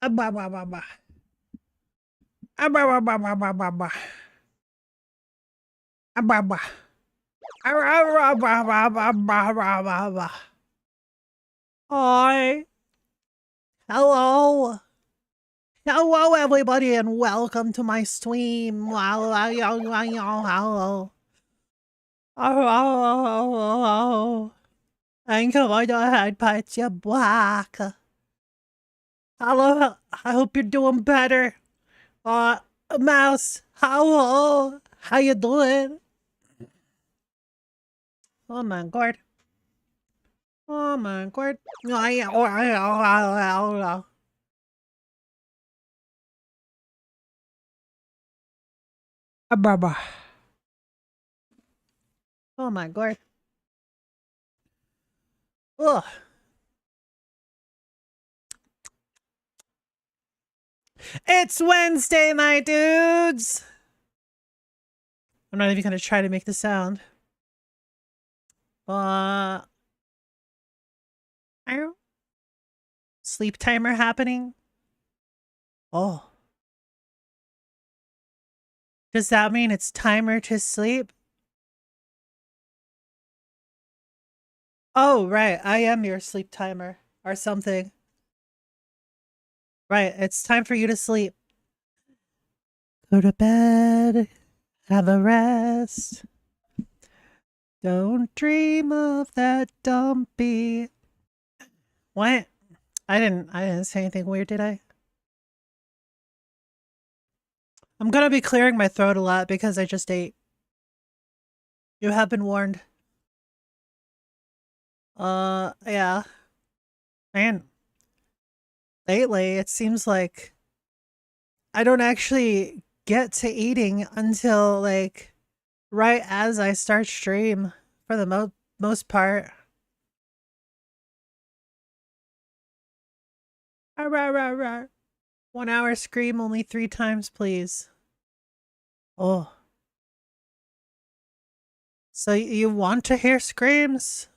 Bah, bah, bah, bah. Bah, bah, bah, bah, bah, bah, bah. Bah, bah. Bah, bah, bah, bah, bah, bah, bah, bah. Hi. Hello. Hello, everybody, and welcome to my stream. Hello. And come on ahead, pat your back. Hello, I hope you're doing better. Mouse, hello. How you doing? Oh my god. Oh my god. Baba. Oh my god. Ugh. It's Wednesday, my dudes. I'm not even gonna try to make the sound. Uh, sleep timer happening. Oh, does that mean it's timer to sleep? Oh, right. I am your sleep timer or something. Right. It's time for you to sleep. Go to bed. Have a rest. Don't dream of that dumpy. What? I didn't say anything weird, did I? I'm gonna be clearing my throat a lot because I just ate. You have been warned. Yeah. Man, lately it seems like I don't actually get to eating until like right as I start stream for the most part. Rah, rah, rah. 1 hour scream only 3 times, please. Oh. So you want to hear screams?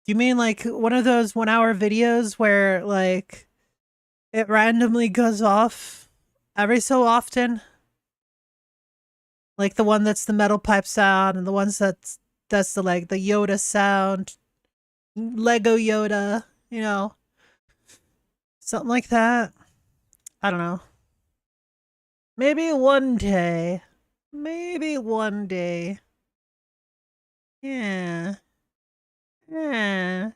Do you mean like one of those 1 hour videos where like it randomly goes off every so often? Like the one that's the metal pipe sound and the ones that's the like the Yoda sound, Lego Yoda, you know, something like that. I don't know. Maybe one day. Maybe one day. Yeah. Yeah.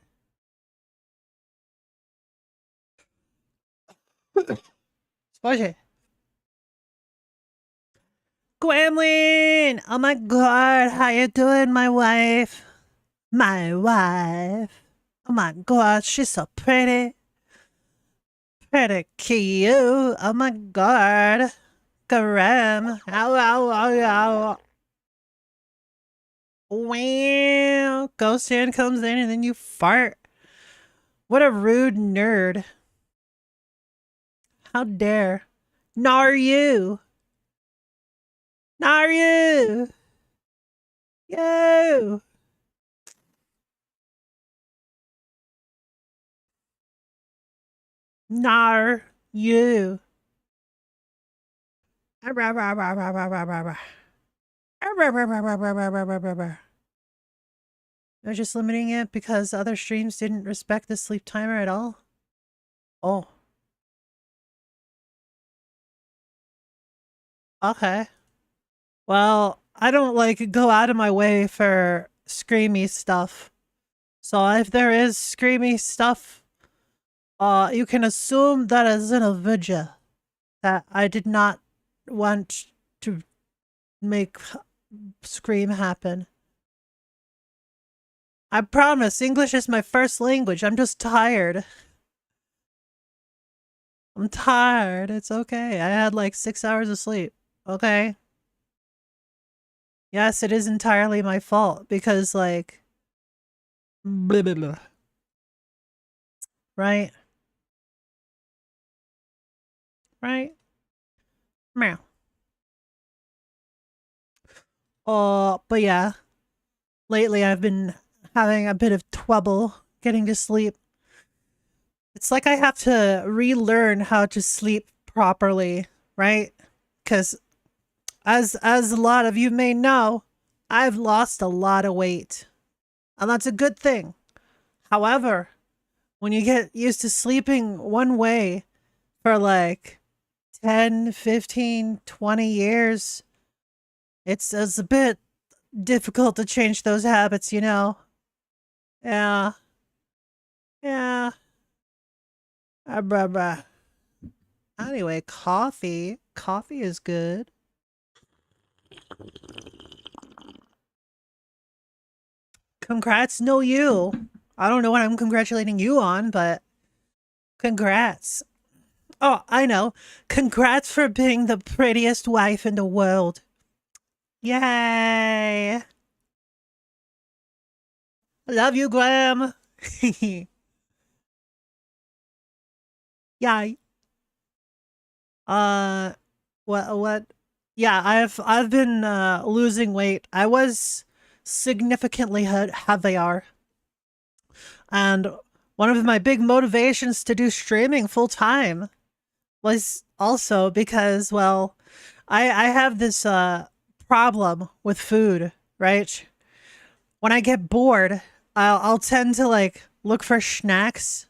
Squashy. Gwamlin! Oh my god, how you doing, my wife? My wife. Oh my god, she's so pretty. Pretty cute. Oh my god. Karam. Ow, ow, ow, ow. Wow. Ghost hand comes in and then you fart. What a rude nerd. How dare. Nar you. Nar you. Yo. Nar you. They're just limiting it because other streams didn't respect the sleep timer at all? Oh. Okay. Well, I don't like go out of my way for screamy stuff. So if there is screamy stuff, you can assume that is in a video that I did not want to make scream happen. I promise, English is my first language. I'm just tired. I'm tired. It's okay. I had like 6 hours of sleep. Okay. Yes, it is entirely my fault because like blah, blah, blah. Right? Right? Meow. But yeah. Lately I've been having a bit of trouble getting to sleep. It's like I have to relearn how to sleep properly, right? Because as a lot of you may know, I've lost a lot of weight, and that's a good thing. However, when you get used to sleeping one way for like 10, 15, 20 years, it's a bit difficult to change those habits, you know? Yeah. Yeah. Bruh, bruh. Anyway, coffee. Coffee is good. Congrats, no you. I don't know what I'm congratulating you on, but congrats. Oh, I know. Congrats for being the prettiest wife in the world. Yay. Love you, Graham. Yay. Uh, what? Yeah, I've been losing weight. I was significantly heavier, and one of my big motivations to do streaming full time was also because, well, I have this problem with food, right? When I get bored, I'll tend to like look for snacks,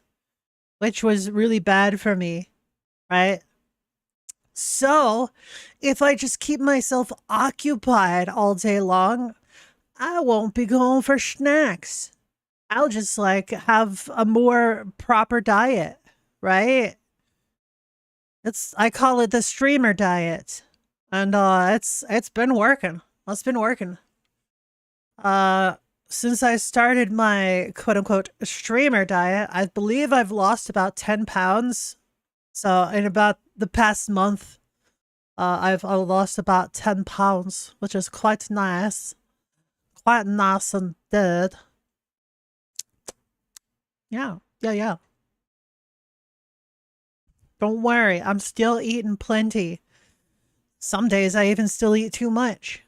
which was really bad for me, right? So, if I just keep myself occupied all day long, I won't be going for snacks. I'll just like have a more proper diet, right? It's I call it the streamer diet. And it's been working. It's been working. Uh since I started my quote unquote streamer diet, I believe I've lost about 10 pounds. So in about the past month, I lost about 10 pounds, which is quite nice. Quite nice indeed. Yeah, yeah, yeah. Don't worry, I'm still eating plenty. Some days I even still eat too much.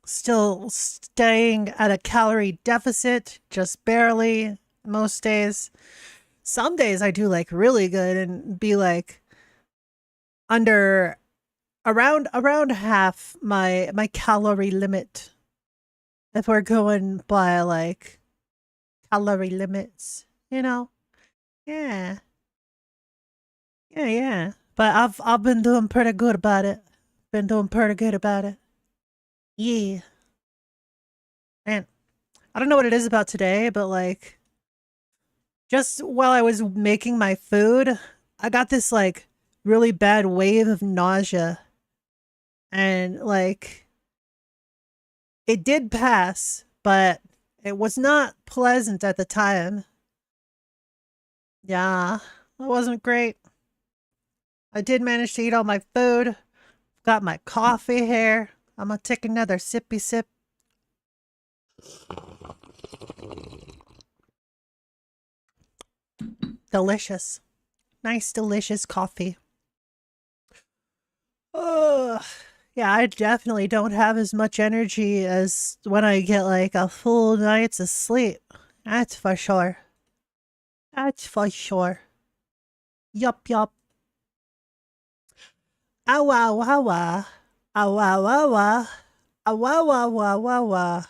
Still staying at a calorie deficit, just barely most days. Some days I do like really good and be like under around half my calorie limit if we're going by like calorie limits, you know? Yeah. Yeah, yeah. But I've been doing pretty good about it. Been doing pretty good about it. Yeah. And I don't know what it is about today, but like just while I was making my food, I got this like really bad wave of nausea. And like it did pass, but it was not pleasant at the time. Yeah, it wasn't great. I did manage to eat all my food. Got my coffee here. I'm gonna take another sippy sip. Delicious. Nice, delicious coffee. Ugh. Yeah, I definitely don't have as much energy as when I get like a full night's of sleep. That's for sure. That's for sure. Yup, yup. Awa, wawa. Awa, wawa. Awa, wawa, wawa.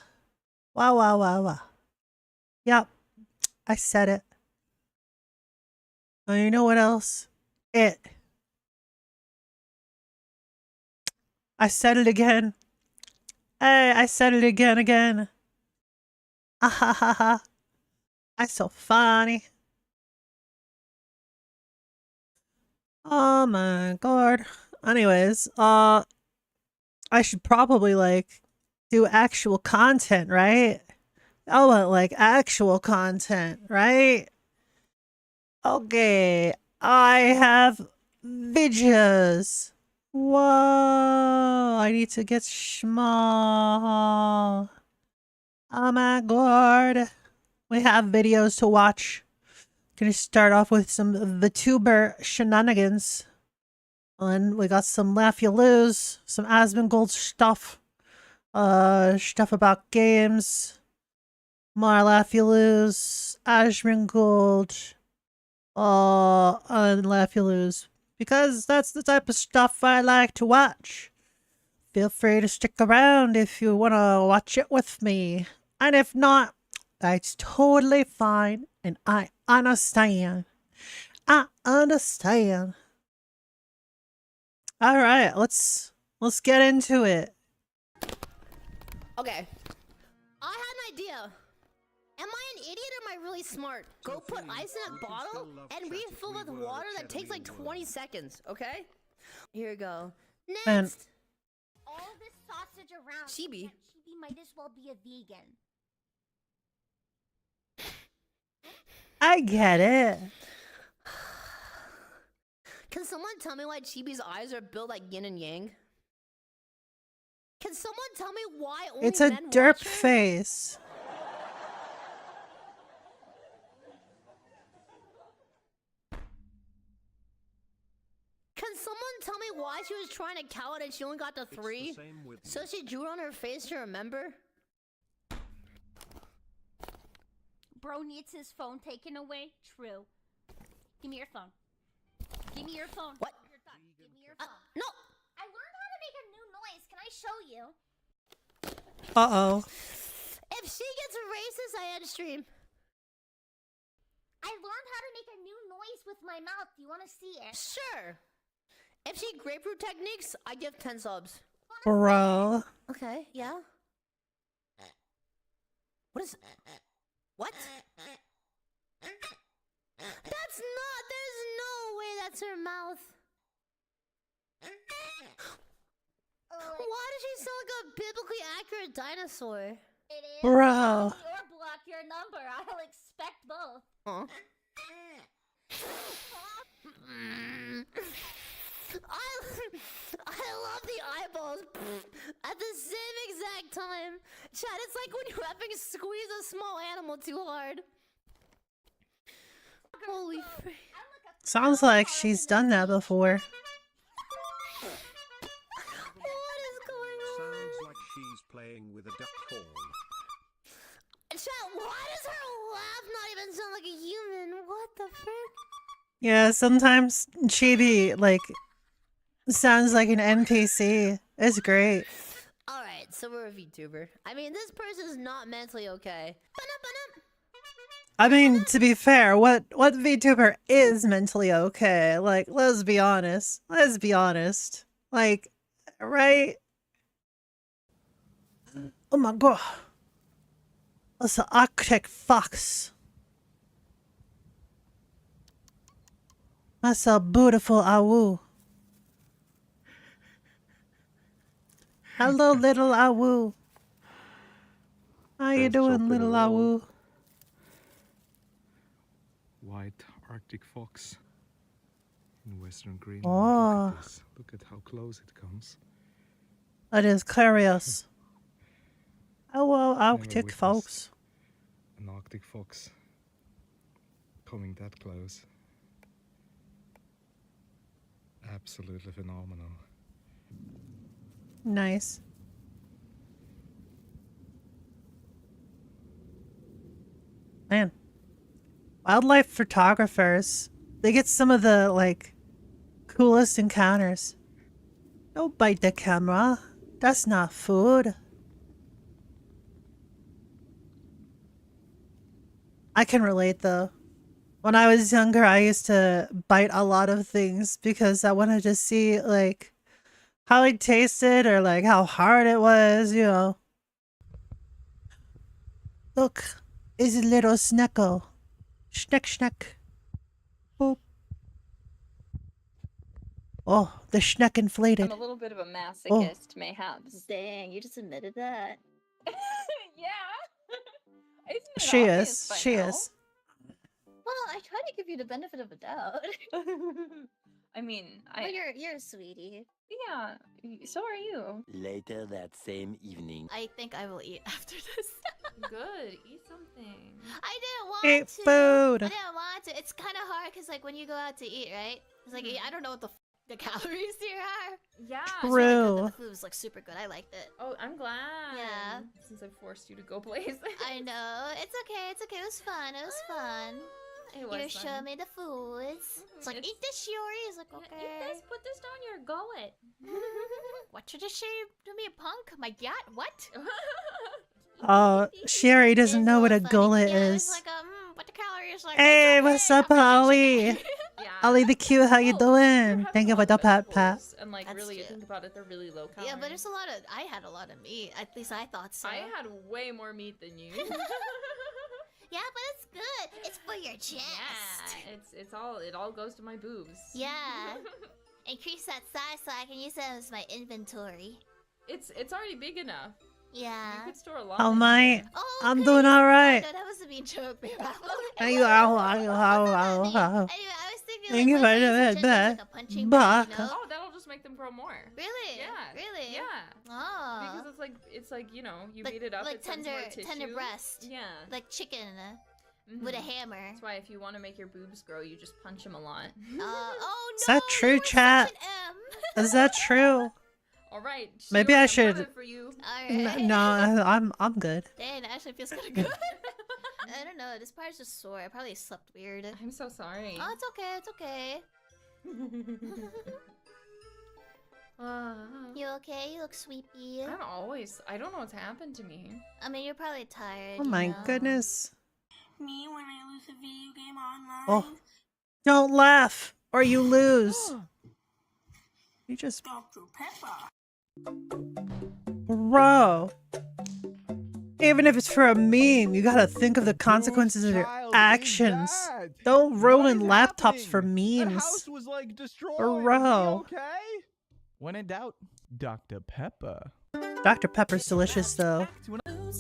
Wawa, wawa. Yup, I said it. Oh, you know what else? It. I said it again. Hey, I said it again. Ah ha ha ha. I so funny. Oh my god. Anyways, I should probably like do actual content, right? I want like actual content, right? Okay, I have videos. Whoa, I need to get small. Oh my god. We have videos to watch. Gonna start off with some VTuber shenanigans. And we got some Laugh You Lose, some Asmongold stuff. Stuff about games. More Laugh You Lose, Asmongold. on Laugh You Lose, because that's the type of stuff I like to watch. Feel free to stick around if you want to watch it with me. And if not, that's totally fine, and I understand. I understand. All right, let's get into it. Okay. I had an idea. Am I an idiot or am I really smart? Go put ice in a bottle and refill with water that takes like 20 seconds, okay? Here we go. Next! And All this sausage around. Chibi. Chibi might as well be a vegan. I get it. Can someone tell me why Chibi's eyes are built like yin and yang? Can someone tell me why only It's a men derp watch her? face. Can someone tell me why she was trying to count and she only got to 3? So she drew it on her face to remember? Bro needs his phone taken away. True. Give me your phone. Give me your phone. What? You're done. Give me your phone. No! I learned how to make a new noise. Can I show you? Uh-oh. If she gets racist, I end stream. I learned how to make a new noise with my mouth. Do you want to see it? Sure. If she grapefruit techniques, I give 10 subs. Bro. Okay, yeah. What is... What? That's not... There's no way that's her mouth. Why does she sound like a biblically accurate dinosaur? It is. Bro. Or block your number. I'll expect both. Huh? I love the eyeballs at the same exact time. Chad, it's like when you effing squeeze a small animal too hard. Holy frick. Sounds like she's done that before. What is going on? Sounds like she's playing with a duck horn. Chad, why does her laugh not even sound like a human? What the frick? Yeah, sometimes Chibi, like, sounds like an NPC. It's great. Alright, so we're a VTuber. I mean, this person's not mentally okay. I mean, to be fair, what VTuber is mentally okay? Like, let's be honest. Let's be honest. Like, right? Oh my god. That's an Arctic fox. That's a beautiful awu. Hello, little awu. How you There's doing, chocolate little all over. awu? White Arctic fox in western Greenland. Oh. Look at this. Look at how close it comes. That is curious. Hello, Arctic witnessed. folks. An Arctic fox coming that close. Absolutely phenomenal. Nice. Man. Wildlife photographers. They get some of the, like, coolest encounters. Don't bite the camera. That's not food. I can relate though. When I was younger, I used to bite a lot of things because I wanted to see, like, how it tasted or, like, how hard it was, you know. Look, it's a little snecko. Schneck, schneck. Boop. Oh, the schneck inflated. I'm a little bit of a masochist, mayhaps. Dang, you just admitted that. Yeah. Isn't it She obvious is. by She now? is. Well, I try to give you the benefit of a doubt. I mean, Well, you're a sweetie. yeah, so are you. Later that same evening. I think I will eat after this. Good, eat something. I didn't want Eat to. food. I didn't want to. It's kind of hard because, like, when you go out to eat, right? It's like I don't know what the calories here are. Yeah. It's really good True. that the food was like super good. I liked it. Oh, I'm glad. Yeah. Since I forced you to go places. I know. It's okay. It's okay. It was fun. It was fun. It was You fun. show me the foods. It's like, It's- eat this, Shiori. He's like, Yeah, okay. eat this, put this down your gullet. What should I say to me, punk? My yacht? What? Sherry doesn't It's know what a little funny. gullet Yeah, is. it's like, what the calories like? Hey, it's what's okay, up, I'm a Ollie? chicken. Yeah. Ollie the cute, how you Well, they're doing? having Thank a you lot for of the pat pat. vegetables, And like That's really, you true. think about it, they're really low calorie. Yeah, but it's a lot of. I had a lot of meat. At least I thought so. I had way more meat than you. Yeah, but it's good. It's for your chest. Yeah, it all goes to my boobs. Yeah. Increase that size so I can use that as my inventory. It's already big enough. You Yeah. could store a lot. How in am I? there. Oh, I'm okay. doing alright. No, that was a mean joke. Hey, Anyway, ow, ow, I ow. was thinking Thank you like, what for if I the use the chicken as, like a punching back. bag, you know? Oh, that'll just make them grow more. Really? Yeah. Really? Yeah. Oh. Because it's like you know you Like- beat it up. like it sends tender- more tissue. tender breast. Yeah. Like chicken with a Mhm. hammer. That's why if you want to make your boobs grow, you just punch them a lot. Oh Is no! that true, you were chat? such an M. Is that true? All right. Maybe Shiori, I I'm should- coming for you. Alright. No, I'm good. Dang, that actually feels kind of good. I don't know. This part's just sore. I probably slept weird. I'm so sorry. Oh, it's okay. It's okay. You okay? You look sleepy. I don't know what's happened to me. I mean, you're probably tired. Oh you my know? goodness. Me when I lose a video game online. Oh. Don't laugh or you lose. You just Dr. Pepper. bro. Even if it's for a meme, you gotta think of the consequences of your actions. Don't ruin laptops for memes. house was like destroyed. Bro. Okay. When in doubt, Dr. Pepper. Dr. Pepper's delicious though. Back to an-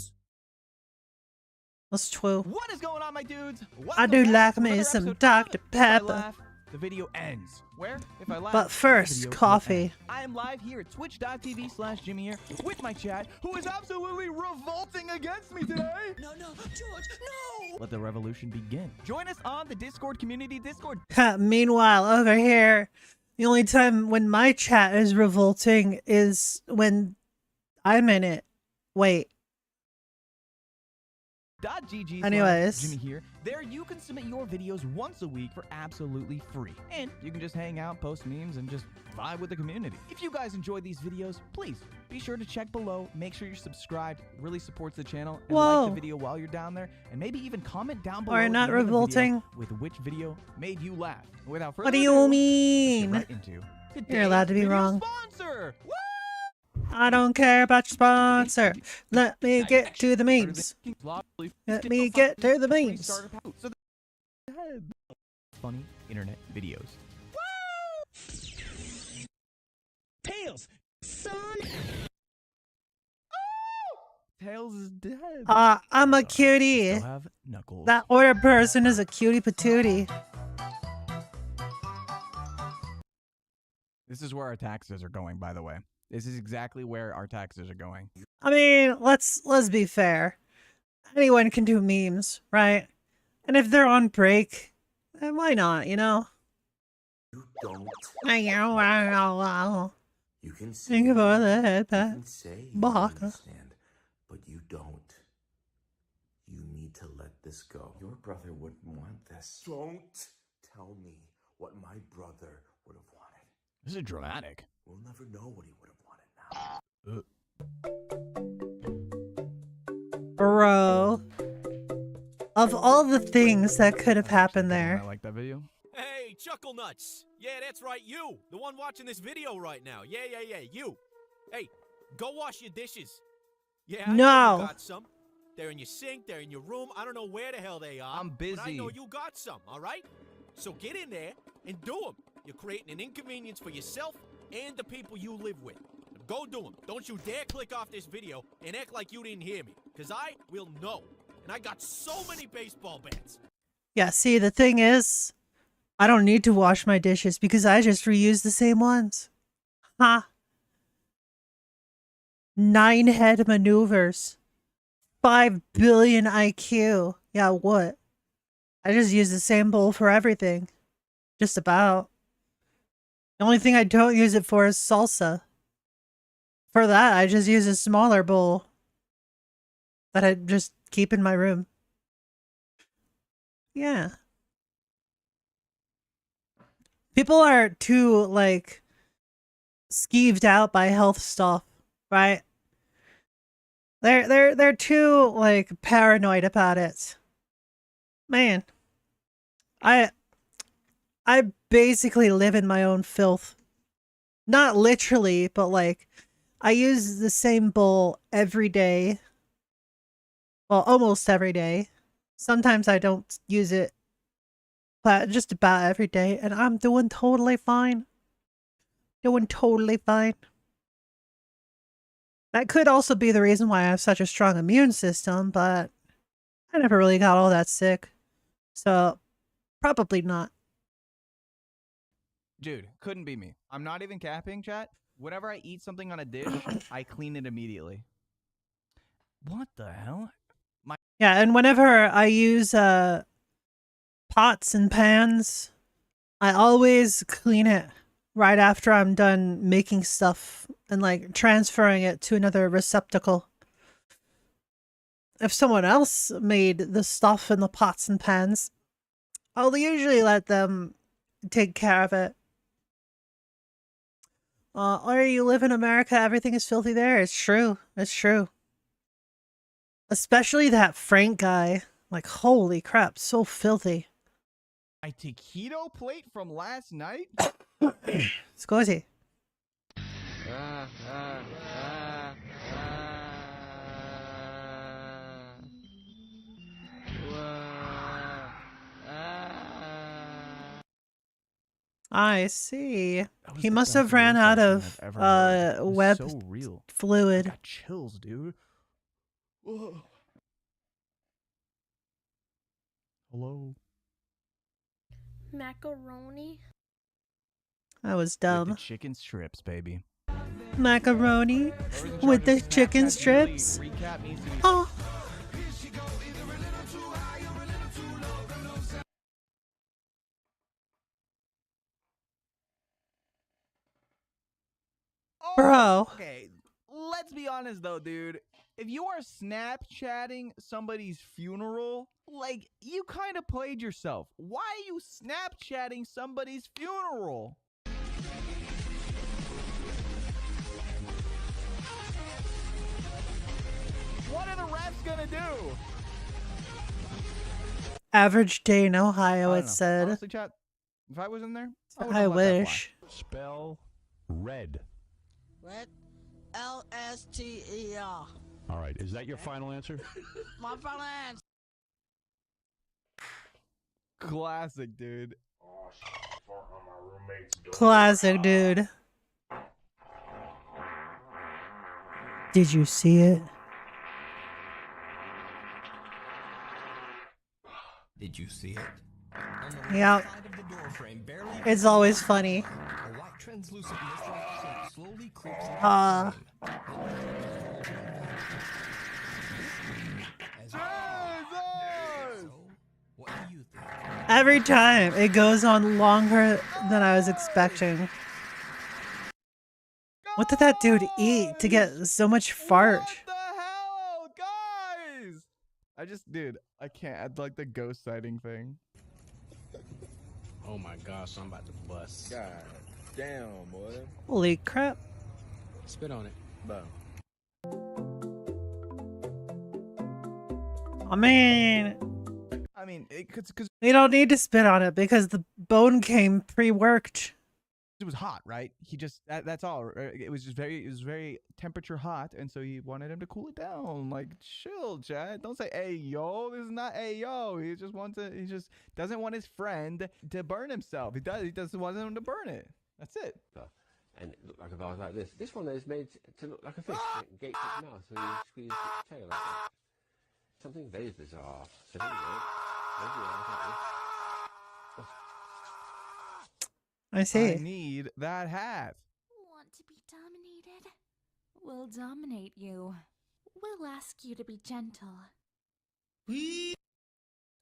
That's true. What is going on, my dudes? I Welcome do back like to me another some episode Dr. of If I Pepper. Laugh, the video ends. Where? If I laugh. But the first, video will coffee. end. I am live here at twitch.tv/Jimmy here with my chat, who is absolutely revolting against me today. No, George, no! Let the revolution begin. Join us on the Discord community Discord. Meanwhile, over here, the only time when my chat is revolting is when I'm in it. Wait. .gg Anyways. Jimmy here. There you can submit your videos once a week for absolutely free. And you can just hang out, post memes, and just vibe with the community. If you guys enjoy these videos, please be sure to check below. Make sure you're subscribed. It really supports the channel. And Whoa. like the video while you're down there. And maybe even comment down below Or at not the end of the video revolting. with which video made you laugh. Without further What do ado, you let's get mean? right into You're allowed to be today's video wrong. Sponsor. Woo! I don't care about your sponsor. Let me get to the memes. Let me get to the memes. So funny internet videos. Tails! Son! Tails is dead. I'm a We cutie. still have Knuckles. That order person is a cutie patootie. This is where our taxes are going, by the way. This is exactly where our taxes are going. I mean, let's be fair. Anyone can do memes, right? And if they're on break, then why not, you know? You don't. Think You can say. about You that, can say you Baka. understand, but you don't. You need to let this go. Your brother wouldn't want this. Don't tell me what my brother would have wanted. This is dramatic. We'll never know what he would have wanted now. Bro. Of all the things that could have happened I there. like that video. Hey, Chuckle Nuts! Yeah, that's right, you! The one watching this video right now. Yeah, you! Hey, go wash your dishes. Yeah, I know No. you got some. They're in your sink, they're in your room, I don't know where the hell they are. I'm But I busy. know you got some, alright? So get in there and do them. You're creating an inconvenience for yourself and the people you live with. Go do them. Don't you dare click off this video and act like you didn't hear me, because I will know. And I got so many baseball bats. Yeah, see, the thing is, I don't need to wash my dishes because I just reuse the same ones. Ha. 9 head maneuvers. 5 billion IQ. Yeah, what? I just use the same bowl for everything. Just about. The only thing I don't use it for is salsa. For that, I just use a smaller bowl that I just keep in my room. Yeah. People are too like skeeved out by health stuff, right? They're too like paranoid about it. Man, I I basically live in my own filth. Not literally, but like I use the same bowl every day. Well, almost every day. Sometimes I don't use it, but just about every day, and I'm doing totally fine. Doing totally fine. That could also be the reason why I have such a strong immune system, but I never really got all that sick. So, probably not. Dude, couldn't be me. I'm not even capping, chat. Whenever I eat something on a dish, I clean it immediately. What the hell? Yeah, and whenever I use pots and pans, I always clean it right after I'm done making stuff and like transferring it to another receptacle. If someone else made the stuff in the pots and pans, I'll usually let them take care of it. Or you live in America, everything is filthy there. It's true. It's true. Especially that Frank guy. Like, holy crap, so filthy. My taquito plate from last night? Scusi. I see. He must have ran out of web so real. fluid. I got chills, dude. Whoa. Hello. Macaroni. That was With dumb. the chicken strips, baby. Macaroni with the chicken strips. Oh. Bro. Okay, let's be honest though, dude. If you are Snapchatting somebody's funeral, like, you kind of played yourself. Why are you Snapchatting somebody's funeral? What are the refs gonna do? Average day in Ohio, I it don't know. said. Honestly, chat, if I was in there, I wish. Spell red. Red. L-S-T-E-R. All right, is that your final answer? My final answer. Classic, dude. Classic, dude. Did you see it? Did you see it? Yeah. It's always funny. A white translucent mist-like shape slowly creeps into what do you think? Every time it goes on longer than I was expecting. What did that dude eat to get so much fart? What the hell, guys? Dude, I can't. I'd like the ghost sighting thing. Oh my gosh, I'm about to bust. God damn, boy. Holy crap. Spit on it. Bro. I mean, Because we don't need to spit on it because the bone came pre-worked. it was hot, right? He just that's all. It was very temperature hot, and so he wanted him to cool it down. Like, chill, Chad. Don't say "Hey yo." This is not "Hey yo." He just doesn't want his friend to burn himself. He doesn't want him to burn it. That's it. And it looked like a vase like this. This one is made to look like a fish. It gapes its mouth, so you squeeze its tail like that. Something very bizarre. So here we go. Maybe like this. I see. I need that hat. Want to be dominated? We'll dominate you. We'll ask you to be gentle.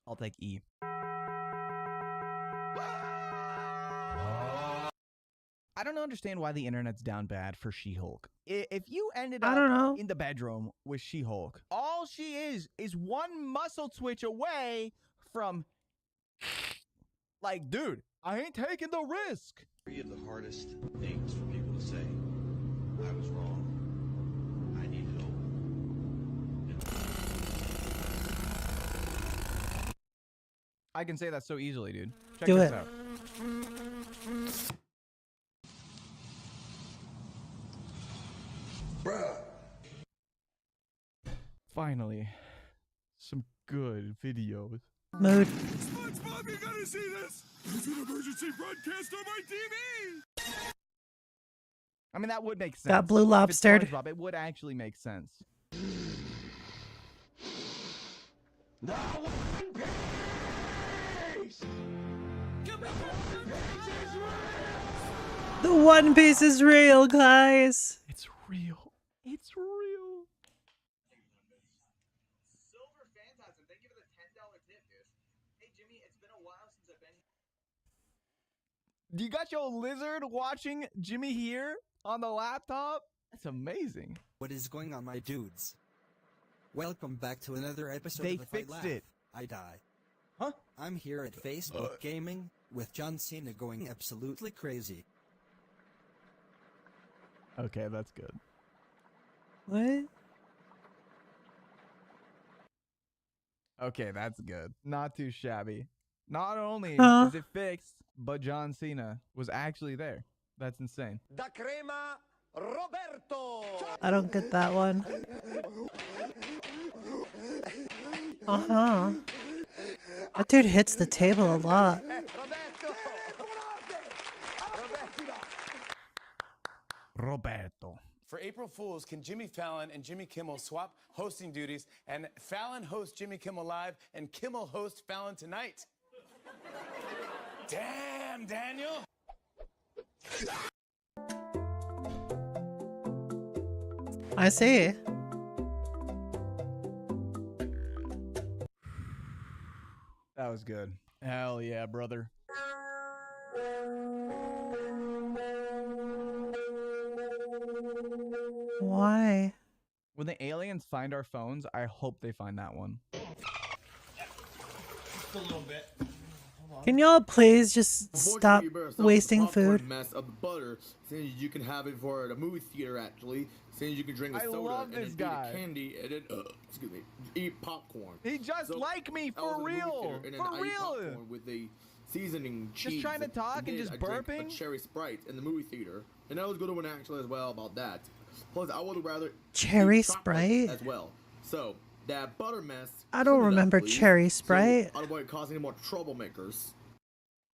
I'll take E. I don't understand why the internet's down bad for She-Hulk. If you ended I don't know. up in the bedroom with She-Hulk, all she is one muscle twitch away from Like, dude, I ain't taking the risk. Three of the hardest things for people to say. I was wrong. I need help. I can say that so easily, dude. Check Do this it. out. Bruh. Finally, some good videos. Mood. SpongeBob, you gotta see this! It's an emergency broadcast on my TV! I mean, that would make sense. Got blue If it's lobstered. SpongeBob, it would actually make sense. The One Piece! The One Piece is real, guys. It's real. It's real. Silver Phantasm, thank you for the $10 tip, dude. Hey Jimmy, it's been a while since I've been. You got your lizard watching Jimmy here on the laptop? That's amazing. What is going on, my dudes? Welcome back to another episode They of If fixed I Laugh, it. I Die. Huh? I'm here at Facebook Gaming with John Cena going absolutely crazy. Okay, that's good. What? Okay, that's good. Not too shabby. Not only Huh? is it fixed, but John Cena was actually there. That's insane. Da Crema Roberto! I don't get that one. Uh-huh. That dude hits the table a lot. Roberto. For April Fools, can Jimmy Fallon and Jimmy Kimmel swap hosting duties and Fallon host Jimmy Kimmel Live and Kimmel host Fallon Tonight? Damn, Daniel! I see. That was good. Hell yeah, brother. Why? When the aliens find our phones, I hope they find that one. Just a little bit. Can y'all please just stop wasting food? Mess of the butter, saying you can have it for the movie theater. Actually, saying you can drink a I soda love and this then guy. eat candy and then excuse me, eat popcorn. He just So, like me I was for in the movie real. theater, and then For I ate real. popcorn with the seasoning cheese. Just trying to talk and then just I drank burping? a cherry Sprite in the movie theater, and that was a good one actually as well about that. Plus, I would rather Cherry eat chocolate Sprite? as well. So that butter mess. I don't clean it up, remember please. Cherry Sprite. So I don't want to cause any more troublemakers.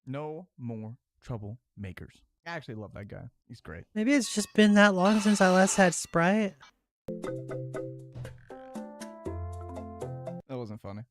No more troublemakers. I actually love that guy. He's great. Maybe it's just been that long since I last had Sprite. That wasn't funny.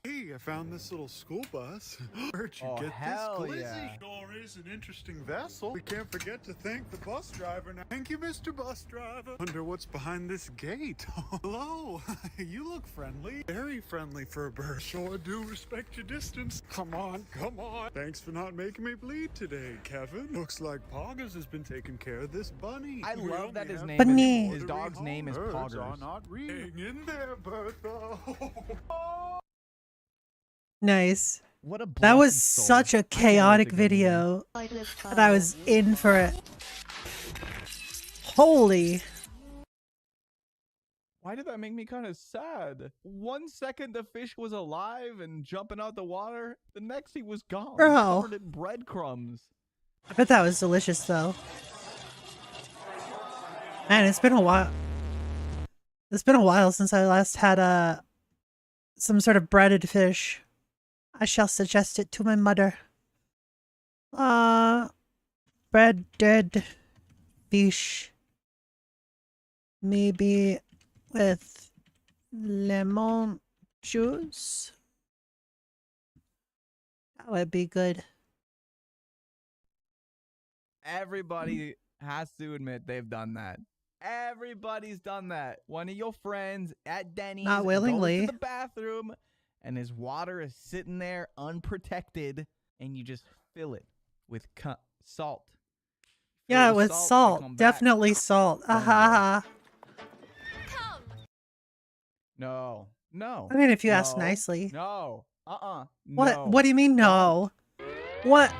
Hey, I found this little school bus. Where'd you Oh, get hell this, Glizzy? yeah. Sure is an interesting vessel. We can't forget to thank the bus driver now. Thank you, Mr. Bus Driver. Wonder what's behind this gate. Hello, you look friendly. Very friendly for a bird. Sure do respect your distance. Come on, come on. Thanks for not making me bleed today, Kevin. Looks like Poggers has been taking care of this bunny. I We love that only his have name Bunny. is, his dog's name is Birds are Poggers. not real. Hang in there, Bertha. Nice. What a That was blessed soul. such a I can't wait chaotic to get him. video. And I was in for it. Holy. Why did that make me kind of sad? 1 second the fish was alive and jumping out the water. The next he was gone. Bro. Covered in breadcrumbs. I bet that was delicious though. Man, it's been a while. It's been a while since I last had some sort of breaded fish. I shall suggest it to my mother. Breaded fish. Maybe with lemon juice. That would be good. Everybody has to admit they've done that. Everybody's done that. One of your friends at Denny's Not willingly. goes to the bathroom and his water is sitting there unprotected and you just fill it with salt. Fill Yeah, it with to salt. come back. Definitely salt. Aha. No. No. I mean, if you ask No. nicely. No. What? No. What do you mean no? What?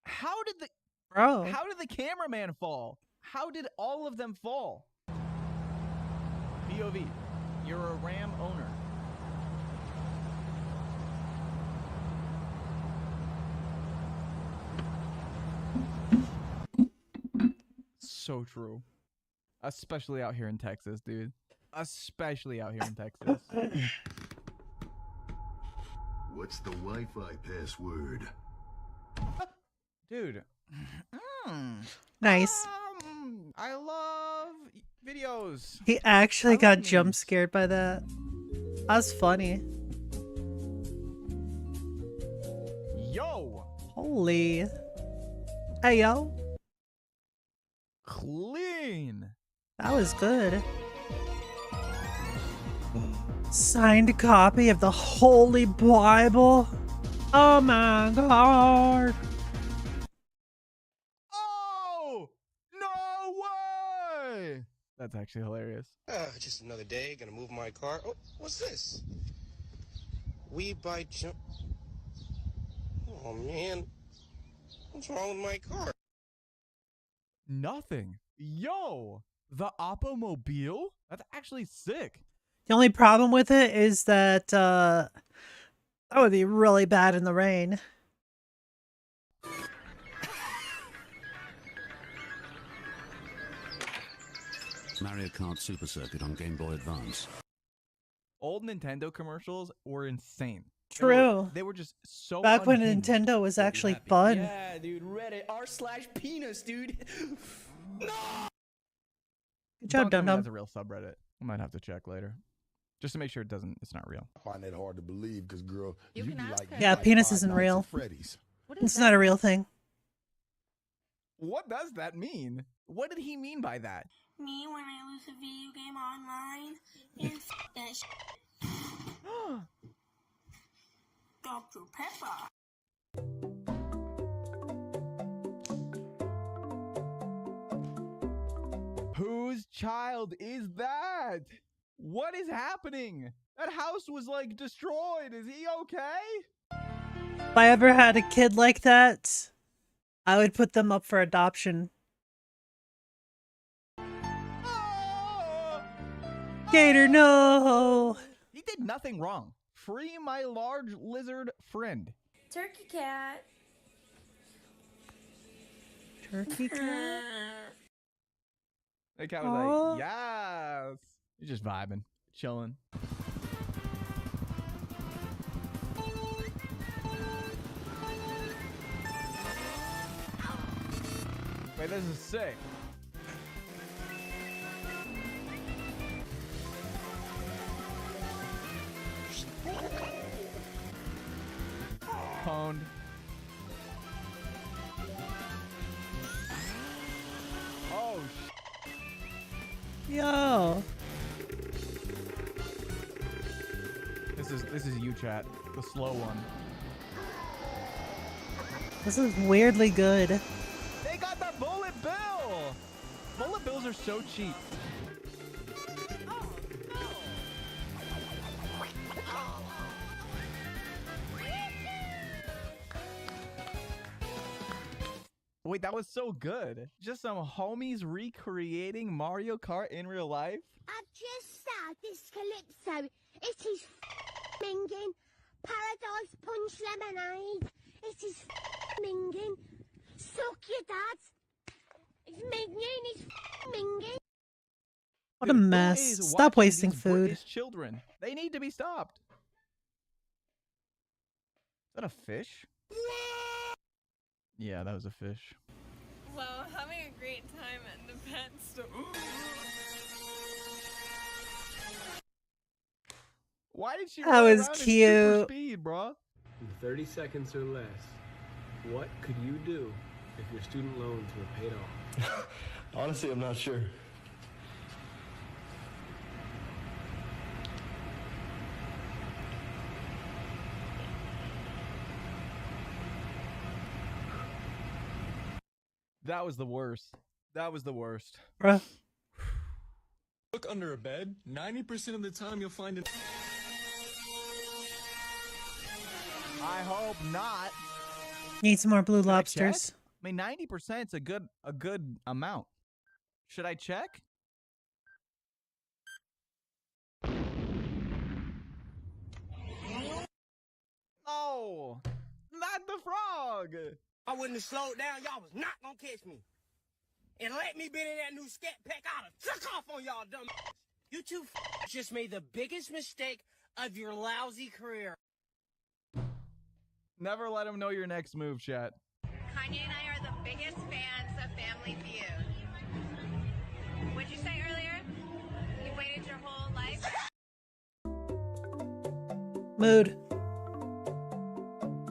How did the Bro. How did the cameraman fall? How did all of them fall? POV, you're a Ram owner. So true. Especially out here in Texas, dude. Especially out here in Texas. What's the Wi-Fi password? Dude. Nice. I love videos. He actually got jump scared by that. That's funny. Yo. Holy. Hey, yo. Clean. That was good. Signed copy of the Holy Bible. Oh my god. Oh! No way! That's actually hilarious. Just another day, gonna move my car. Oh, what's this? We buy jump. Oh man, what's wrong with my car? Nothing. Yo! The Opomobile? That's actually sick. The only problem with it is that that would be really bad in the rain. Mario Kart Super Circuit on Game Boy Advance. Old Nintendo commercials were insane. True. They were just so Back when unhinged. Nintendo was actually fun. Yeah, dude. Reddit r/penis, dude. No. Good job, Don't tell Dum me Dum. that's a real subreddit. I might have to check later. Just to make sure it's not real. I find that hard to believe because, girl, you be like, Yeah, penis isn't real. It's not a real thing. What does that mean? What did he mean by that? Me when I lose a video game online and that Dr. Pepper. Whose child is that? What is happening? That house was like destroyed. Is he okay? If I ever had a kid like that, I would put them up for adoption. Gator, no! He did nothing wrong. Free my large lizard friend. Turkey cat. Turkey cat? The cat was Aw. like, yes. He's just vibing, chilling. Wait, this is sick. Pwned. Oh, Yo. This is you, chat. The slow one. This is weirdly good. They got the bullet bill. Bullet bills are so cheap. Wait, that was so good. Just some homies recreating Mario Kart in real life. I've just started this calypso. It is minging. Paradise Punch Lemonade. It is minging. Suck your dad. It's minging. It's minging. What a Dude, who mess. is Stop watching wasting these food. British children. They need to be stopped. Is that a fish? Yeah, that was a fish. Well, having a great time at the pet store. Why did she That run was around in super cute. speed, bro? In 30 seconds or less, what could you do if your student loans were paid off? Honestly, I'm not sure. That was the worst. That was the worst. Bruh. Look under a bed. 90% of the time you'll find it. I hope not. Need some more blue Should I lobsters. check? I mean, 90% is a good amount. Should I check? Oh, not the frog. I wouldn't have slowed down. Y'all was not gonna catch me. And let me been in that new scat pack. I'd have took off on y'all dumb. You two just made the biggest mistake of your lousy career. Never let him know your next move, chat. Kanye and I are the biggest fans of Family Feud. What'd you say earlier? You waited your whole life? Mood.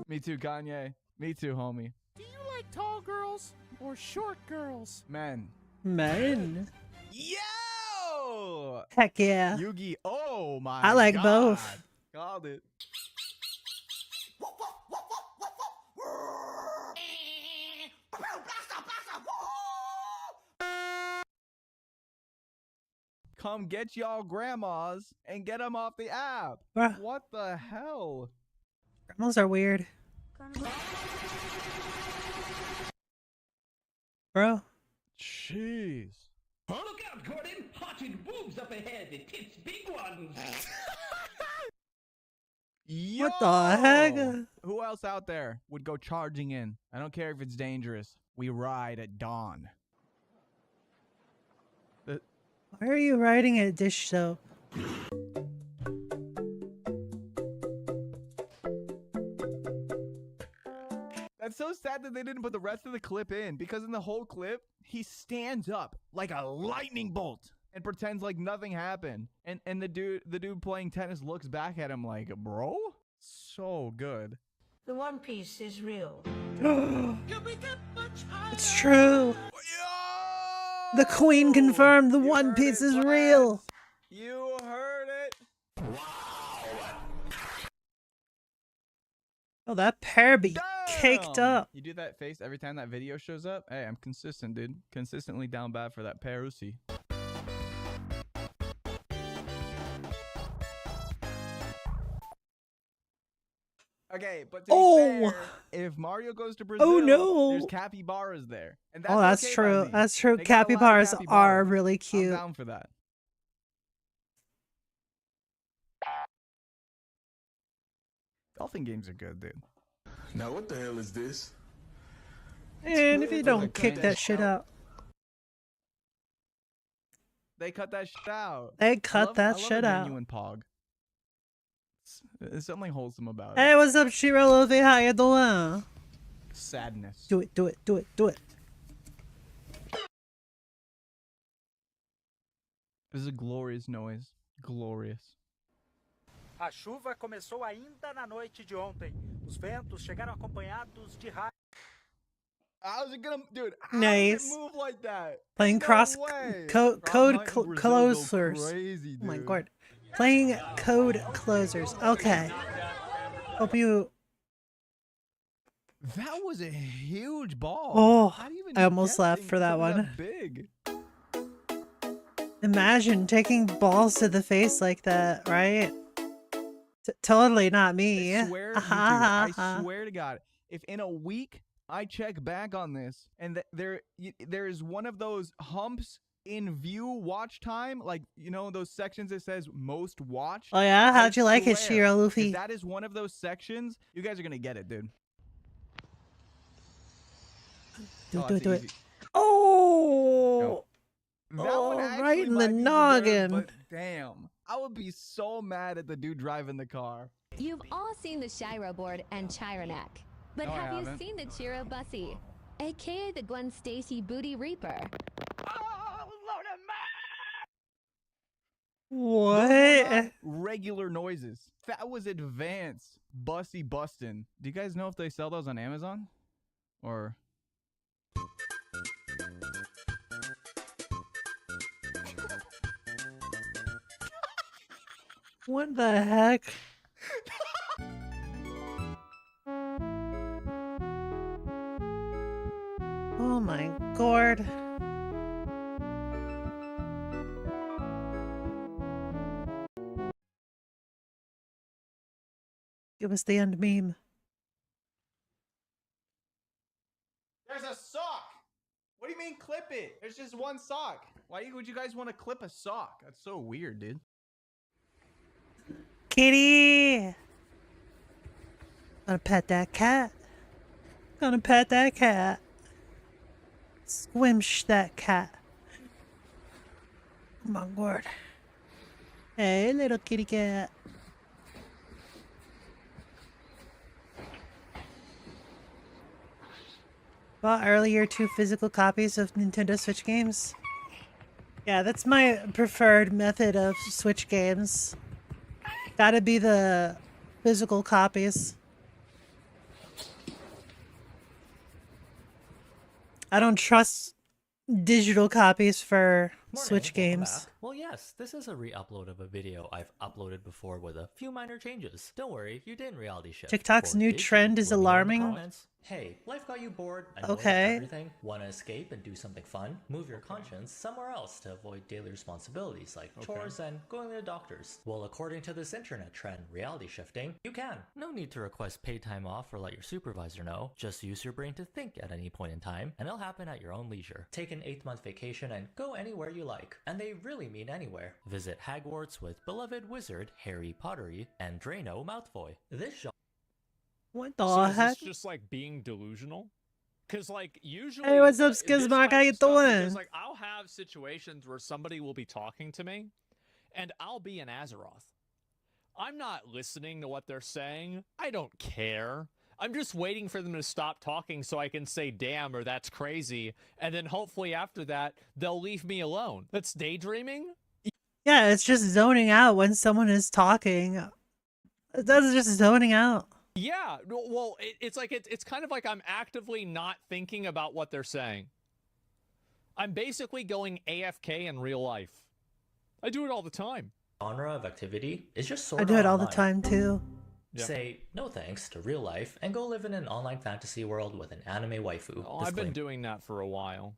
Me too, Kanye. Me too, homie. Do you like tall girls or short girls? Men. Men. Yo! Heck yeah. Yugi. Oh my I like God. both. Called it. Come get y'all grandmas and get them off the app. Bruh. What the hell? Grandmas are weird. Bro. Jeez. Look out, Gordon! Haunted boobs up ahead. It's big ones. What the heck? Who else out there would go charging in? I don't care if it's dangerous. We ride at dawn. Why are you writing a dish show? That's so sad that they didn't put the rest of the clip in, because in the whole clip, he stands up like a lightning bolt and pretends like nothing happened. And the dude playing tennis looks back at him like, bro? So good. The One Piece is real. It's true. The Queen confirmed the One Piece is real. You heard it. Oh, that pair be caked up. You do that face every time that video shows up? Hey, I'm consistent, dude. Consistently down bad for that Perusi. Okay, but to be fair, if Mario goes to Brazil, there's capybaras there. And that's That's okay by true. me. That's true. They got a lot of Capybaras are really I'm cute. down for that. Dolphin games are good, dude. Now what the hell is this? And if you don't kick that shit out. They cut that shit out. They cut that I love shit a out. genuine pog. There's something wholesome about Hey, it. what's up, Shiro Luffy? How you doing? Sadness. Do it, do it, do it, do it. This is a glorious noise. Glorious. A chuva começou ainda na noite de ontem. Os ventos chegaram acompanhados de raios. How's it gonna, dude? How Nice. does it move like that? Playing No cross way. code Rock Hunt in Brazil go closers. crazy, Oh my dude. god. Playing code closers. Okay. Hope you. That was a huge ball. Oh, How do you even I almost get laughed things for that something one. Big. Imagine taking balls to the face like that, right? Totally not me. I swear, YouTube, I swear to God, if in a week I check back on this and there is one of those humps in view watch time, like, you know, those sections that says most watched. Oh yeah? How'd you like it, swear, Shiro Luffy? if that is one of those sections, you guys are gonna get it, dude. Do it, Oh, do it, it's do it. easy. Oh! That Oh, one actually right in the might be deserved, noggin. but damn, I would be so mad at the dude driving the car. You've all seen the Shiro board and Chironac, but No, I have you haven't. seen the Chiro Bussy, aka the Gwen Stacy Booty Reaper? Those were not What? regular noises. That was advanced bussy bustin'. Do you guys know if they sell those on Amazon? Or What the heck? Oh my god. was the end meme. There's a sock. What do you mean clip it? There's just one sock. Why would you guys want to clip a sock? That's so weird, dude. Kitty! Gonna pet that cat. Gonna pet that cat. Squimsh that cat. Oh my word. Hey, little kitty cat. Bought earlier 2 physical copies of Nintendo Switch games. Yeah, that's my preferred method of Switch games. Gotta be the physical copies. I don't trust digital copies for Switch games. Well, yes, this is a re-upload of a video I've uploaded before with a few minor changes. Don't worry, you didn't reality shift. TikTok's Or new did you? trend is Let me know in the alarming. comments. Hey, life got you bored and bored Okay. of everything? Want to escape and do something fun? Move your conscience somewhere else to avoid daily responsibilities like chores and going to the doctors. Well, according to this internet trend, reality shifting, you can. No need to request paid time off or let your supervisor know. Just use your brain to think at any point in time, and it'll happen at your own leisure. Take an 8-month vacation and go anywhere you like. And they really mean anywhere. Visit Hogwarts with beloved wizard Harry Pottery and Drano Malfoy. This genre. What the So is heck? this just like being delusional? Because like usually, Hey, what's up, this Skizmark? type How you of stuff, doing? Because like I'll have situations where somebody will be talking to me, and I'll be an Azeroth. I'm not listening to what they're saying. I don't care. I'm just waiting for them to stop talking so I can say damn or that's crazy, and then hopefully after that they'll leave me alone. That's daydreaming. Yeah, it's just zoning out when someone is talking. That's just zoning out. Yeah, well, it's like it's kind of like I'm actively not thinking about what they're saying. I'm basically going AFK in real life. I do it all the time. Genre of activity is just sort I of do it all the online. time too. Yeah. Say no thanks to real life and go live in an online fantasy world with an anime waifu. Oh, I've been doing that for a while.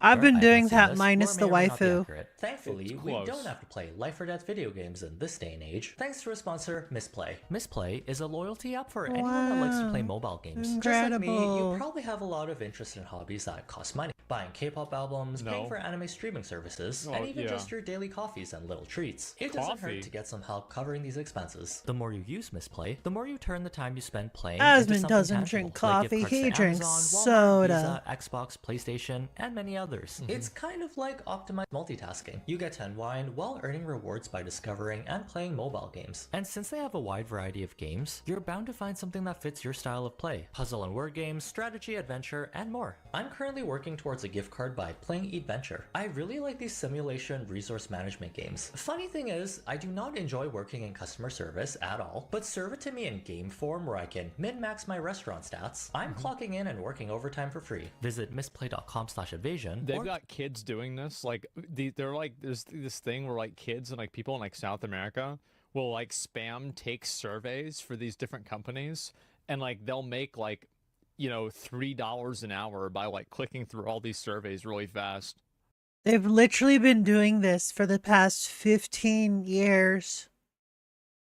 I've been I doing haven't seen that this, minus or the may or may not be waifu. accurate. Thankfully, It's we close. don't have to play life or death video games in this day and age, thanks to our sponsor, Misplay. Misplay is a loyalty app for anyone that likes to play Wow. mobile games. Just like me, you Incredible. probably have a lot of interest in hobbies that cost money. Buying K-pop albums, paying No. for anime streaming services, Oh, and even yeah. just your daily coffees and little treats. It doesn't Coffee? hurt to get some help covering these expenses. The more you use Misplay, the more you turn the time you spend playing Asmon into something doesn't tangible, drink like gift coffee, cards he to drinks Amazon, Walmart, soda. Visa, Xbox, PlayStation, and many others. It's kind of like optimized multitasking. You get to unwind while earning rewards by discovering and playing mobile games. And since they have a wide variety of games, you're bound to find something that fits your style of play. Puzzle and word games, strategy, adventure, and more. I'm currently working towards a gift card by playing Adventure. I really like these simulation resource management games. Funny thing is, I do not enjoy working in customer service at all, but serve it to me in game form where I can min-max my restaurant stats. I'm clocking in and working overtime for free. Visit misplay.com/evasion. They've got kids doing this. Like they're like there's this thing where like kids and like people in like South America will like spam take surveys for these different companies, and like they'll make like, you know, $3 an hour by like clicking through all these surveys really fast. They've literally been doing this for the past 15 years.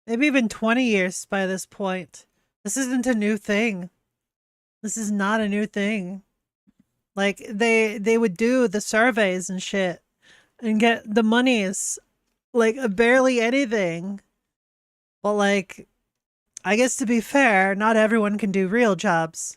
Maybe even 20 years by this point. This isn't a new thing. This is not a new thing. Like they would do the surveys and shit and get the monies, like barely anything. But like, I guess to be fair, not everyone can do real jobs.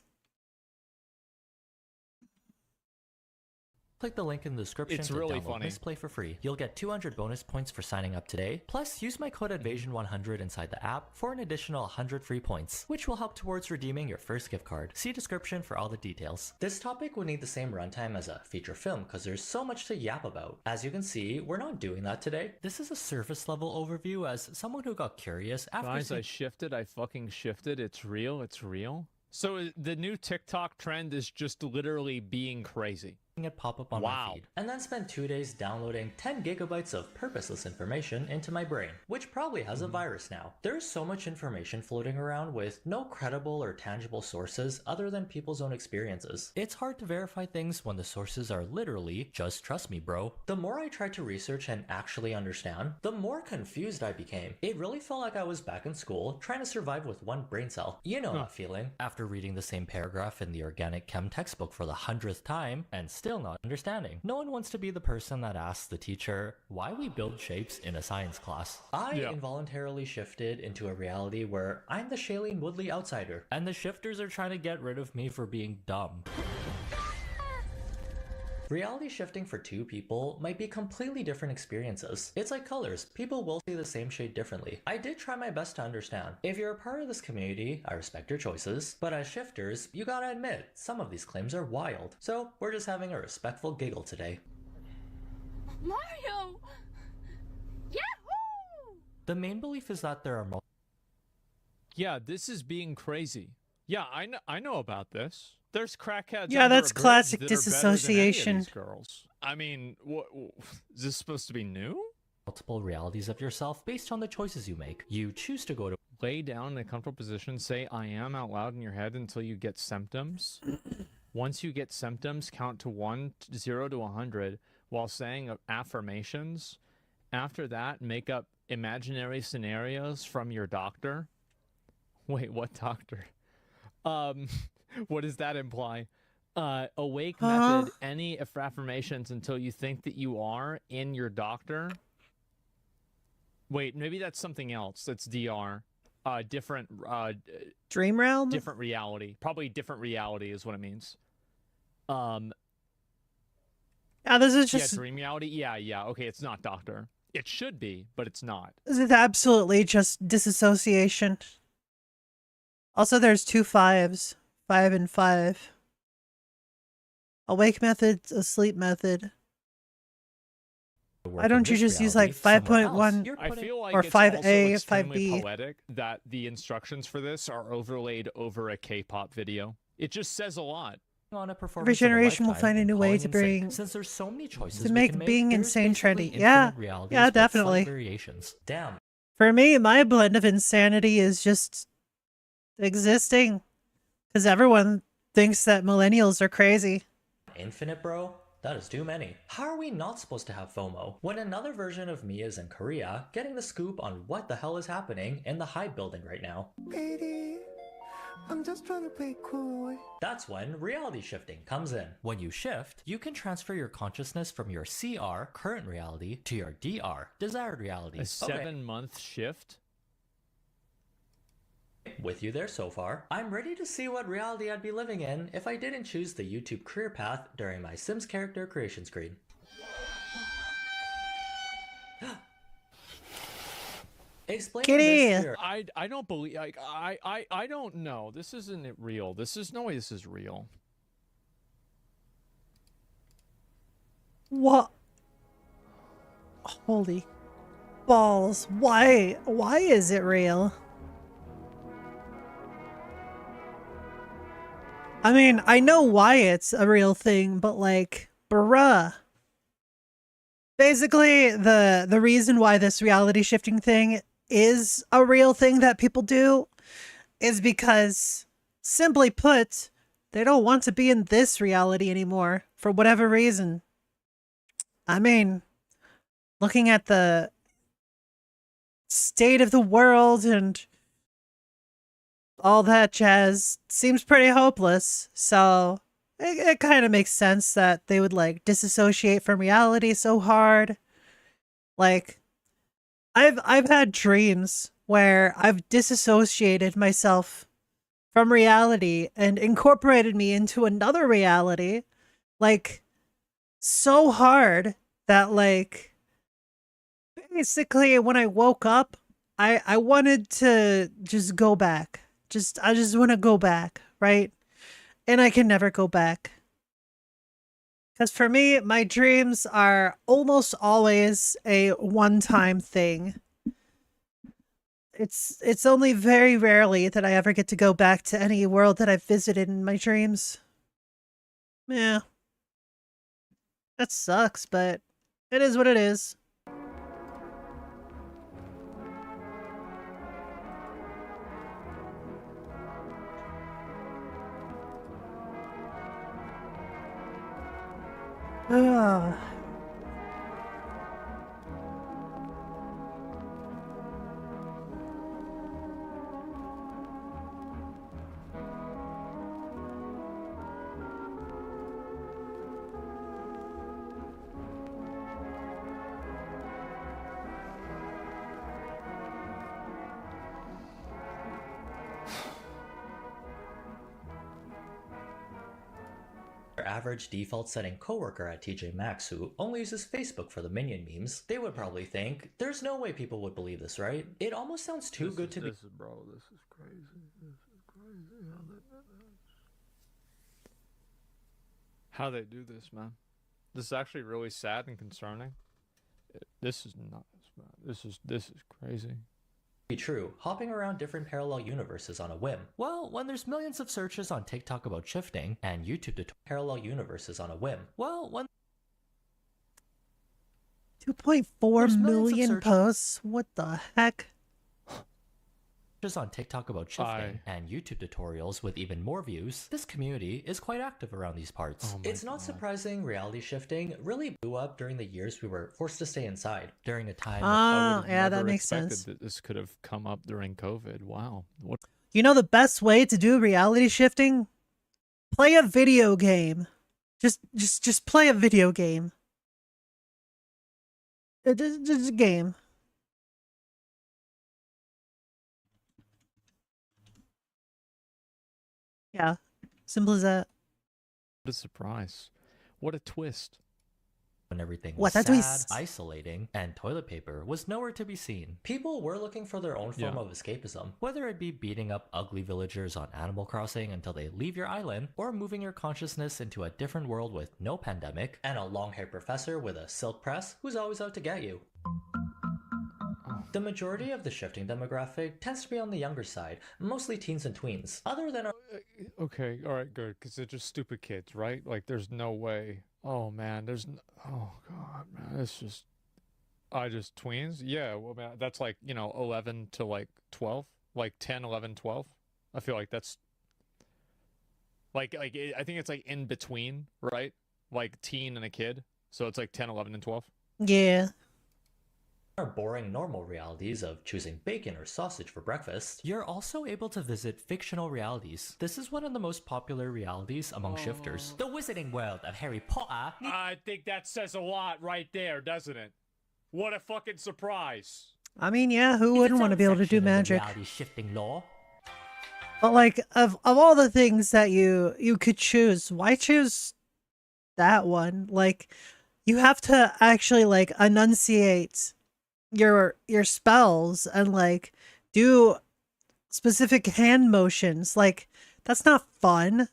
Click the link in the description It's to really download funny. Misplay for free. You'll get 200 bonus points for signing up today. Plus, use my code EVASION100 inside the app for an additional 100 free points, which will help towards redeeming your first gift card. See description for all the details. This topic would need the same runtime as a feature film because there's so much to yap about. As you can see, we're not doing that today. This is a surface level overview as someone who got curious after Guys, seeing- I fucking shifted. It's real. It's real. So the new TikTok trend is just literally being crazy. it pop up on my feed, and then spend 2 days downloading 10 gigabytes of purposeless information into my brain, which probably has a virus now. There's so much information floating around with no credible or tangible sources other than people's own experiences. It's hard to verify things when the sources are literally, just trust me bro. The more I tried to research and actually understand, the more confused I became. It really felt like I was back in school, trying to survive with one brain cell. You know that feeling. After reading the same paragraph in the organic chem textbook for the 100th time, and still not understanding. No one wants to be the person that asks the teacher why we build shapes in a science class. I involuntarily shifted into a reality where I'm the Shailene Woodley outsider, and the shifters are trying to get rid of me for being dumb. Reality shifting for two people might be completely different experiences. It's like colors, people will see the same shade differently. I did try my best to understand. If you're a part of this community, I respect your choices, but as shifters, you gotta admit, some of these claims are wild. So we're just having a respectful giggle today. Mario! Yahoo! The main belief is that there are Yeah, this is being crazy. Yeah, I know about this. There's crackheads. Yeah, under that's a bridge classic that are better than any of disassociation. these girls. I mean, what is this supposed to be new? Multiple realities of yourself based on the choices you make. You choose to go to Lay down in a comfortable position, say I am out loud in your head until you get symptoms. Once you get symptoms, count to 0 to 100 while saying affirmations. After that, make up imaginary scenarios from your doctor. Wait, what doctor? What does that imply? Awake method, any affirmations until you think that you are in your doctor. Wait, maybe that's something else. That's DR. Different Dream realm? Different reality. Probably different reality is what it means. Yeah, this is just yeah, dream reality. Yeah. Okay, it's not doctor. It should be, but it's not. This is absolutely just disassociation. Also, there's 2 5s. 5 and 5. Awake method, a sleep method. Why don't you just use like 5.1 I feel like or it's 5A, also extremely 5B? poetic that the instructions for this are overlaid over a K-pop video. It just says a lot. On a performance Every generation will of a find a new way lifetime to and calling bring insane. Since there's so many choices to we make can being there's insane basically trendy. Yeah, infinite realities yeah, with slight definitely. variations. Damn. For me, my blend of insanity is just existing, because everyone thinks that millennials are crazy. Infinite, bro? That is too many. How are we not supposed to have FOMO when another version of me is in Korea getting the scoop on what the hell is happening in the Hive building right now? Baby, I'm just trying to play cool. That's when reality shifting comes in. When you shift, you can transfer your consciousness from your CR, current reality, to your DR, desired reality. A 7-month shift? With you there so far, I'm ready to see what reality I'd be living in if I didn't choose the YouTube career path during my Sims character creation screen. Explain this here. I don't believe I don't know. This isn't real. This is no way this is real. What? Holy balls. Why is it real? I mean, I know why it's a real thing, but like, bruh. Basically, the reason why this reality shifting thing is a real thing that people do is because, simply put, they don't want to be in this reality anymore for whatever reason. I mean, looking at the state of the world and all that jazz seems pretty hopeless, so it kind of makes sense that they would like disassociate from reality so hard. Like, I've had dreams where I've disassociated myself from reality and incorporated me into another reality, like, so hard that like basically when I woke up, I wanted to just go back. I just want to go back, right? And I can never go back. Because for me, my dreams are almost always a one-time thing. It's only very rarely that I ever get to go back to any world that I've visited in my dreams. Yeah. That sucks, but it is what it is. Ugh. Our average default setting coworker at TJ Maxx who only uses Facebook for the Minion memes, they would probably think, there's no way people would believe this, right? It almost sounds too good to be. This is crazy. This is crazy. How they do this, man. This is actually really sad and concerning. This is nuts, man. This is crazy. Be true, hopping around different parallel universes on a whim. Well, when there's millions of searches on TikTok about shifting and YouTube to parallel universes on a whim. Well, when 2.4 million posts? What the heck? on TikTok about shifting and YouTube tutorials with even more views, this community is quite active around these parts. It's not surprising reality shifting really blew up during the years we were forced to stay inside during a time. Oh, yeah, that makes sense. That this could have come up during COVID. Wow. What? You know the best way to do reality shifting? Play a video game. Just play a video game. Just a game. Yeah, simple as that. What a surprise. What a twist. When everything What, was that sad, twist? isolating, and toilet paper was nowhere to be seen. People were looking for their own form of escapism, whether it be beating up ugly villagers on Animal Crossing until they leave your island, or moving your consciousness into a different world with no pandemic, and a long-haired professor with a silk press who's always out to get you. The majority of the shifting demographic tends to be on the younger side, mostly teens and tweens. Other than our Okay, alright, good, because they're just stupid kids, right? Like, there's no way. Oh, man, oh, God, man, it's just... tweens? Yeah, well, man, that's like, 11 to, like, 12? Like, 10, 11, 12? I feel like that's... I think it's, like, in between, right? Like, teen and a kid. So it's, like, 10, 11, and 12? Yeah. our boring normal realities of choosing bacon or sausage for breakfast, you're also able to visit fictional realities. This is one of the most popular realities among shifters. The Wizarding World of Harry Potter. I think that says a lot right there, doesn't it? What a fucking surprise. I mean, yeah, who wouldn't want to be able to do magic? Reality shifting law. But like, of all the things that you could choose, why choose that one? Like, you have to actually like enunciate your spells and like do specific hand motions. Like, that's not fun.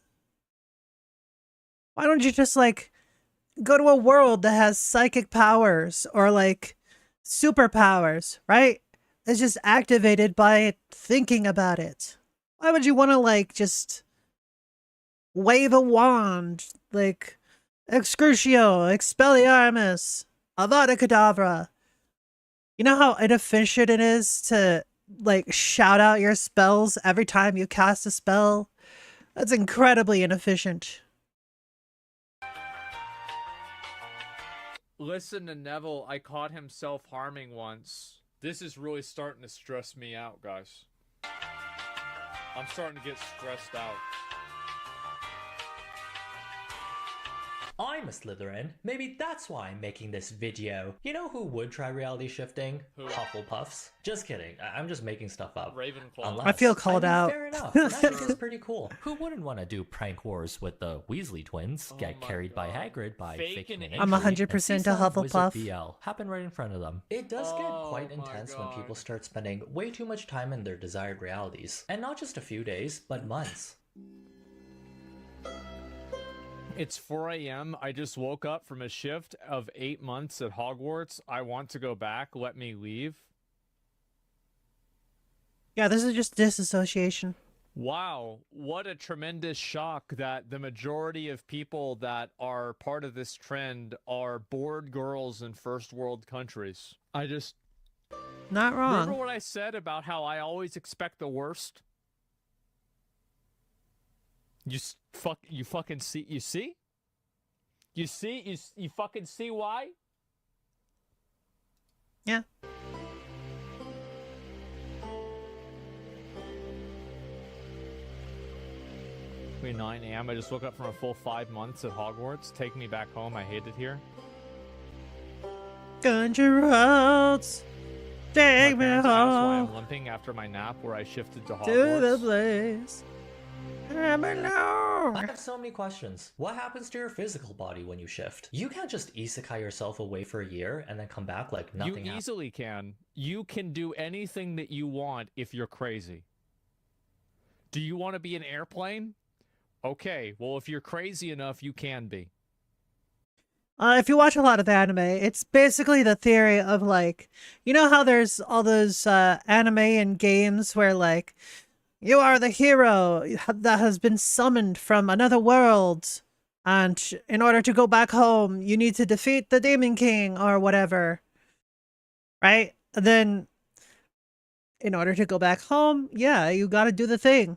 Why don't you just like go to a world that has psychic powers or like superpowers, right? It's just activated by thinking about it. Why would you want to like just wave a wand like Excrucio, Expelliarmus, Avada Kedavra? You know how inefficient it is to like shout out your spells every time you cast a spell? That's incredibly inefficient. Listen to Neville, I caught him self-harming once. This is really starting to stress me out, guys. I'm starting to get stressed out. I'm a Slytherin. Maybe that's why I'm making this video. You know who would try reality shifting? Who? Hufflepuffs. Just kidding. I'm just making stuff up. Ravenclaw. I feel called out. Fair enough. Magic is pretty cool. Who wouldn't want to do prank wars with the Weasley twins? Get carried by Hagrid by faking an I'm injury, 100% and see a some Hufflepuff. Wizard BL happen right in front of them. It does get quite intense when people start spending way too much time in their desired realities. And not just a few days, but months. It's 4 a.m. I just woke up from a shift of 8 months at Hogwarts. I want to go back. Let me leave. Yeah, this is just disassociation. Wow, what a tremendous shock that the majority of people that are part of this trend are bored girls in first world countries. I just... Not wrong. Remember what I said about how I always expect the worst? You fucking see? You see? You see? You fucking see why? Yeah. Between 9 a.m. I just woke up from a full 5 months at Hogwarts. Take me back home. I hate it here. Country roads, take me My parents asked why home I'm limping after my nap where I shifted to Hogwarts. to the place I belong. I have so many questions. What happens to your physical body when you shift? You can't just isekai yourself away for a year and then come back like nothing happened. You easily can. You can do anything that you want if you're crazy. Do you want to be an airplane? Okay, well, if you're crazy enough, you can be. If you watch a lot of anime, it's basically the theory of like, you know how there's all those anime and games where like, you are the hero that has been summoned from another world, and in order to go back home, you need to defeat the Demon King or whatever, right? And then, in order to go back home, yeah, you gotta do the thing.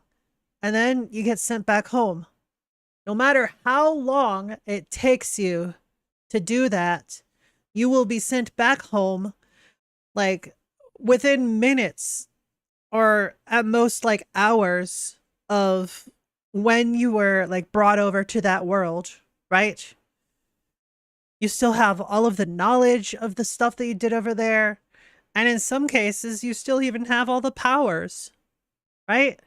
And then you get sent back home. No matter how long it takes you to do that, you will be sent back home like within minutes or at most like hours of when you were like brought over to that world, right? You still have all of the knowledge of the stuff that you did over there. And in some cases, you still even have all the powers, right?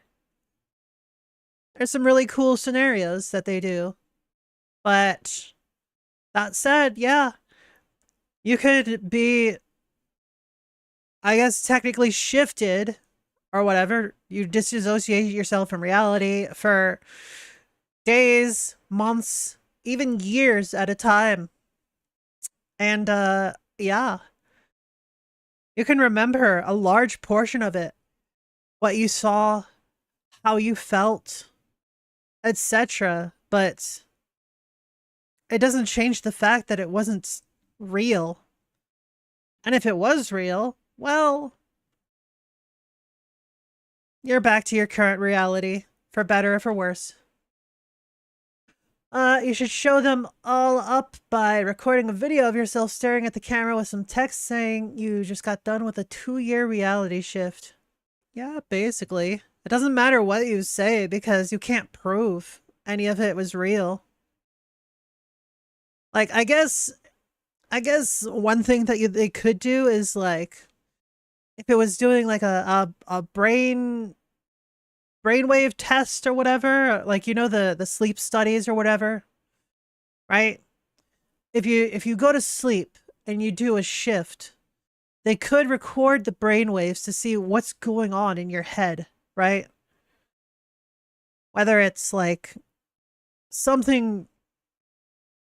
There's some really cool scenarios that they do. But that said, yeah, you could be, I guess, technically shifted or whatever. You disassociate yourself from reality for days, months, even years at a time. And, yeah. You can remember a large portion of it. What you saw, how you felt, etc. But it doesn't change the fact that it wasn't real. And if it was real, well, you're back to your current reality, for better or for worse. You should show them all up by recording a video of yourself staring at the camera with some text saying you just got done with a 2-year reality shift. Yeah, basically. It doesn't matter what you say because you can't prove any of it was real. Like, I guess one thing that they could do is like, if it was doing like a brainwave test or whatever, like, you know, the sleep studies or whatever, right? If you go to sleep and you do a shift, they could record the brainwaves to see what's going on in your head, right? Whether it's like something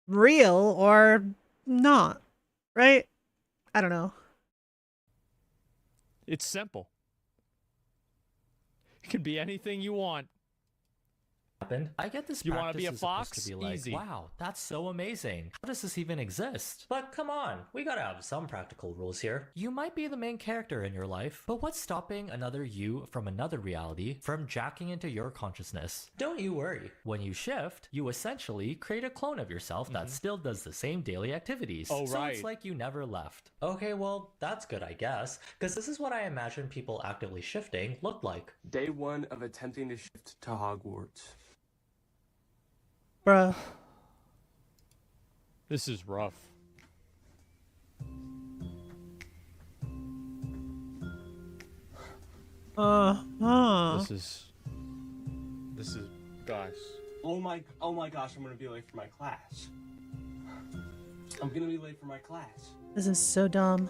real or not, right? I don't know. It's simple. It can be anything you want. I get this. You want to be a practice is fox? supposed to be like, Easy. wow, that's so amazing. How does this even exist? But come on, we gotta have some practical rules here. You might be the main character in your life, but what's stopping another you from another reality from jacking into your consciousness? Don't you worry. When you shift, you essentially create a clone of yourself that still does the same daily activities. Oh, so right. it's like you never left. Okay, well, that's good, I guess, because this is what I imagine people actively shifting look like. Day 1 of attempting to shift to Hogwarts. Bruh. This is rough. This is guys. Oh my gosh, I'm gonna be late for my class. I'm gonna be late for my class. This is so dumb.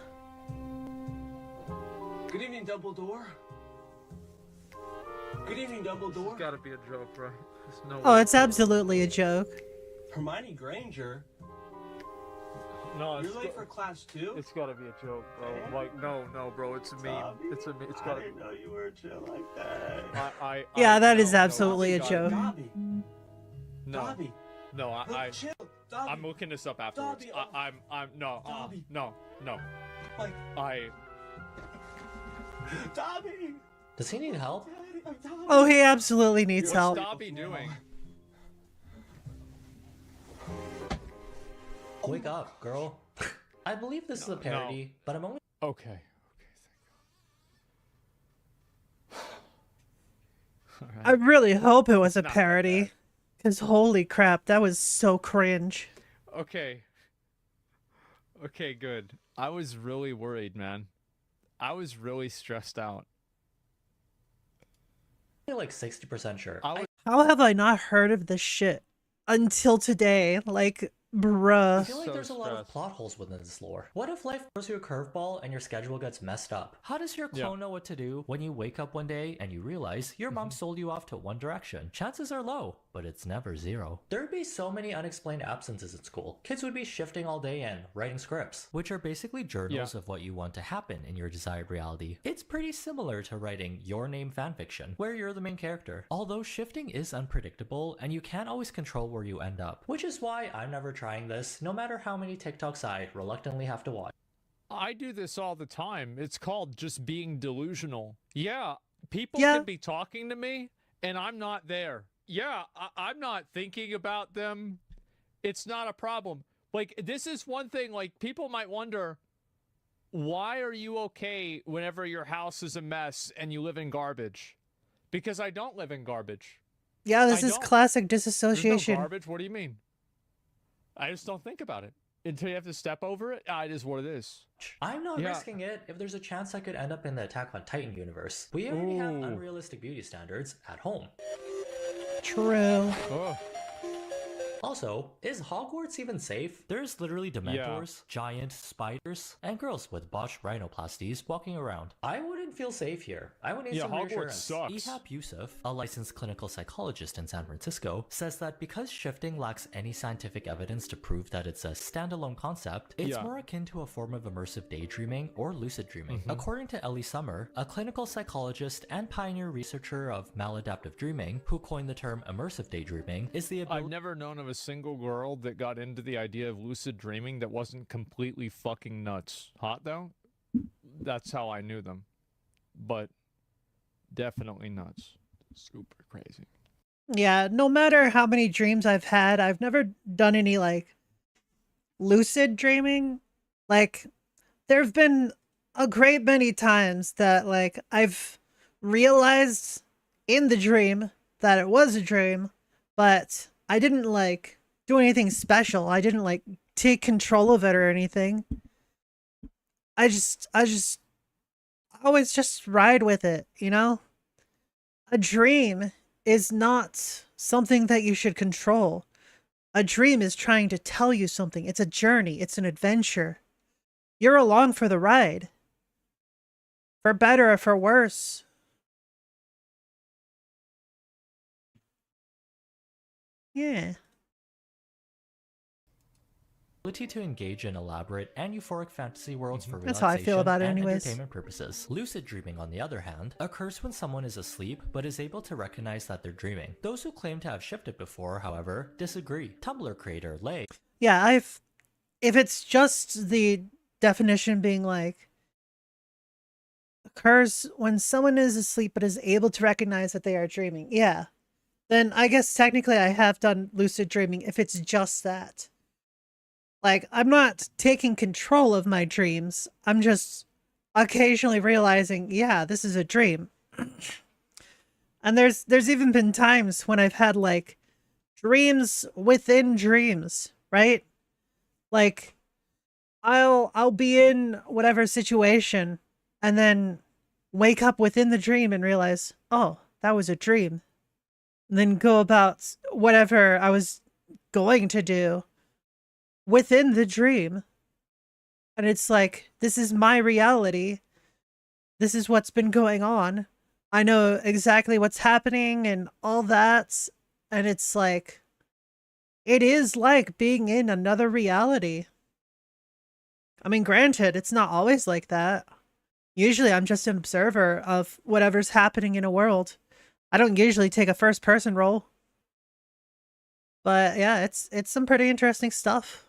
Good evening, Dumbledore. Good evening, Dumbledore. It's gotta be a joke, right? There's no Oh, way. it's absolutely a joke. Hermione Granger. No, You're late for class too? It's gotta be a joke, bro. Like, no, bro, it's a meme. It's a meme. It's gotta be. I didn't know you were chill like that. Yeah, that is no, absolutely a it's gotta joke. be. Dobby. No. Dobby. No, Look, chill. Dobby. I'm looking this up afterwards. Dobby, oh. No, Dobby. no. Like, Dobby. Does he need help? Oh, he absolutely needs What's help. Dobby doing? Wake up, girl. I believe this is a parody, but I'm only. Okay. I really hope it was a Not that parody. Because holy crap, that was so cringe. Okay. Okay, good. I was really worried, man. I was really stressed out. like 60% sure. How have I not heard of this shit until today? Like, bruh. I feel like there's a lot of plot holes within this lore. What if life throws you a curveball and your schedule gets messed up? How does your clone know what to do when you wake up one day and you realize your mom sold you off to one direction? Chances are low, but it's never zero. There'd be so many unexplained absences at school. Kids would be shifting all day and writing scripts, which are basically journals of what you want to happen in your desired reality. It's pretty similar to writing your name fanfiction, where you're the main character. Although shifting is unpredictable and you can't always control where you end up, which is why I'm never trying this, no matter how many TikToks I reluctantly have to watch. I do this all the time. It's called just being delusional. Yeah, people can be talking to me and I'm not there. Yeah, I'm not thinking about them. It's not a problem. Like, this is one thing, like, people might wonder, why are you okay whenever your house is a mess and you live in garbage? Because I don't live in garbage. Yeah, this is classic There's disassociation. no garbage. What do you mean? I just don't think about it. Until you have to step over it, it is what it is. I'm not risking it if there's a chance I could end up in the Attack on Titan universe. We already have unrealistic beauty standards at home. True. Also, is Hogwarts even safe? There's literally Dementors, giant spiders, and girls with botched rhinoplasties walking around. I wouldn't feel safe here. I would need some Hogwarts reassurance. sucks. Ihab Yusuf, a licensed clinical psychologist in San Francisco, says that because shifting lacks any scientific evidence to prove that it's a standalone concept, it's more akin to a form of immersive daydreaming or lucid dreaming. According to Ellie Summer, a clinical psychologist and pioneer researcher of maladaptive dreaming, who coined the term immersive daydreaming, is the ability— I've never known of a single girl that got into the idea of lucid dreaming that wasn't completely fucking nuts. Hot though? That's how I knew them. But definitely nuts. Super crazy. Yeah, no matter how many dreams I've had, I've never done any, like, lucid dreaming. Like, there have been a great many times that, like, I've realized in the dream that it was a dream, but I didn't, like, do anything special. I didn't, like, take control of it or anything. I always just ride with it, you know? A dream is not something that you should control. A dream is trying to tell you something. It's a journey. It's an adventure. You're along for the ride. For better or for worse. Yeah. to engage in elaborate and euphoric fantasy worlds for That's how I feel about it and anyways. entertainment purposes. Lucid dreaming, on the other hand, occurs when someone is asleep but is able to recognize that they're dreaming. Those who claim to have shifted before, however, disagree. Tumblr creator Lay. Yeah, if it's just the definition being like occurs when someone is asleep but is able to recognize that they are dreaming. Yeah. Then I guess technically I have done lucid dreaming if it's just that. Like, I'm not taking control of my dreams. I'm just occasionally realizing, yeah, this is a dream. And there's even been times when I've had, like, dreams within dreams, right? Like, I'll be in whatever situation and then wake up within the dream and realize, oh, that was a dream. And then go about whatever I was going to do within the dream. And it's like, this is my reality. This is what's been going on. I know exactly what's happening and all that. And it's like, it is like being in another reality. I mean, granted, it's not always like that. Usually I'm just an observer of whatever's happening in a world. I don't usually take a first person role. But yeah, it's some pretty interesting stuff.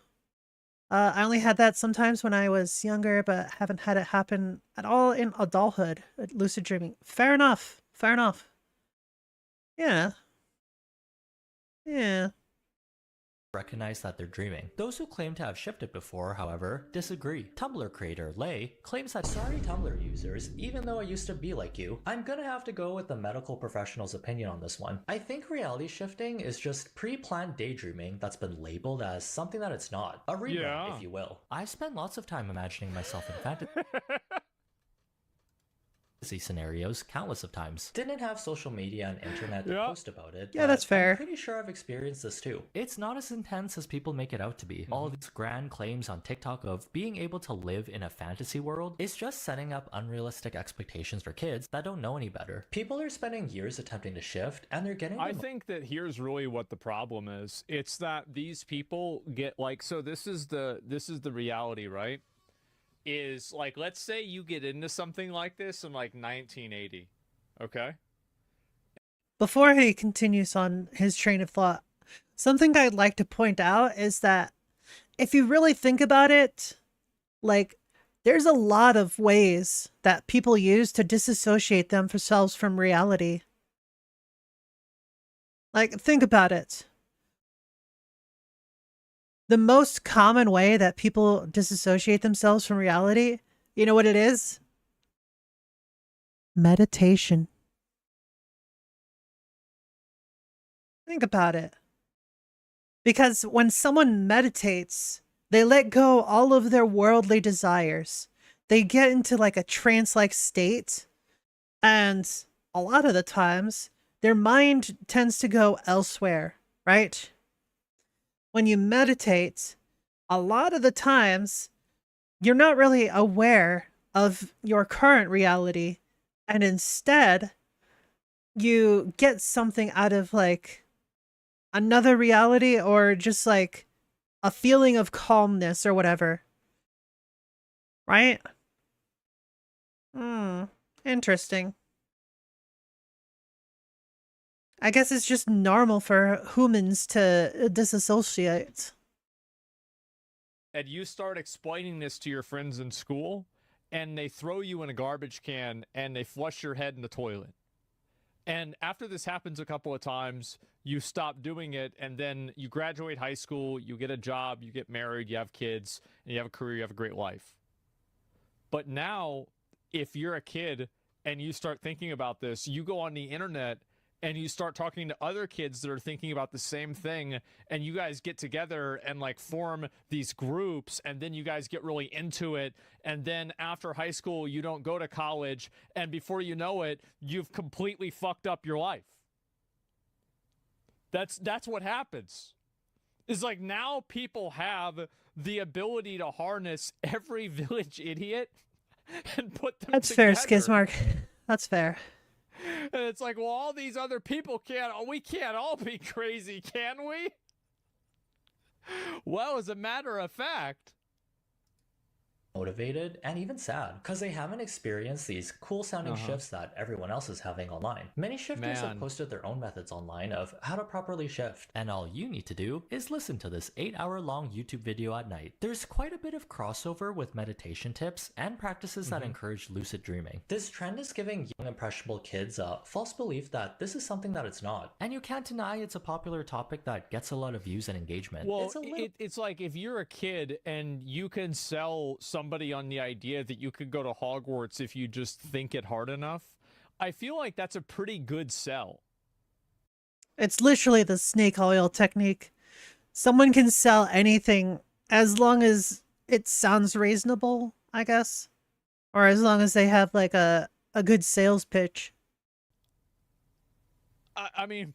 I only had that sometimes when I was younger, but haven't had it happen at all in adulthood. Lucid dreaming. Fair enough. Fair enough. Yeah. Yeah. Recognize that they're dreaming. Those who claim to have shifted before, however, disagree. Tumblr creator Lay claims that, sorry Tumblr users, even though I used to be like you, I'm gonna have to go with the medical professional's opinion on this one. I think reality shifting is just pre-planned daydreaming that's been labeled as something that it's not. A rerun, if you will. I've spent lots of time imagining myself in fantasy scenarios countless of times. Didn't have social media and internet to post about it. Yeah, that's fair. I'm pretty sure I've experienced this too. It's not as intense as people make it out to be. All these grand claims on TikTok of being able to live in a fantasy world is just setting up unrealistic expectations for kids that don't know any better. People are spending years attempting to shift, and they're getting I think that here's really what the problem is. It's that these people get like, so this is the reality, right? Is like, let's say you get into something like this in like 1980, okay? Before he continues on his train of thought, something I'd like to point out is that if you really think about it, like, there's a lot of ways that people use to disassociate themselves from reality. Like, think about it. The most common way that people disassociate themselves from reality, you know what it is? Meditation. Think about it. Because when someone meditates, they let go all of their worldly desires. They get into like a trance-like state. And a lot of the times, their mind tends to go elsewhere, right? When you meditate, a lot of the times, you're not really aware of your current reality. And instead, you get something out of like another reality, or just like a feeling of calmness or whatever. Right? Interesting. I guess it's just normal for humans to disassociate. And you start explaining this to your friends in school, and they throw you in a garbage can and they flush your head in the toilet. And after this happens a couple of times, you stop doing it, and then you graduate high school, you get a job, you get married, you have kids, and you have a career, you have a great life. But now, if you're a kid and you start thinking about this, you go on the internet and you start talking to other kids that are thinking about the same thing, and you guys get together and like form these groups, and then you guys get really into it, and then after high school you don't go to college, and before you know it, you've completely fucked up your life. That's what happens. It's like now people have the ability to harness every village idiot and put them together. That's fair, Skizmark. That's fair. And it's like, well, all these other people we can't all be crazy, can we? Well, as a matter of fact, motivated and even sad because they haven't experienced these cool sounding shifts that everyone else is having online. Many shifters have posted their own methods online of how to properly shift, and all you need to do is listen to this 8-hour long YouTube video at night. There's quite a bit of crossover with meditation tips and practices that encourage lucid dreaming. This trend is giving young impressionable kids a false belief that this is something that it's not, and you can't deny it's a popular topic that gets a lot of views and engagement. Well, it's like if you're a kid and you can sell somebody on the idea that you could go to Hogwarts if you just think it hard enough, I feel like that's a pretty good sell. It's literally the snake oil technique. Someone can sell anything as long as it sounds reasonable, I guess. Or as long as they have like a good sales pitch. I mean,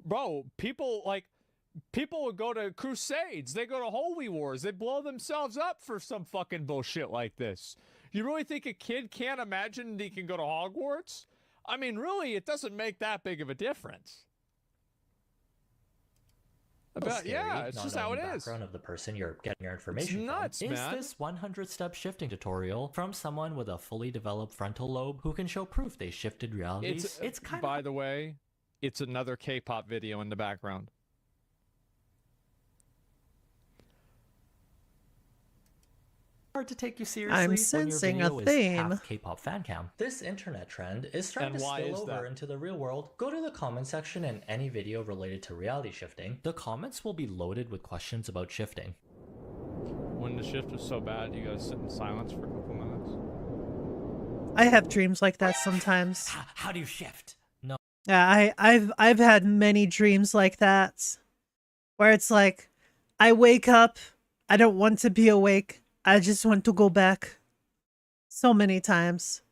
bro, people would go to crusades, they go to holy wars, they blow themselves up for some fucking bullshit like this. You really think a kid can't imagine he can go to Hogwarts? I mean, really, it doesn't make that big of a difference. About, yeah, it's not just knowing how it the is. background of the person you're getting your information nuts, from. man. Is this 100-step shifting tutorial from someone with a fully developed frontal lobe who can show proof they shifted realities? It's kind by the way, it's another K-pop video in the background. Hard to take you seriously I'm when your sensing video a is theme. half K-pop fan cam. This internet trend is starting And to why spill is over that? into the real world. Go to the comment section in any video related to reality shifting. The comments will be loaded with questions about shifting. When the shift is so bad, you guys sit in silence for a couple minutes. I have dreams like that sometimes. How do you shift? No. Yeah, I've had many dreams like that, where it's like, I wake up, I don't want to be awake, I just want to go back. So many times.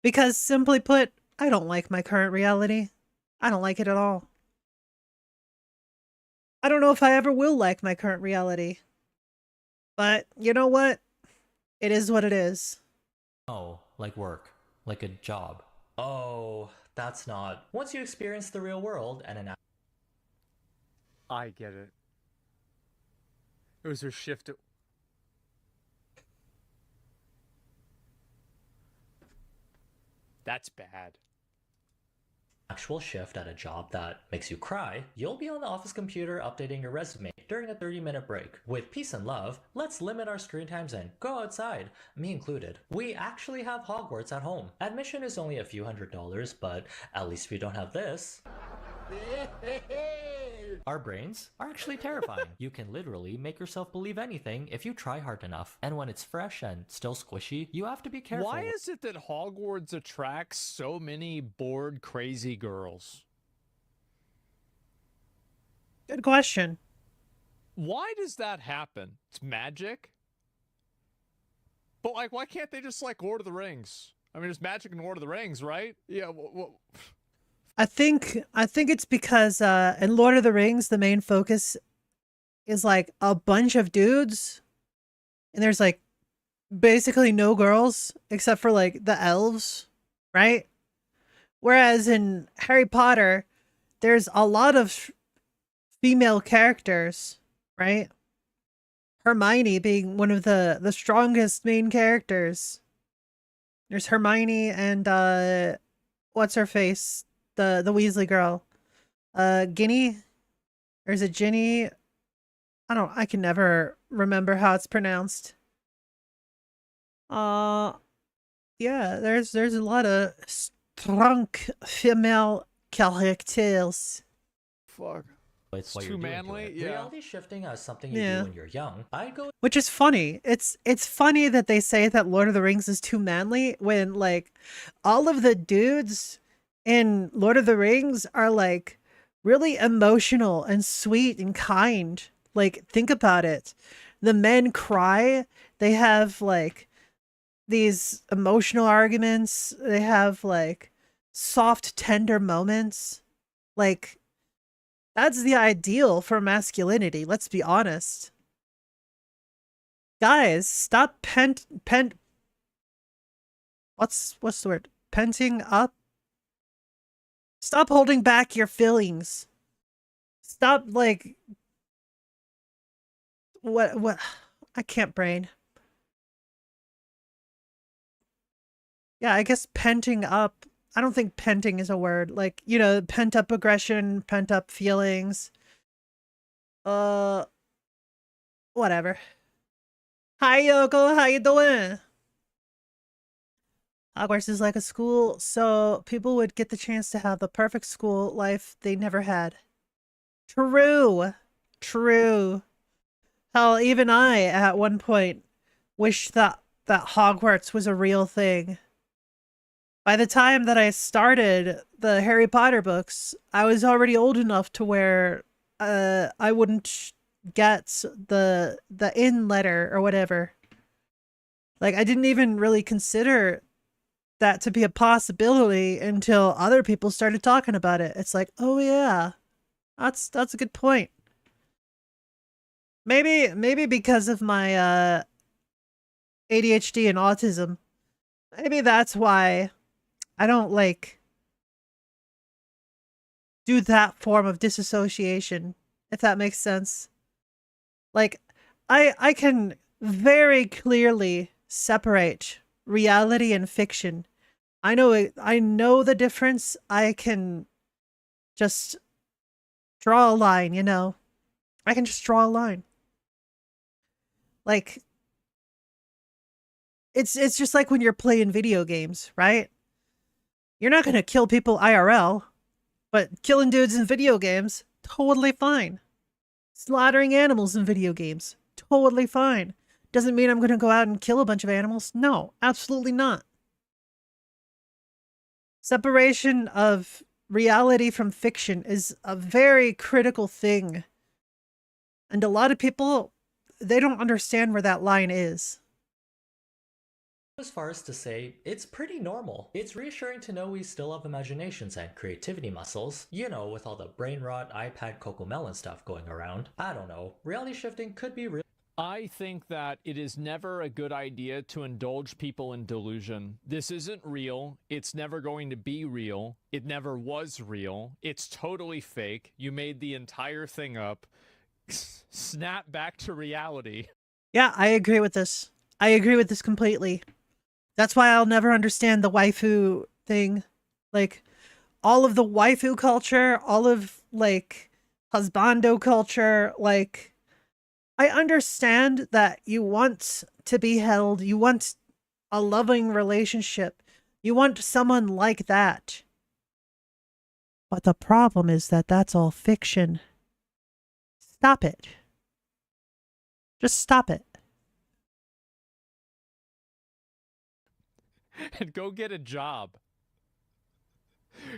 Because simply put, I don't like my current reality. I don't like it at all. I don't know if I ever will like my current reality. But you know what? It is what it is. Oh, like work, like a job. Oh, that's not. Once you experience the real world and an I get it. It was her shift. That's bad. actual shift at a job that makes you cry, you'll be on the office computer updating your resume during a 30-minute break. With peace and love, let's limit our screen times and go outside, me included. We actually have Hogwarts at home. Admission is only a few $100s, but at least we don't have this. Our brains are actually terrifying. You can literally make yourself believe anything if you try hard enough. And when it's fresh and still squishy, you have to be careful. Why is it that Hogwarts attracts so many bored, crazy girls? Good question. Why does that happen? It's magic? But, like, why can't they just, like, Lord of the Rings? I mean, there's magic in Lord of the Rings, right? Yeah, I think it's because in Lord of the Rings the main focus is like a bunch of dudes and there's like basically no girls except for like the elves, right? Whereas in Harry Potter there's a lot of female characters, right? Hermione being one of the strongest main characters. There's Hermione and what's her face? The Weasley girl. Ginny? Or is it Ginny? I can never remember how it's pronounced. Yeah, there's a lot of strong female characters. Fuck. It's too manly. Yeah. Reality shifting as something you do when you're young. I go. Which is funny. It's funny that they say that Lord of the Rings is too manly when like all of the dudes in Lord of the Rings are like really emotional and sweet and kind. Like, think about it. The men cry. They have like these emotional arguments. They have like soft, tender moments. Like, that's the ideal for masculinity. Let's be honest. Guys, stop what's the word? Penting up? Stop holding back your feelings. Stop, like... What? I can't brain. Yeah, I guess penting up. I don't think penting is a word. Like, you know, pent up aggression, pent up feelings. Whatever. Hi, Yoko. How you doing? Hogwarts is like a school, so people would get the chance to have the perfect school life they never had. True. True. Hell, even I, at one point, wished that Hogwarts was a real thing. By the time that I started the Harry Potter books, I was already old enough to where I wouldn't get the in letter or whatever. Like, I didn't even really consider that to be a possibility until other people started talking about it. It's like, oh yeah, that's a good point. Maybe because of my ADHD and autism, maybe that's why I don't like do that form of disassociation. if that makes sense. Like, I can very clearly separate reality and fiction. I know the difference. I can just draw a line, you know. I can just draw a line. Like, it's just like when you're playing video games, right? You're not gonna kill people IRL, but killing dudes in video games, totally fine. Slaughtering animals in video games, totally fine. Doesn't mean I'm gonna go out and kill a bunch of animals. No, absolutely not. Separation of reality from fiction is a very critical thing. And a lot of people, they don't understand where that line is. As far as to say, it's pretty normal. It's reassuring to know we still have imaginations and creativity muscles. You know, with all the brain rot, iPad, Cocomelon stuff going around. I don't know, reality shifting could be real. I think that it is never a good idea to indulge people in delusion. This isn't real. It's never going to be real. It never was real. It's totally fake. You made the entire thing up. Snap back to reality. Yeah, I agree with this. I agree with this completely. That's why I'll never understand the waifu thing. Like, all of the waifu culture, all of, like, husbando culture, like, I understand that you want to be held, you want a loving relationship, you want someone like that. But the problem is that that's all fiction. Stop it. Just stop it. And go get a job.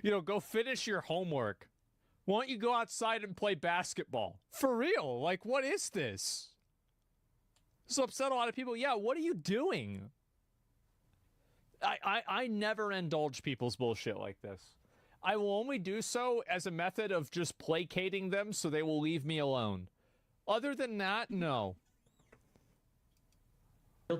You know, go finish your homework. Why don't you go outside and play basketball? For real, like, what is this? This upset a lot of people. Yeah, what are you doing? I never indulge people's bullshit like this. I will only do so as a method of just placating them so they will leave me alone. Other than that, no.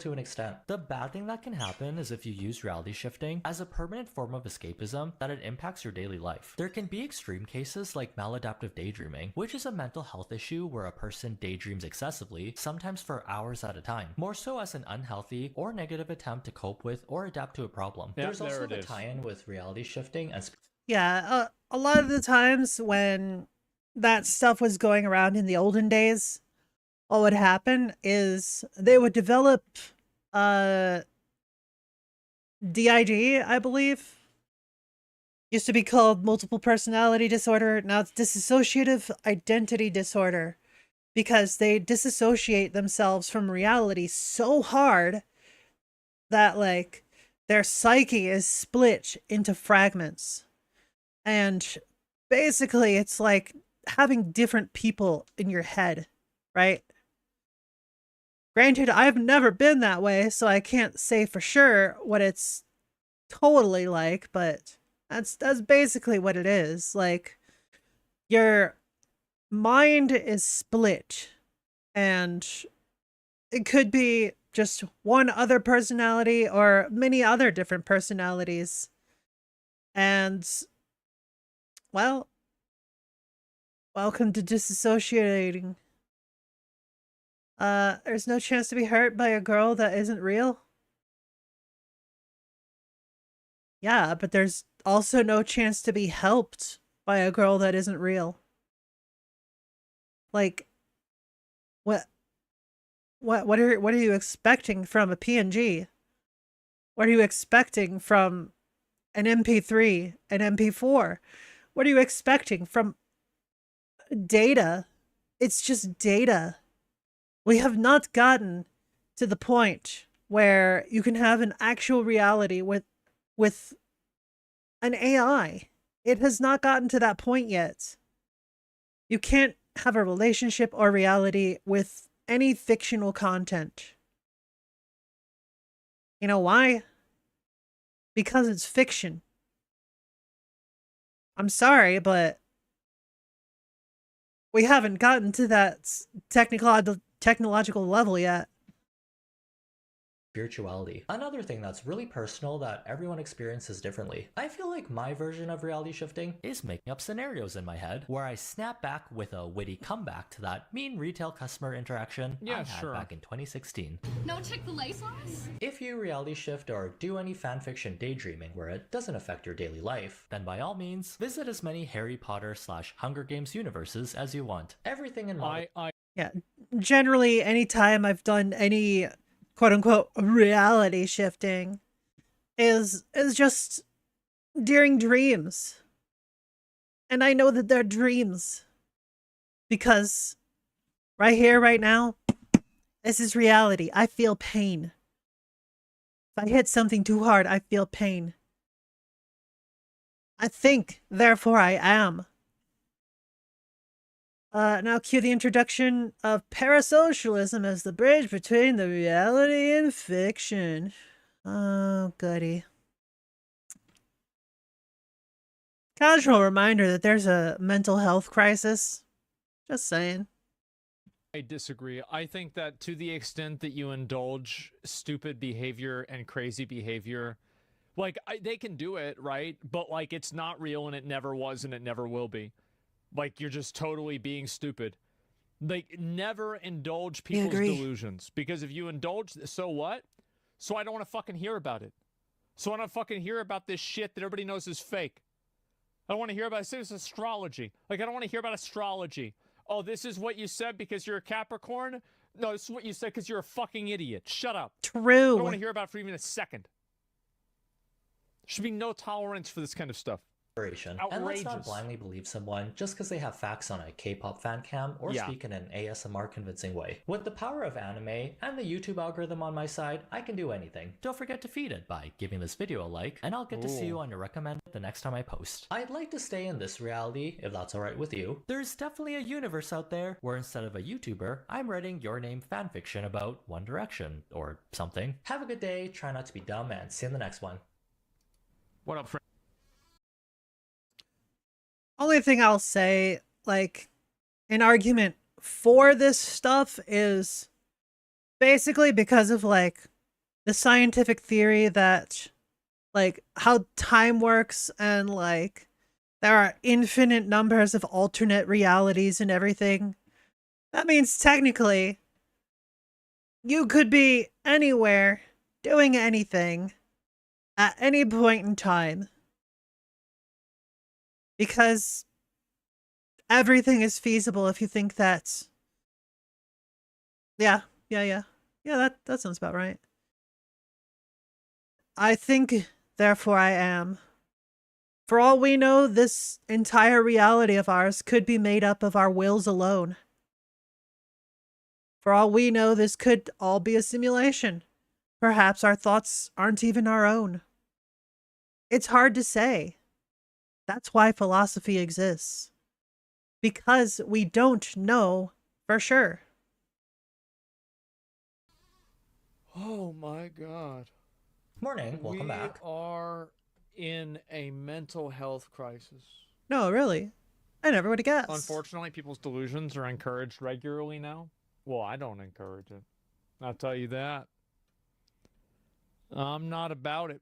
To an extent. The bad thing that can happen is if you use reality shifting as a permanent form of escapism, that it impacts your daily life. There can be extreme cases like maladaptive daydreaming, which is a mental health issue where a person daydreams excessively, sometimes for hours at a time, more so as an unhealthy or negative attempt to cope with or adapt to a problem. Yeah, There's also the tie-in with reality shifting and Yeah, a lot of the times when that stuff was going around in the olden days, what would happen is they would develop DID, I believe. Used to be called multiple personality disorder. Now it's dissociative identity disorder, because they disassociate themselves from reality so hard that, like, their psyche is split into fragments. And basically it's like having different people in your head, right? Granted, I've never been that way, so I can't say for sure what it's totally like, but that's basically what it is. Like, your mind is split, and it could be just one other personality or many other different personalities. And, well, welcome to disassociating. There's no chance to be hurt by a girl that isn't real? Yeah, but there's also no chance to be helped by a girl that isn't real. Like, what are you expecting from a PNG? What are you expecting from an MP3, an MP4? What are you expecting from data? It's just data. We have not gotten to the point where you can have an actual reality with an AI. It has not gotten to that point yet. You can't have a relationship or reality with any fictional content. You know why? Because it's fiction. I'm sorry, but we haven't gotten to that technological level yet. spirituality. Another thing that's really personal that everyone experiences differently. I feel like my version of reality shifting is making up scenarios in my head where I snap back with a witty comeback to that mean retail customer interaction I had back in 2016. No, check the lace laws? If you reality shift or do any fanfiction daydreaming where it doesn't affect your daily life, then by all means, visit as many Harry Potter / Hunger Games universes as you want. Everything in Yeah, generally, anytime I've done any quote-unquote reality shifting is just during dreams. And I know that they're dreams. Because right here, right now, this is reality. I feel pain. If I hit something too hard, I feel pain. I think, therefore I am. Now cue the introduction of parasocialism as the bridge between the reality and fiction. Oh, goody. Casual reminder that there's a mental health crisis. Just saying. I disagree. I think that to the extent that you indulge stupid behavior and crazy behavior, like, they can do it, right? But, like, it's not real and it never was and it never will be. Like, you're just totally being stupid. Like, never indulge people's delusions. Because if you indulge, so what? So I don't want to fucking hear about it. So I don't fucking hear about this shit that everybody knows is fake. I don't want to hear about it. Say it's astrology. Like, I don't want to hear about astrology. Oh, this is what you said because you're a Capricorn? No, this is what you said because you're a fucking idiot. Shut up. True. I don't want to hear about it for even a second. There should be no tolerance for this kind of stuff. And let's not blindly believe someone just because they have facts on a K-pop fan cam or speak in an ASMR convincing way. With the power of anime and the YouTube algorithm on my side, I can do anything. Don't forget to feed it by giving this video a like, and I'll get to see you on your recommended the next time I post. I'd like to stay in this reality, if that's alright with you. There's definitely a universe out there where instead of a YouTuber, I'm writing your name fanfiction about One Direction or something. Have a good day, try not to be dumb, and see you in the next one. What up, friend? Only thing I'll say, like, an argument for this stuff is basically because of, like, the scientific theory that, like, how time works and, like, there are infinite numbers of alternate realities and everything. That means technically you could be anywhere doing anything at any point in time. Because everything is feasible if you think that's... Yeah, that sounds about right. I think, therefore I am. For all we know, this entire reality of ours could be made up of our wills alone. For all we know, this could all be a simulation. Perhaps our thoughts aren't even our own. It's hard to say. That's why philosophy exists. Because we don't know for sure. Oh my god. Morning, welcome back. We are in a mental health crisis. No, really. I never would have guessed. Unfortunately, people's delusions are encouraged regularly now. Well, I don't encourage it. I'll tell you that. I'm not about it.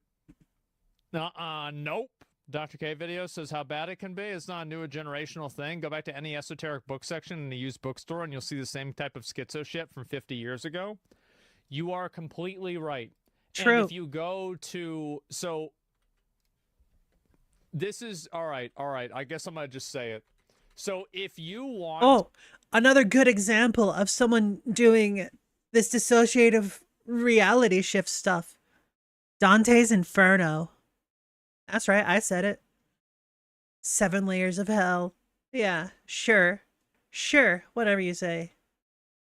Nope. Dr. K video says how bad it can be. It's not a new generational thing. Go back to any esoteric book section in the used bookstore and you'll see the same type of schizo shit from 50 years ago. You are completely right. True. And if you go to... So, this is... All right. I guess I'm going to just say it. So, if you want... Oh, another good example of someone doing this dissociative reality shift stuff. Dante's Inferno. That's right, I said it. 7 layers of hell. Yeah, sure. Sure, whatever you say.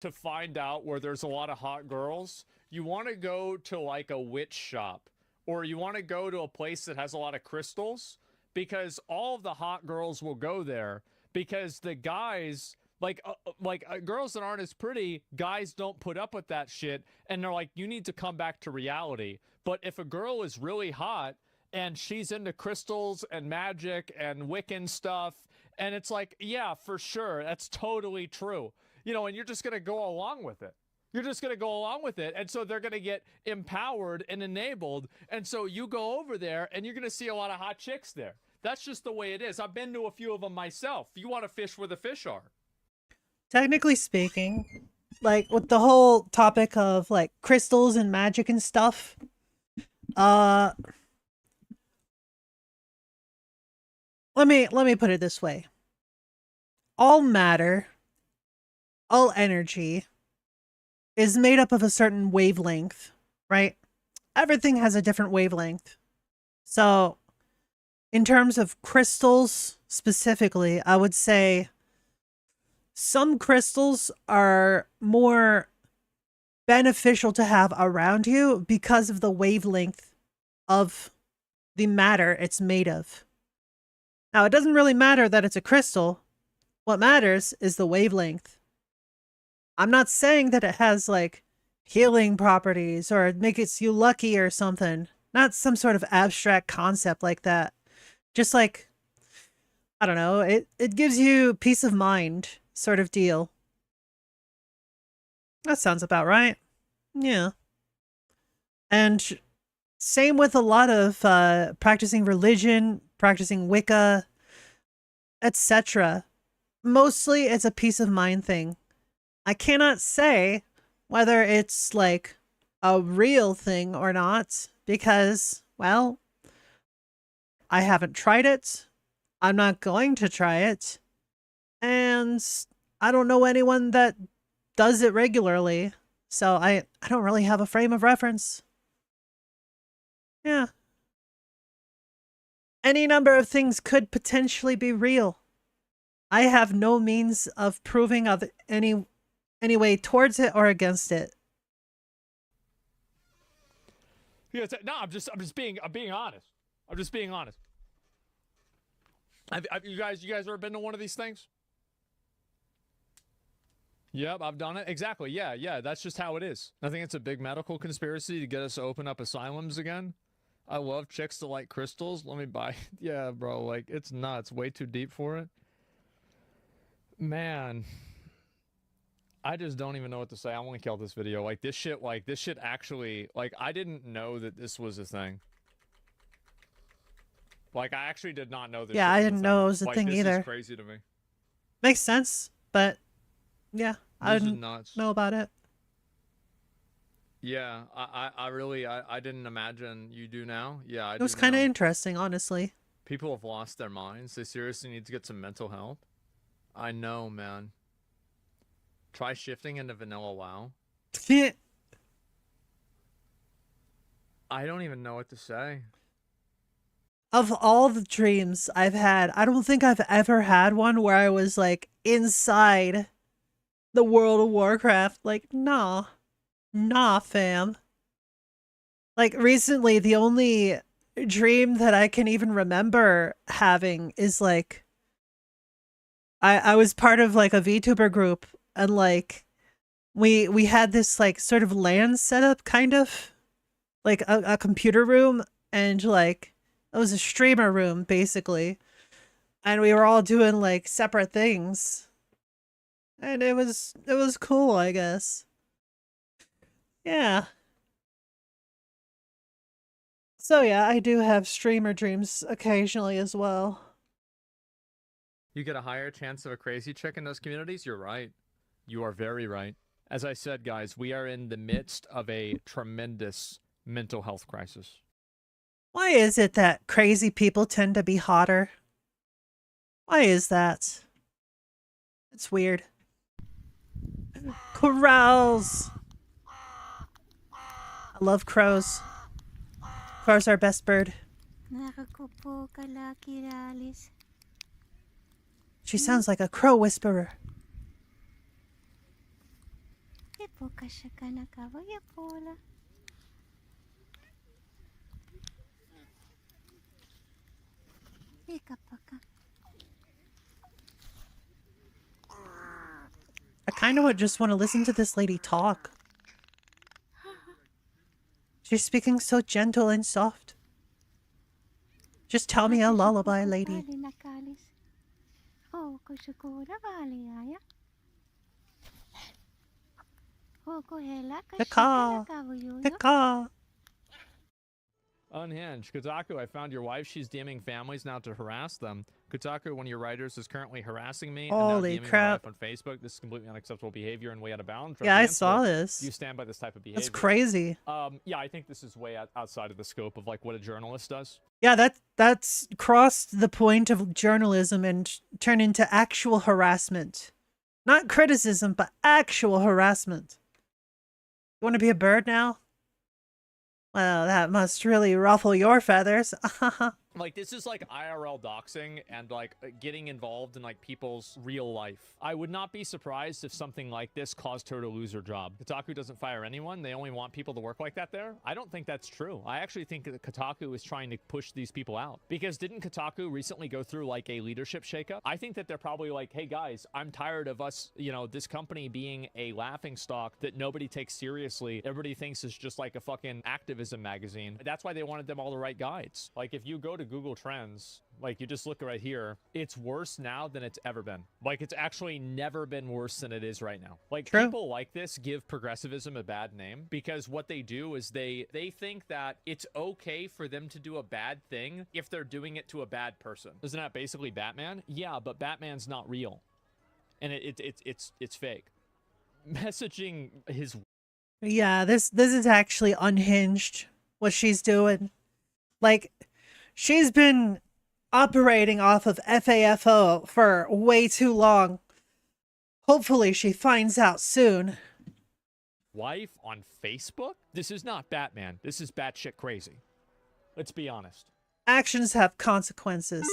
To find out where there's a lot of hot girls, you want to go to like a witch shop. Or you want to go to a place that has a lot of crystals. Because all of the hot girls will go there. Because the guys... Like girls that aren't as pretty, guys don't put up with that shit. And they're like, you need to come back to reality. But if a girl is really hot... and she's into crystals and magic and Wiccan stuff. And it's like, yeah, for sure. That's totally true. You know, and you're just going to go along with it. You're just going to go along with it. And so they're going to get empowered and enabled. And so you go over there and you're going to see a lot of hot chicks there. That's just the way it is. I've been to a few of them myself. You want to fish where the fish are. Technically speaking, like with the whole topic of like crystals and magic and stuff, let me put it this way. All matter, all energy is made up of a certain wavelength, right? Everything has a different wavelength. So, in terms of crystals specifically, I would say some crystals are more beneficial to have around you because of the wavelength of the matter it's made of. Now, it doesn't really matter that it's a crystal. What matters is the wavelength. I'm not saying that it has like healing properties or it makes you lucky or something. Not some sort of abstract concept like that. Just like, I don't know, it gives you peace of mind sort of deal. That sounds about right. Yeah. And same with a lot of practicing religion, practicing Wicca, etc. Mostly it's a peace of mind thing. I cannot say whether it's like a real thing or not because, well, I haven't tried it. I'm not going to try it. And I don't know anyone that does it regularly. So I don't really have a frame of reference. Yeah. Any number of things could potentially be real. I have no means of proving of any way towards it or against it. No, I'm being honest. I'm just being honest. Have you guys ever been to one of these things? Yep, I've done it. Exactly. Yeah. That's just how it is. I think it's a big medical conspiracy to get us to open up asylums again. I love chicks that like crystals. Let me buy. Yeah, bro. Like, it's nuts. Way too deep for it. Man. I just don't even know what to say. I want to kill this video. Like, this shit actually, like, I didn't know that this was a thing. Like, I actually did not know this. Yeah, I didn't know it was a thing either. This is crazy to me. Makes sense, but yeah, I didn't know about it. Yeah, I really didn't imagine you do now. Yeah, it was kind of interesting, honestly. People have lost their minds. They seriously need to get some mental help. I know, man. Try shifting into vanilla WoW. I don't even know what to say. Of all the dreams I've had, I don't think I've ever had one where I was like inside the World of Warcraft. Like, nah, fam. Like recently, the only dream that I can even remember having is like, I was part of like a VTuber group and like we had this like sort of LAN setup, kind of like a computer room, and like it was a streamer room basically, and we were all doing like separate things, and it was cool, I guess. Yeah. So yeah, I do have streamer dreams occasionally as well. You get a higher chance of a crazy chick in those communities? You're right. You are very right. As I said, guys, we are in the midst of a tremendous mental health crisis. Why is it that crazy people tend to be hotter? Why is that? It's weird. Crows! I love crows. Crows are best bird. She sounds like a crow whisperer. I kind of would just want to listen to this lady talk. She's speaking so gentle and soft. Just tell me a lullaby, lady. Pika. Pika. Unhinged. Kotaku, I found your wife. She's DMing families now to harass them. Kotaku, one of your writers, is currently harassing me and now Holy DMing my crap. wife on Facebook. This is completely unacceptable behavior and way out of bounds. Yeah, I Reprehensible. saw this. Do you stand by this type of behavior? That's crazy. Yeah, I think this is way outside of the scope of like what a journalist does. Yeah, that's crossed the point of journalism and turned into actual harassment. Not criticism, but actual harassment. You want to be a bird now? Well, that must really ruffle your feathers. Like, this is like IRL doxing and like getting involved in like people's real life. I would not be surprised if something like this caused her to lose her job. Kotaku doesn't fire anyone. They only want people to work like that there. I don't think that's true. I actually think that Kotaku is trying to push these people out. Because didn't Kotaku recently go through like a leadership shakeup? I think that they're probably like, hey guys, I'm tired of us, you know, this company being a laughing stock that nobody takes seriously. Everybody thinks it's just like a fucking activism magazine. That's why they wanted them all to write guides. Like, if you go to Google Trends, like you just look right here, it's worse now than it's ever been. Like, it's actually never been worse than it is right now. Like, people like this give progressivism a bad name because what they do is they think that it's okay for them to do a bad thing if they're doing it to a bad person. Isn't that basically Batman? Yeah, but Batman's not real, and it's fake. Messaging his. Yeah, this is actually unhinged, what she's doing. Like, she's been operating off of FAFO for way too long. Hopefully she finds out soon. Wife on Facebook? This is not Batman. This is batshit crazy. Let's be honest. Actions have consequences.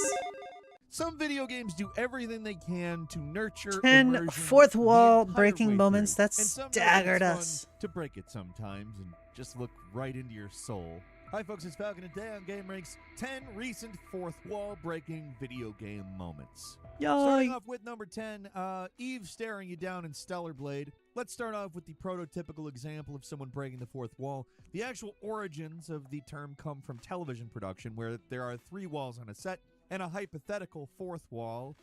Some video games do everything they can to nurture 10 immersion fourth the wall entire breaking way moments through. that And some know staggered it's fun us. to break it sometimes and just look right into your soul. Hi folks, it's Falcon, and today on Game Ranks, 10 recent fourth wall breaking video game moments. Starting off with number 10, Eve staring you down in Stellar Blade. Let's start off with the prototypical example of someone breaking the fourth wall. The actual origins of the term come from television production, where there are 3 walls on a set and a hypothetical fourth wall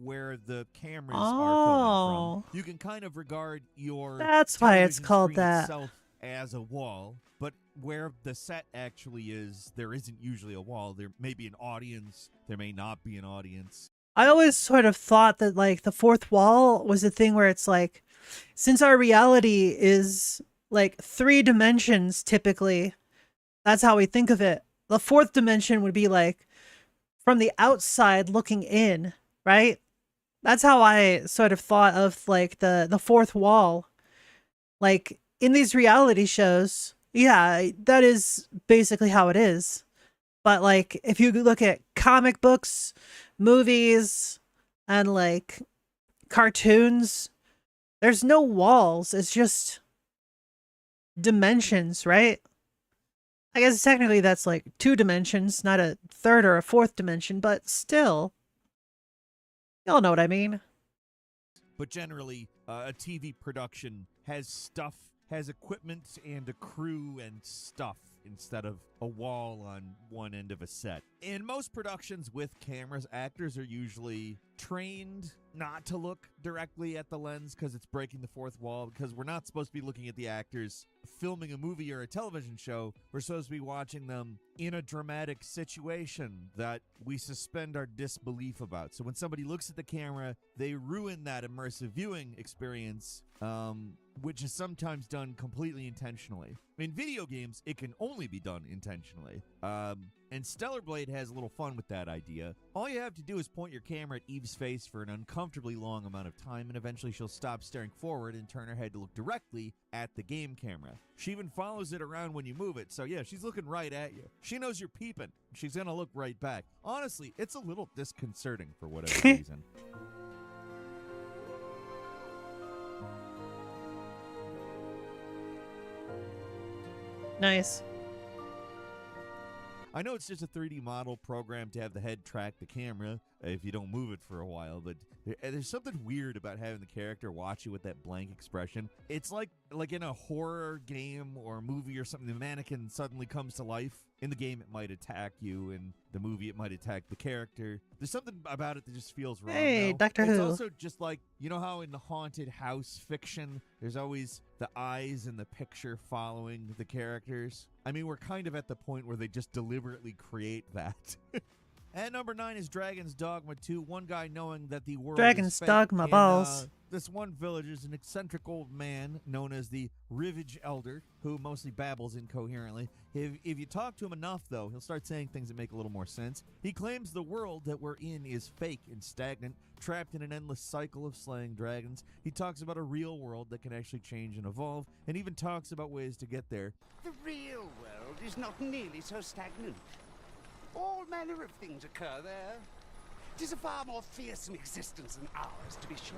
where the cameras are filming from. You can kind of regard your That's why it's television called screen that. itself as a wall, but where the set actually is, there isn't usually a wall. There may be an audience, there may not be an audience. I always sort of thought that, like, the fourth wall was a thing where it's like, since our reality is like 3 dimensions typically, that's how we think of it. The 4th dimension would be like from the outside looking in, right? That's how I sort of thought of like the fourth wall. Like, in these reality shows, yeah, that is basically how it is. But like, if you look at comic books, movies, and like cartoons, there's no walls. It's just dimensions, right? I guess technically that's like 2 dimensions, not a 3rd or a 4th dimension, but still. Y'all know what I mean. But generally, a TV production has stuff, has equipment and a crew and stuff instead of a wall on one end of a set. In most productions with cameras, actors are usually trained not to look directly at the lens because it's breaking the fourth wall, because we're not supposed to be looking at the actors filming a movie or a television show. We're supposed to be watching them in a dramatic situation that we suspend our disbelief about. So when somebody looks at the camera, they ruin that immersive viewing experience, which is sometimes done completely intentionally. In video games, it can only be done intentionally. And Stellar Blade has a little fun with that idea. All you have to do is point your camera at Eve's face for an uncomfortably long amount of time, and eventually she'll stop staring forward and turn her head to look directly at the game camera. She even follows it around when you move it, so yeah, she's looking right at you. She knows you're peeping. She's gonna look right back. Honestly, it's a little disconcerting for whatever reason. Nice. I know it's just a 3D model programmed to have the head track the camera. if you don't move it for a while. But there's something weird about having the character watch you with that blank expression. It's like in a horror game or movie or something, the mannequin suddenly comes to life. In the game, it might attack you. In the movie, it might attack the character. There's something about it that just feels wrong. Hey, though. Doctor It's Who. also just like, you know how in the haunted house fiction, there's always the eyes in the picture following the characters? I mean, we're kind of at the point where they just deliberately create that. At number 9 is Dragon's Dogma 2. One guy knowing that the world Dragon's is fake. Dogma balls. This one village is an eccentric old man known as the Rivage Elder, who mostly babbles incoherently. If you talk to him enough, though, he'll start saying things that make a little more sense. He claims the world that we're in is fake and stagnant, trapped in an endless cycle of slaying dragons. He talks about a real world that can actually change and evolve, and even talks about ways to get there. The real world is not nearly so stagnant. All manner of things occur there. It is a far more fearsome existence than ours, to be sure.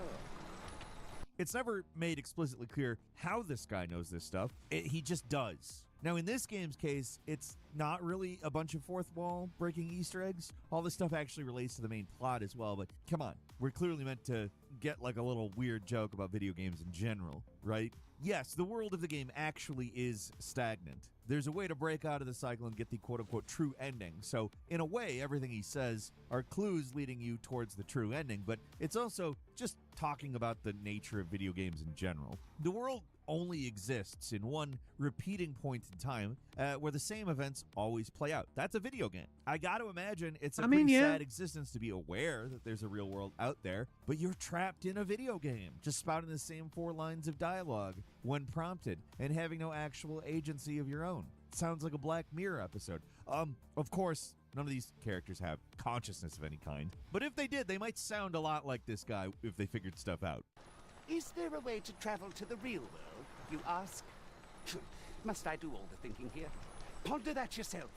It's never made explicitly clear how this guy knows this stuff. He just does. Now, in this game's case, it's not really a bunch of fourth wall breaking Easter eggs. All this stuff actually relates to the main plot as well, but come on. We're clearly meant to get like a little weird joke about video games in general, right? Yes, the world of the game actually is stagnant. There's a way to break out of the cycle and get the quote-unquote true ending. So, in a way, everything he says are clues leading you towards the true ending, but it's also just talking about the nature of video games in general. The world only exists in one repeating point in time where the same events always play out. That's a video game. I got to imagine it's a pretty sad existence to be aware that there's a real world out there, but you're trapped in a video game, just spouting the same 4 lines of dialogue when prompted and having no actual agency of your own. Sounds like a Black Mirror episode. Of course, none of these characters have consciousness of any kind, but if they did, they might sound a lot like this guy if they figured stuff out. Is there a way to travel to the real world, you ask? Must I do all the thinking here? Ponder that yourself.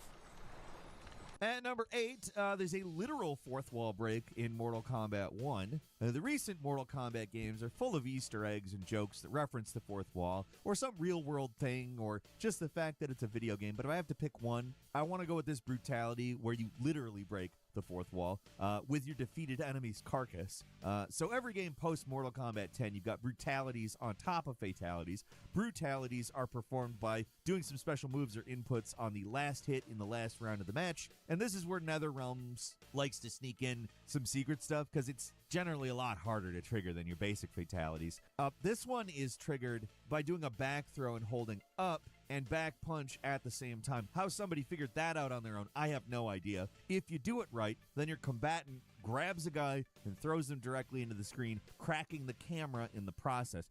At number 8, there's a literal fourth wall break in Mortal Kombat 1. The recent Mortal Kombat games are full of Easter eggs and jokes that reference the fourth wall, or some real-world thing, or just the fact that it's a video game. But if I have to pick one, I want to go with this brutality where you literally break the fourth wall with your defeated enemy's carcass. So every game post-Mortal Kombat 10, you've got brutalities on top of fatalities. Brutalities are performed by doing some special moves or inputs on the last hit in the last round of the match. And this is where NetherRealms likes to sneak in some secret stuff because it's generally a lot harder to trigger than your basic fatalities. This one is triggered by doing a back throw and holding up and back punch at the same time. How somebody figured that out on their own, I have no idea. If you do it right, then your combatant grabs a guy and throws them directly into the screen, cracking the camera in the process.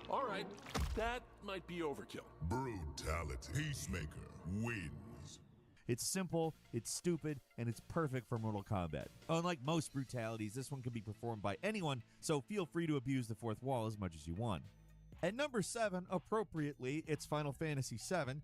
All right, that might be overkill. Brutality. Peacemaker wins. It's simple, it's stupid, and it's perfect for Mortal Kombat. Unlike most brutalities, this one can be performed by anyone, so feel free to abuse the fourth wall as much as you want. At number 7, appropriately, it's Final Fantasy VII,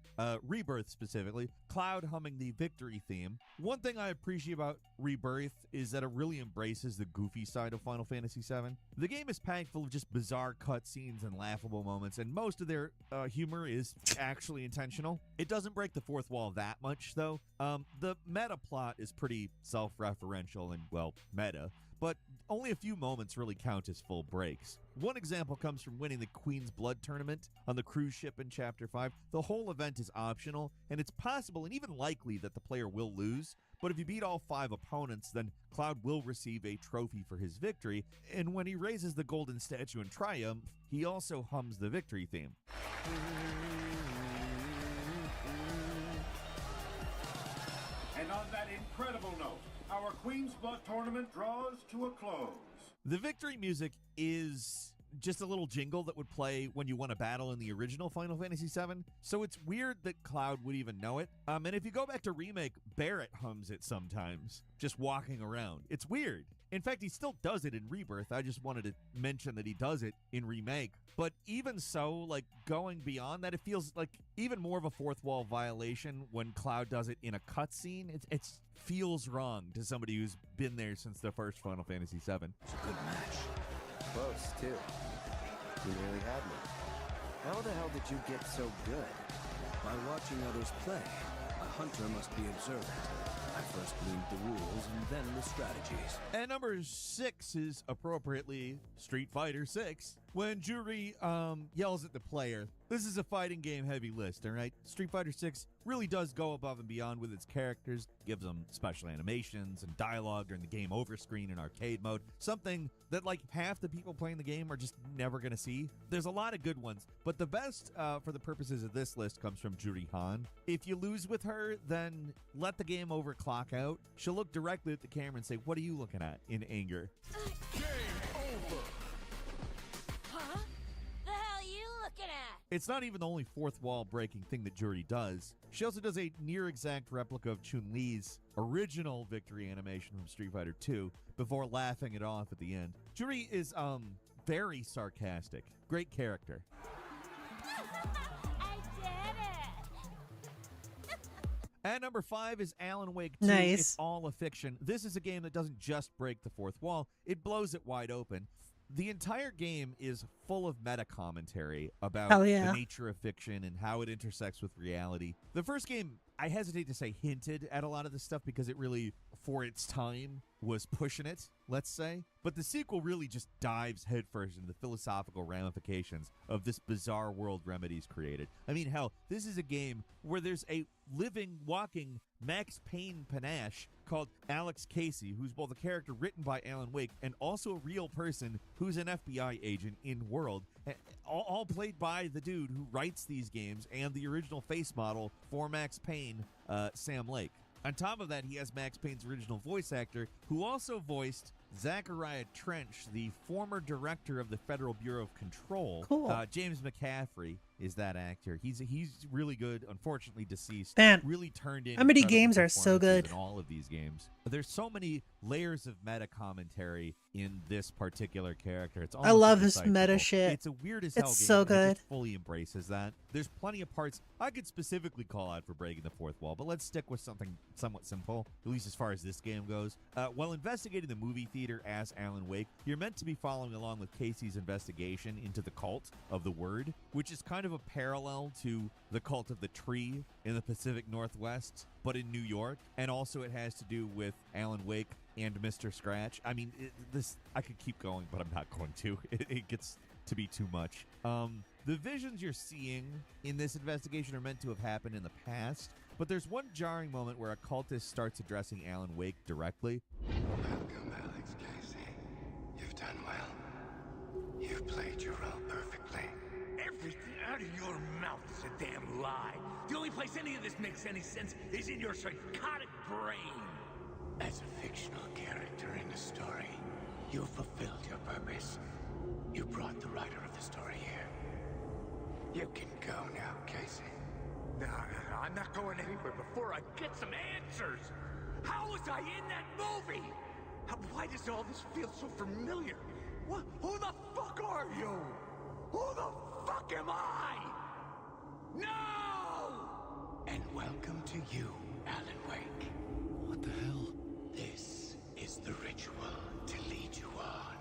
Rebirth specifically, Cloud humming the victory theme. One thing I appreciate about Rebirth is that it really embraces the goofy side of Final Fantasy VII. The game is packed full of just bizarre cutscenes and laughable moments, and most of their humor is actually intentional. It doesn't break the fourth wall that much, though. The meta plot is pretty self-referential and, well, meta, but only a few moments really count as full breaks. One example comes from winning the Queen's Blood tournament on the cruise ship in Chapter 5. The whole event is optional, and it's possible and even likely that the player will lose, but if you beat all 5 opponents, then Cloud will receive a trophy for his victory, and when he raises the golden statue in triumph, he also hums the victory theme. And on that incredible note, our Queen's Blood tournament draws to a close. The victory music is just a little jingle that would play when you won a battle in the original Final Fantasy VII, so it's weird that Cloud would even know it. And if you go back to Remake, Barrett hums it sometimes, just walking around. It's weird. In fact, he still does it in Rebirth. I just wanted to mention that he does it in Remake. But even so, like, going beyond that, it feels like even more of a fourth wall violation when Cloud does it in a cutscene. It feels wrong to somebody who's been there since the first Final Fantasy VII. It's a good match. Close, too. You really had me. How the hell did you get so good? By watching others play, a hunter must be observant. I first gleaned the rules and then the strategies. And number 6 is appropriately Street Fighter 6. When Juri yells at the player, this is a fighting game heavy list, all right? Street Fighter 6 really does go above and beyond with its characters, gives them special animations and dialogue during the game over screen in arcade mode, something that like half the people playing the game are just never going to see. There's a lot of good ones, but the best for the purposes of this list comes from Juri Han. If you lose with her, then let the game overclock out. She'll look directly at the camera and say, "What are you looking at?" in anger. Game over. Huh? The hell you looking at? It's not even the only fourth wall breaking thing that Juri does. She also does a near exact replica of Chun-Li's original victory animation from Street Fighter 2 before laughing it off at the end. Juri is very sarcastic. Great character. I did it! At number 5 is Alan Wake 2. Nice. It's all a fiction. This is a game that doesn't just break the fourth wall, it blows it wide open. The entire game is full of meta commentary about Hell yeah. the nature of fiction and how it intersects with reality. The first game, I hesitate to say hinted at a lot of this stuff because it really, for its time, was pushing it, let's say. But the sequel really just dives headfirst into the philosophical ramifications of this bizarre world Remedy's created. I mean, hell, this is a game where there's a living, walking Max Payne panache called Alex Casey, who's both a character written by Alan Wake and also a real person who's an FBI agent in world, all played by the dude who writes these games and the original face model for Max Payne, Sam Lake. On top of that, he has Max Payne's original voice actor, who also voiced Zachariah Trench, the former director of the Federal Bureau of Control. Cool. James McCaffrey is that actor. He's really good. Unfortunately deceased. Man, really turned in. how many incredible games are so performances good? in all of these games. There's so many layers of meta commentary in this particular character. It's I almost love this indecipherable. meta shit. It's a weird as hell It's game. so and it good. just fully embraces that. There's plenty of parts I could specifically call out for breaking the fourth wall, but let's stick with something somewhat simple, at least as far as this game goes. While investigating the movie theater as Alan Wake, you're meant to be following along with Casey's investigation into the cult of the Word, which is kind of a parallel to the cult of the Tree in the Pacific Northwest, but in New York. And also it has to do with Alan Wake and Mr. Scratch. I mean, I could keep going, but I'm not going to. It gets to be too much. The visions you're seeing in this investigation are meant to have happened in the past, but there's one jarring moment where a cultist starts addressing Alan Wake directly. Welcome, Alex Casey. You've done well. You've played your role perfectly. Everything out of your mouth is a damn lie. The only place any of this makes any sense is in your psychotic brain. As a fictional character in a story, you fulfilled your purpose. You brought the writer of the story here. You can go now, Casey. No, I'm not going anywhere before I get some answers. How was I in that movie? Why does all this feel so familiar? Who the fuck are you? Who the fuck am I? No! And welcome to you, Alan Wake. What the hell? This is the ritual to lead you on.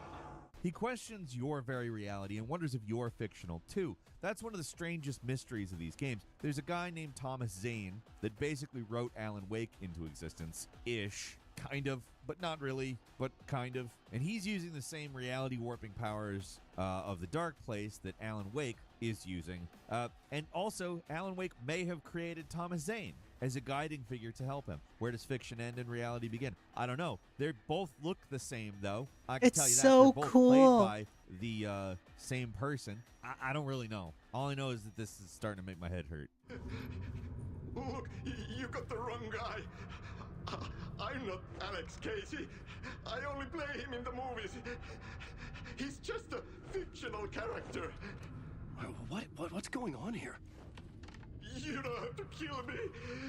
He questions your very reality and wonders if you're fictional too. That's one of the strangest mysteries of these games. There's a guy named Thomas Zane that basically wrote Alan Wake into existence-ish. Kind of, but not really, but kind of. And he's using the same reality warping powers of the Dark Place that Alan Wake is using. And also, Alan Wake may have created Thomas Zane as a guiding figure to help him. Where does fiction end and reality begin? I don't know. They both look the same, though. I can It's tell you that. so They're both cool. played by the same person. I don't really know. All I know is that this is starting to make my head hurt. Look, you got the wrong guy. I'm not Alex Casey. I only play him in the movies. He's just a fictional character. What's going on here? You don't have to kill me.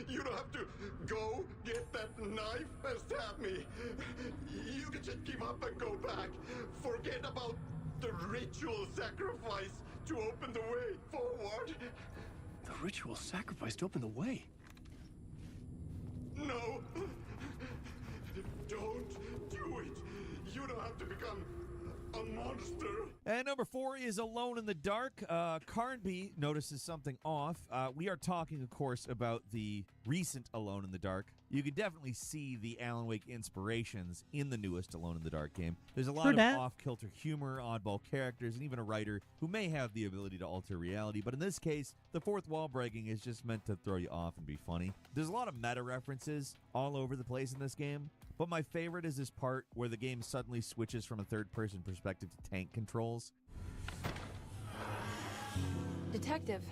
You don't have to go get that knife and stab me. You can just give up and go back. Forget about the ritual sacrifice to open the way forward. The ritual sacrifice to open the way. No. Don't do it. You don't have to become a a monster. And number 4 is Alone in the Dark. Carnby notices something off. We are talking, of course, about the recent Alone in the Dark. You can definitely see the Alan Wake inspirations in the newest Alone in the Dark game. There's a lot of off-kilter humor, oddball characters, and even a writer who may have the ability to alter reality. But in this case, the fourth wall breaking is just meant to throw you off and be funny. There's a lot of meta references all over the place in this game. But my favorite is this part where the game suddenly switches from a third-person perspective to tank controls. Detective,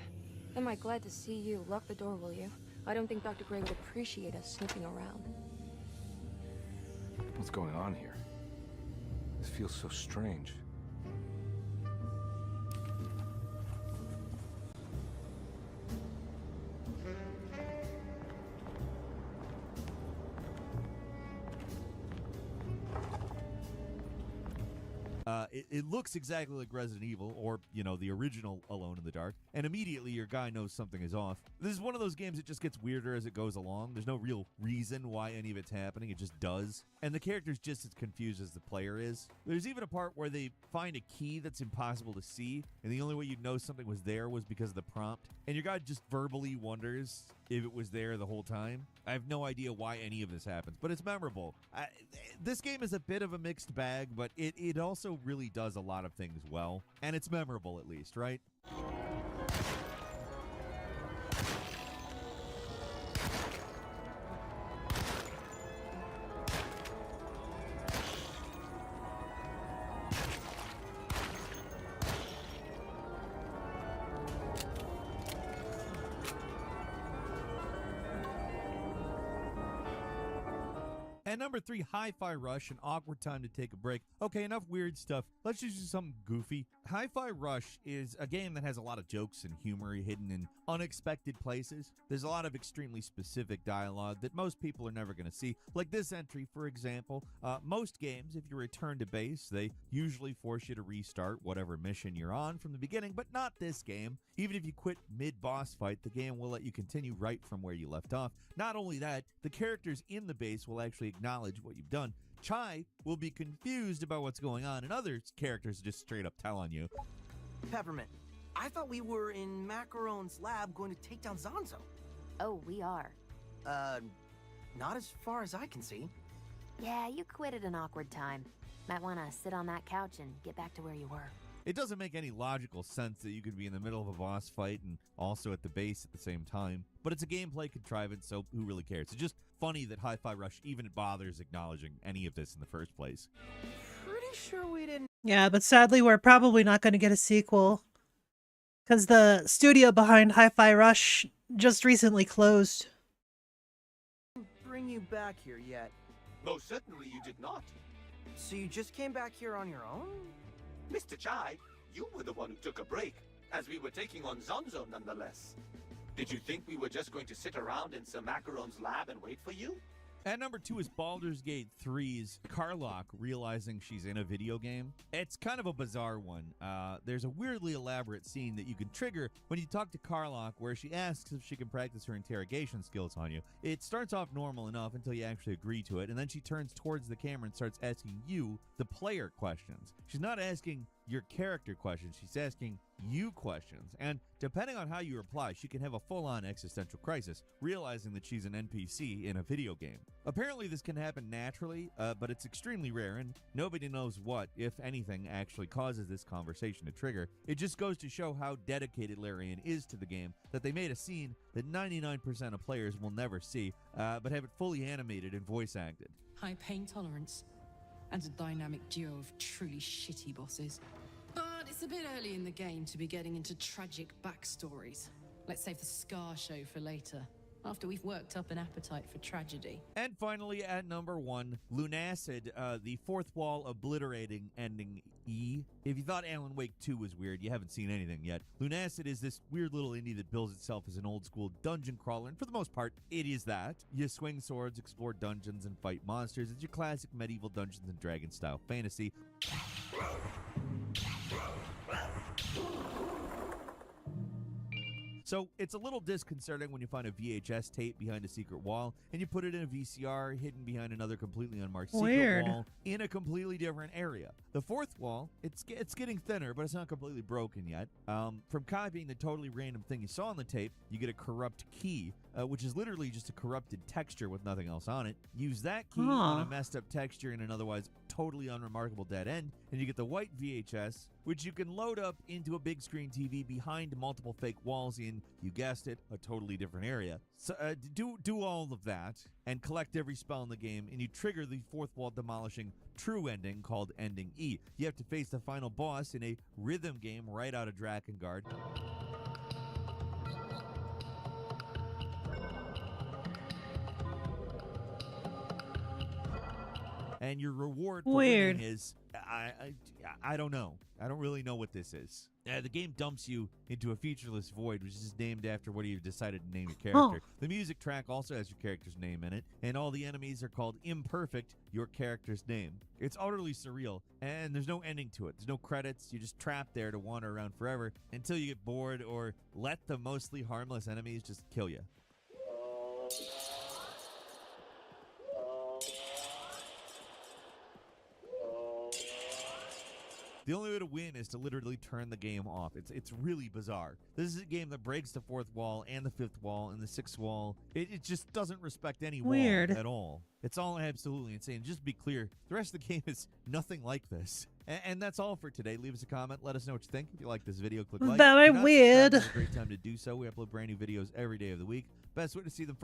am I glad to see you. Lock the door, will you? I don't think Dr. Gray would appreciate us snooping around. What's going on here? This feels so strange. It looks exactly like Resident Evil, or, you know, the original Alone in the Dark, and immediately your guy knows something is off. This is one of those games that just gets weirder as it goes along. There's no real reason why any of it's happening, it just does. And the character's just as confused as the player is. There's even a part where they find a key that's impossible to see, and the only way you'd know something was there was because of the prompt. And your guy just verbally wonders if it was there the whole time. I have no idea why any of this happens, but it's memorable. This game is a bit of a mixed bag, but it also really does a lot of things well, and it's memorable at least, right? And number 3, Hi-Fi Rush, an awkward time to take a break. Okay, enough weird stuff. Let's just do something goofy. Hi-Fi Rush is a game that has a lot of jokes and humor hidden in unexpected places. There's a lot of extremely specific dialogue that most people are never going to see. Like this entry, for example. Most games, if you return to base, they usually force you to restart whatever mission you're on from the beginning, but not this game. Even if you quit mid-boss fight, the game will let you continue right from where you left off. Not only that, the characters in the base will actually acknowledge what you've done. Chai will be confused about what's going on, and other characters just straight up tell on you. Peppermint, I thought we were in Macaron's lab going to take down Zanzo. Oh, we are. Not as far as I can see. Yeah, you quit at an awkward time. Might want to sit on that couch and get back to where you were. It doesn't make any logical sense that you could be in the middle of a boss fight and also at the base at the same time. But it's a gameplay contrivance, so who really cares? It's just funny that Hi-Fi Rush even bothers acknowledging any of this in the first place. Pretty sure we didn't. Yeah, but sadly we're probably not going to get a sequel. Because the studio behind Hi-Fi Rush just recently closed. Bring you back here yet. Most certainly you did not. So you just came back here on your own? Mr. Chai, you were the one who took a break, as we were taking on Zanzo nonetheless. Did you think we were just going to sit around in Sir Macaron's lab and wait for you? And number 2 is Baldur's Gate 3's Karlach realizing she's in a video game. It's kind of a bizarre one. There's a weirdly elaborate scene that you can trigger when you talk to Karlach where she asks if she can practice her interrogation skills on you. It starts off normal enough until you actually agree to it, and then she turns towards the camera and starts asking you, the player, questions. She's not asking your character questions, she's asking you questions, and depending on how you reply, she can have a full-on existential crisis, realizing that she's an NPC in a video game. Apparently this can happen naturally, but it's extremely rare, and nobody knows what, if anything, actually causes this conversation to trigger. It just goes to show how dedicated Larian is to the game, that they made a scene that 99% of players will never see, but have it fully animated and voice acted. High pain tolerance, and a dynamic duo of truly shitty bosses. But it's a bit early in the game to be getting into tragic backstories. Let's save the Scar show for later, after we've worked up an appetite for tragedy. And finally, at number 1, Lunacid, the fourth wall obliterating ending E. If you thought Alan Wake 2 was weird, you haven't seen anything yet. Lunacid is this weird little indie that bills itself as an old-school dungeon crawler, and for the most part, it is that. You swing swords, explore dungeons, and fight monsters. It's your classic medieval Dungeons & Dragons style fantasy. So it's a little disconcerting when you find a VHS tape behind a secret wall, and you put it in a VCR hidden behind another completely unmarked secret wall in a completely different area. The fourth wall, it's getting thinner, but it's not completely broken yet. From copying the totally random thing you saw on the tape, you get a corrupt key, which is literally just a corrupted texture with nothing else on it. Use that key on a messed up texture in an otherwise totally unremarkable dead end, and you get the white VHS, which you can load up into a big screen TV behind multiple fake walls in, you guessed it, a totally different area. So do all of that and collect every spell in the game, and you trigger the fourth wall demolishing true ending called Ending E. You have to face the final boss in a rhythm game right out of Drakengard. And your reward for winning is, I don't know. I don't really know what this is. The game dumps you into a featureless void, which is named after what you've decided to name your character. The music track also has your character's name in it, and all the enemies are called Imperfect, your character's name. It's utterly surreal, and there's no ending to it. There's no credits. You're just trapped there to wander around forever until you get bored or let the mostly harmless enemies just kill you. The only way to win is to literally turn the game off. It's really bizarre. This is a game that breaks the fourth wall and the fifth wall and the sixth wall. It just doesn't respect any wall at all. It's all absolutely insane. Just to be clear, the rest of the game is nothing like this. And that's all for today. Leave us a comment. Let us know what you think. If you like this video, click like. Very weird. It's a great time to do so. We upload brand new videos every day of the week. Best way to see them.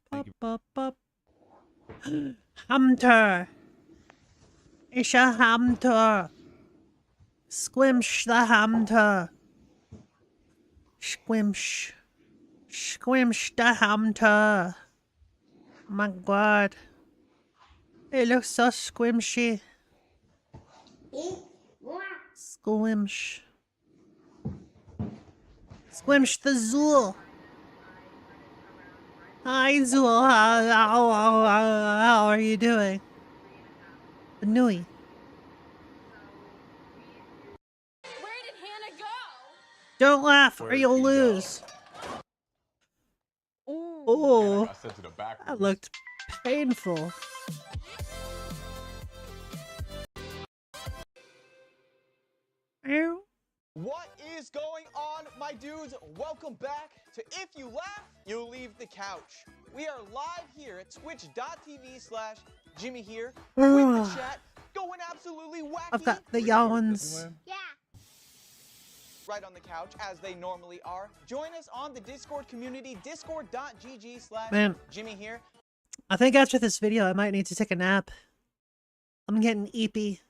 Hamter. It's a hamter. Squimsh the hamter. Squimsh. Squimsh the hamter. Oh my god. It looks so squimshy. Squimsh. Squimsh the Zool. Hi Zool, how are you doing? Nui. Don't laugh or you'll lose. Oh, that looked painful. What is going on, my dudes? Welcome back to If You Laugh, You'll Leave the Couch. We are live here at twitch.tv/Jimmy here with the chat going absolutely wacky. I've got the yawns. Yeah. Right on the couch as they normally are. Join us on the Discord community, discord.gg/Jimmy here. I think after this video, I might need to take a nap. I'm getting eepy.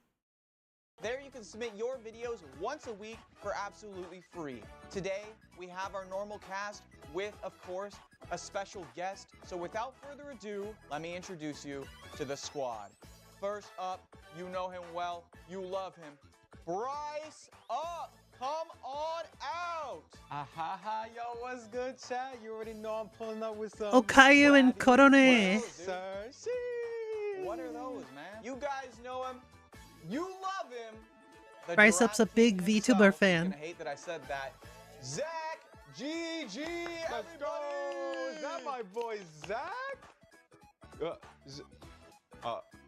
There you can submit your videos once a week for absolutely free. Today, we have our normal cast with, of course, a special guest. So without further ado, let me introduce you to the squad. First up, you know him well, you love him. Bryce up! Come on out! Ahaha, yo, what's good, chat? You already know I'm pulling up with some... Okayu and Korone. What are those, man? You guys know him. You love him. Bryce Up's a big VTuber fan. I hate that I said that. Zach GG, let's go! Is that my boy Zach?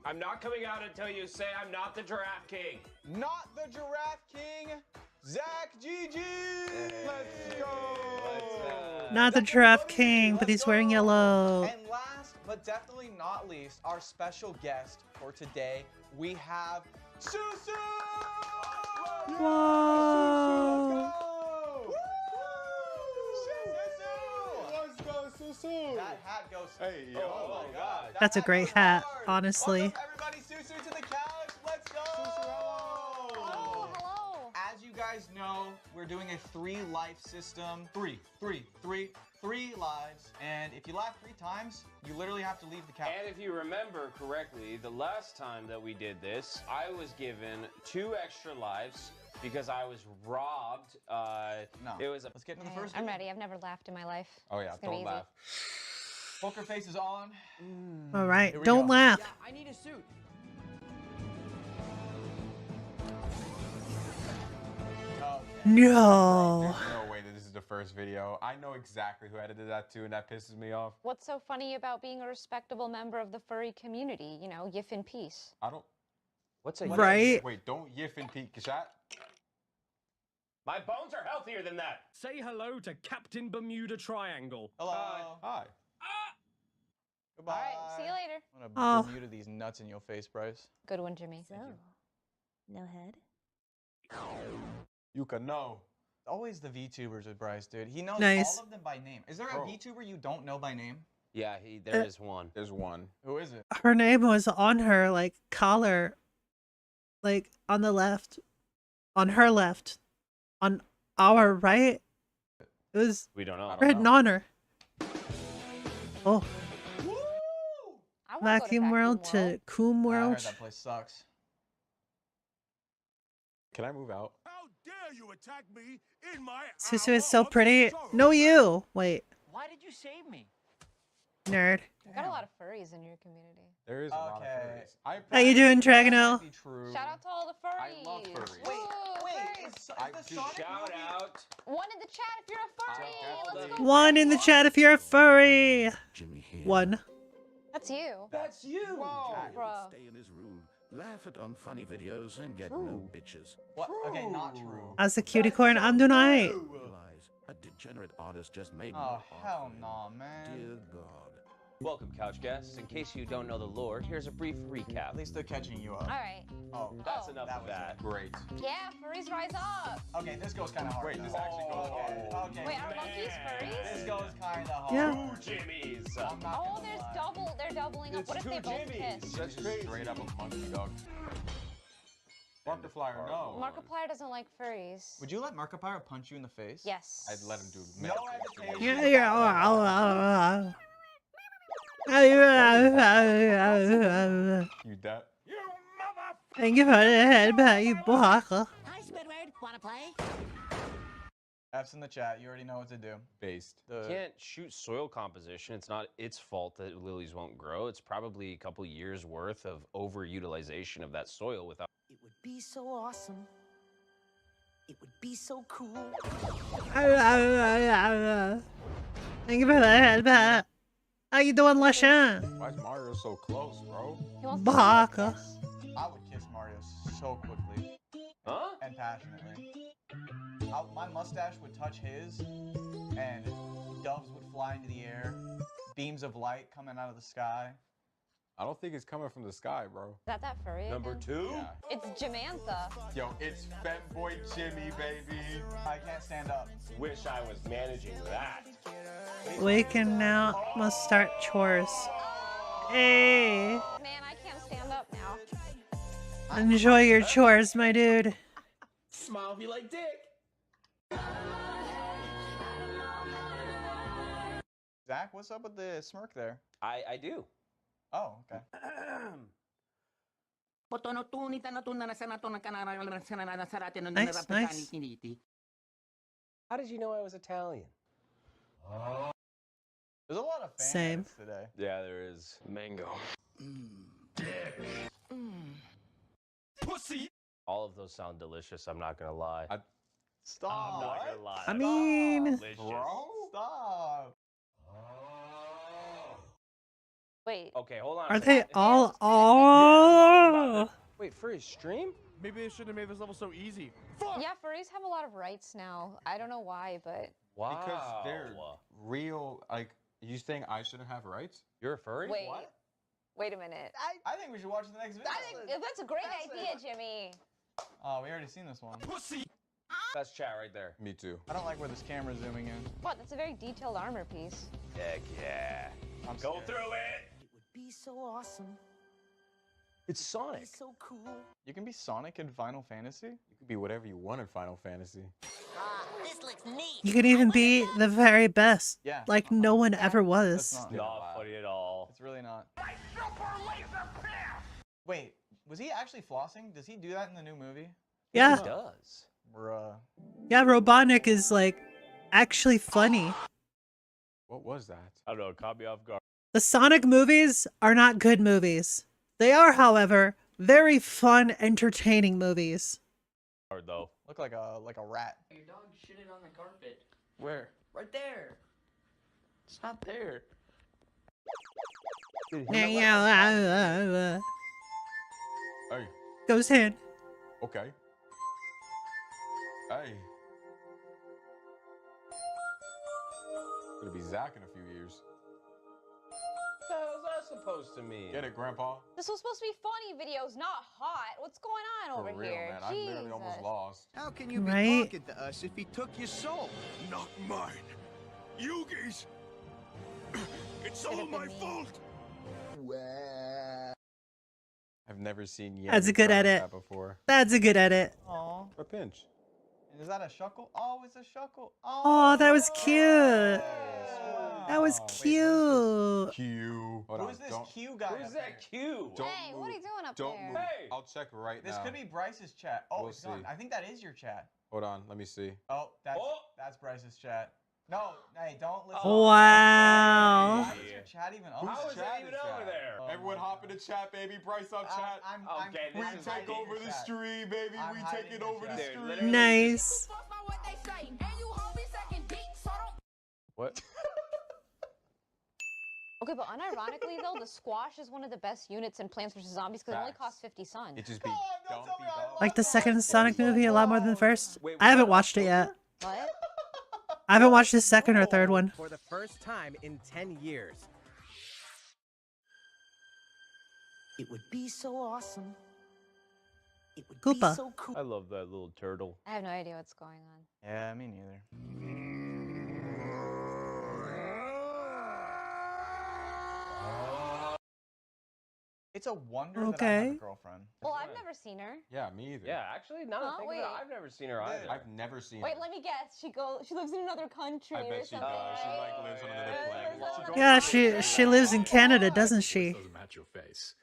I'm not coming out until you say I'm not the Giraffe King. Not the Giraffe King, Zach GG. Let's go. Not the Giraffe King, but he's wearing yellow. And last, but definitely not least, our special guest for today, we have Susu. Whoa. Let's go, Susu. That hat goes. Hey, yo. Oh my god. That's a great hat, honestly. Welcome everybody, Susu to the couch. Let's go. Hello. As you guys know, we're doing a 3-life system. Three lives. And if you laugh 3 times, you literally have to leave the couch. And if you remember correctly, the last time that we did this, I was given 2 extra lives because I was robbed. No. Let's get into the first I'm one. ready. I've never laughed in my life. Oh yeah, don't laugh. Poker face is on. All right, don't laugh. Yeah, I need a suit. No. No way that this is the first video. I know exactly who edited that too, and that pisses me off. What's so funny about being a respectable member of the furry community? You know, yiff in peace. I don't. What's a Right? Wait, don't yiff and peek, chat. My bones are healthier than that. Say hello to Captain Bermuda Triangle. Hello. Hi. Goodbye. All right, see you later. I'm Oh. gonna Bermuda these nuts in your face, Bryce. Good one, Jimmy. So, no head? You can know. Always the VTubers with Bryce, dude. He knows Nice. all of them by name. Is there a Bro. VTuber you don't know by name? Yeah, there is one. There's one. Who is it? Her name was on her like collar, like on the left, on her left, on our right. It was We don't know. written on her. Oh, I wanna go to Vacuum World to Coom I World. heard that place sucks. Can I move out? How dare you attack me in my Susu is so pretty. No, you. Wait, Why did you save me? nerd. You got a lot of furries in your community. There is a lot of furries. How you doing, Dragano? True. Shout out to all the furries. I love furries. Wait, Shout out. one in the chat if you're a furry. Let's go. One in the chat if you're a furry. One. That's you. That's you. Bro. Stay in his room, laugh at unfunny videos, and get no bitches. What? Okay, not true. As a cutie corn, I'm doing alright. Realize a degenerate artist just made Oh, more hell art for no, him. man. Dear God. Welcome, couch guests. In case you don't know the lore, here's a brief recap. At least they're catching you up. All right. Oh, That's enough of that. Great. Yeah, furries rise up. Okay, this goes kind of hard. Wait, this actually goes hard. Okay. Wait, are monkeys furries? This goes kind of hard. Yeah. Two Jimmys. I'm not Oh, gonna there's lie. double. They're doubling up. It's What if two they both Jimmys. kiss? That's crazy. Straight up a monkey dog. Markiplier, no. Markiplier doesn't like furries. Would you let Markiplier punch you in the face? Yes. I'd let him do No medical hesitation. treatment. Yeah. You that? Thank you for the headband, you blocker. Hi, Squidward. Wanna play? F's in the chat. You already know what to do. Based. You can't shoot soil composition. It's not its fault that lilies won't grow. It's probably a couple years worth of overutilization of that soil without. It would be so awesome. It would be so cool. Thank you for the headband. How you doing, Lashan? Why is Mario so close, bro? Baka. I would kiss Mario so quickly. Huh? And passionately. My mustache would touch his, and doves would fly into the air. Beams of light coming out of the sky. I don't think it's coming from the sky, bro. Is that furry? Number again? 2? Yeah. It's Jamantha. Yo, it's Femboy Jimmy, baby. I can't stand up. Wish I was managing that. Waking now, must start chores. Hey, Man, I can't stand up now. enjoy your chores, my dude. Smile if you like dick. Zach, what's up with the smirk there? I do. Oh, okay. Nice, nice. How did you know I was Italian? There's a lot of fan Same. edits today. Yeah, there is. Mango. Pussy. All of those sound delicious, I'm not gonna lie. Stop. I'm not gonna lie. I mean, Delicious. Stop. Wait. Okay, hold on. are they all? Oh, Wait, for his stream? Maybe they shouldn't have made this level so easy. Yeah, furries have a lot of rights now. I don't know why, but Wow. Because they're real, like, you think I shouldn't have rights? You're a furry? wait. What? Wait a minute. I think we should watch the next video. That's a great idea, Jimmy. Oh, we already seen this one. Pussy. That's chat right there. Me too. I don't like where this camera's zooming in. What? That's a very detailed armor piece. Heck yeah. I'm Go scared. through it. It would be so awesome. It's Sonic. Be so cool. You can be Sonic in Final Fantasy? You can be whatever you want in Final Fantasy. This looks neat. you could even be the very best, Yeah. like no one ever That's was. not. Not funny at all. It's really not. Wait, was he actually flossing? Does he do that in the new movie? Yeah, He does. Bruh. yeah. Robotnik is like actually funny. What was that? I don't know, caught me off guard. The Sonic movies are not good movies. They are, however, very fun, entertaining movies. Though. Look like a rat. Your dog shitted on the carpet. Where? Right there. It's not there. Hey. Goes in. Okay. Hey. Gonna be Zach in a few years. What the hell's that supposed to mean? Get it, Grandpa? This was supposed to be funny videos, not hot. What's going on For over real, here? man. I literally almost Jesus. lost. How can you be Right? talking to us if he took your soul? Not mine. Yugi's. It's all my fault. I've never seen Yeti That's a good cry like edit. that before. That's a good edit. Aw. A pinch. And is that a shuckle? Oh, it's a shuckle. Oh, that was cute. That was Wow. cute. Q. Hold on. Who's this don't, Q guy? Who's up that there? Q? Don't Hey, move. what are you doing up Don't there? move. Hey. I'll check right This now. could be Bryce's chat. Oh, We'll it's gone. see. I think that is your chat. Hold on. Let me see. Oh, that's Bryce's chat. No, hey, don't listen. Wow. Why is your chat even up? How there? is that even over there? Everyone hop in the chat, baby. Bryce up chat. Okay, We this is take over the chat. stream, baby. I'm We hiding take it the over the chat. stream. literally- Nice. What? Okay, but unironically though, the squash is one of the best units in Plants vs Zombies because it only Facts. costs 50 sun. It just be dumpy dog. Like the second Sonic movie a lot more than the first. Wait, I haven't what? watched it yet. What? I haven't watched the second or third one. For the first time in 10 years. It would be so awesome. It would Koopa. be so cool. I love that little turtle. I have no idea what's going on. Yeah, me neither. It's a wonder that I have a Okay. girlfriend. Well, I've never seen her. Yeah, me either. Yeah, actually, now that I Huh? think of Wait. it, I've never seen her either. I've never seen Wait, her. let me guess. She lives in another country I or bet she something. does. She right? like lives on another planet. Yeah, she lives in Canada, doesn't she? Doesn't match your face.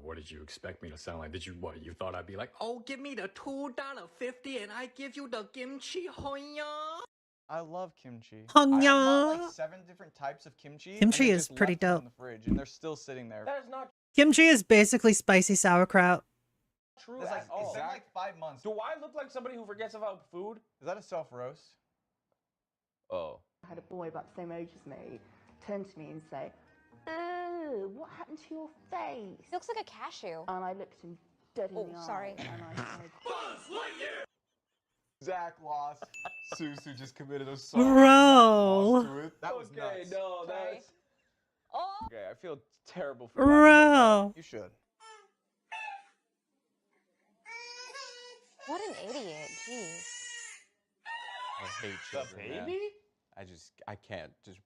What did you expect me to sound like? Did you what? You thought I'd be like, oh, give me the $2.50 and I give you the kimchi hoya. I love kimchi. Hong I have bought ya. like 7 different types of kimchi. Kimchi and they're is just pretty left here dope. in the fridge, and they're still sitting there. That is not Kimchi is basically spicy sauerkraut. true It's, like, at all. it's been like 5 months. Do I look like somebody who forgets about food? Is that a self roast? Oh. I had a boy about the same age as me turn to me and say, "Oh, what happened to your face?" He looks like a cashew. And I looked him dead in Oh, the eye. sorry. And I said, Zach lost. Susu just committed a Bro. That was Okay, nuts. no, Sorry. that's Oh, okay. I feel terrible for laughing at Bro. You should. what an idiot. Jeez. I hate that. children, The man. baby? I can't. Just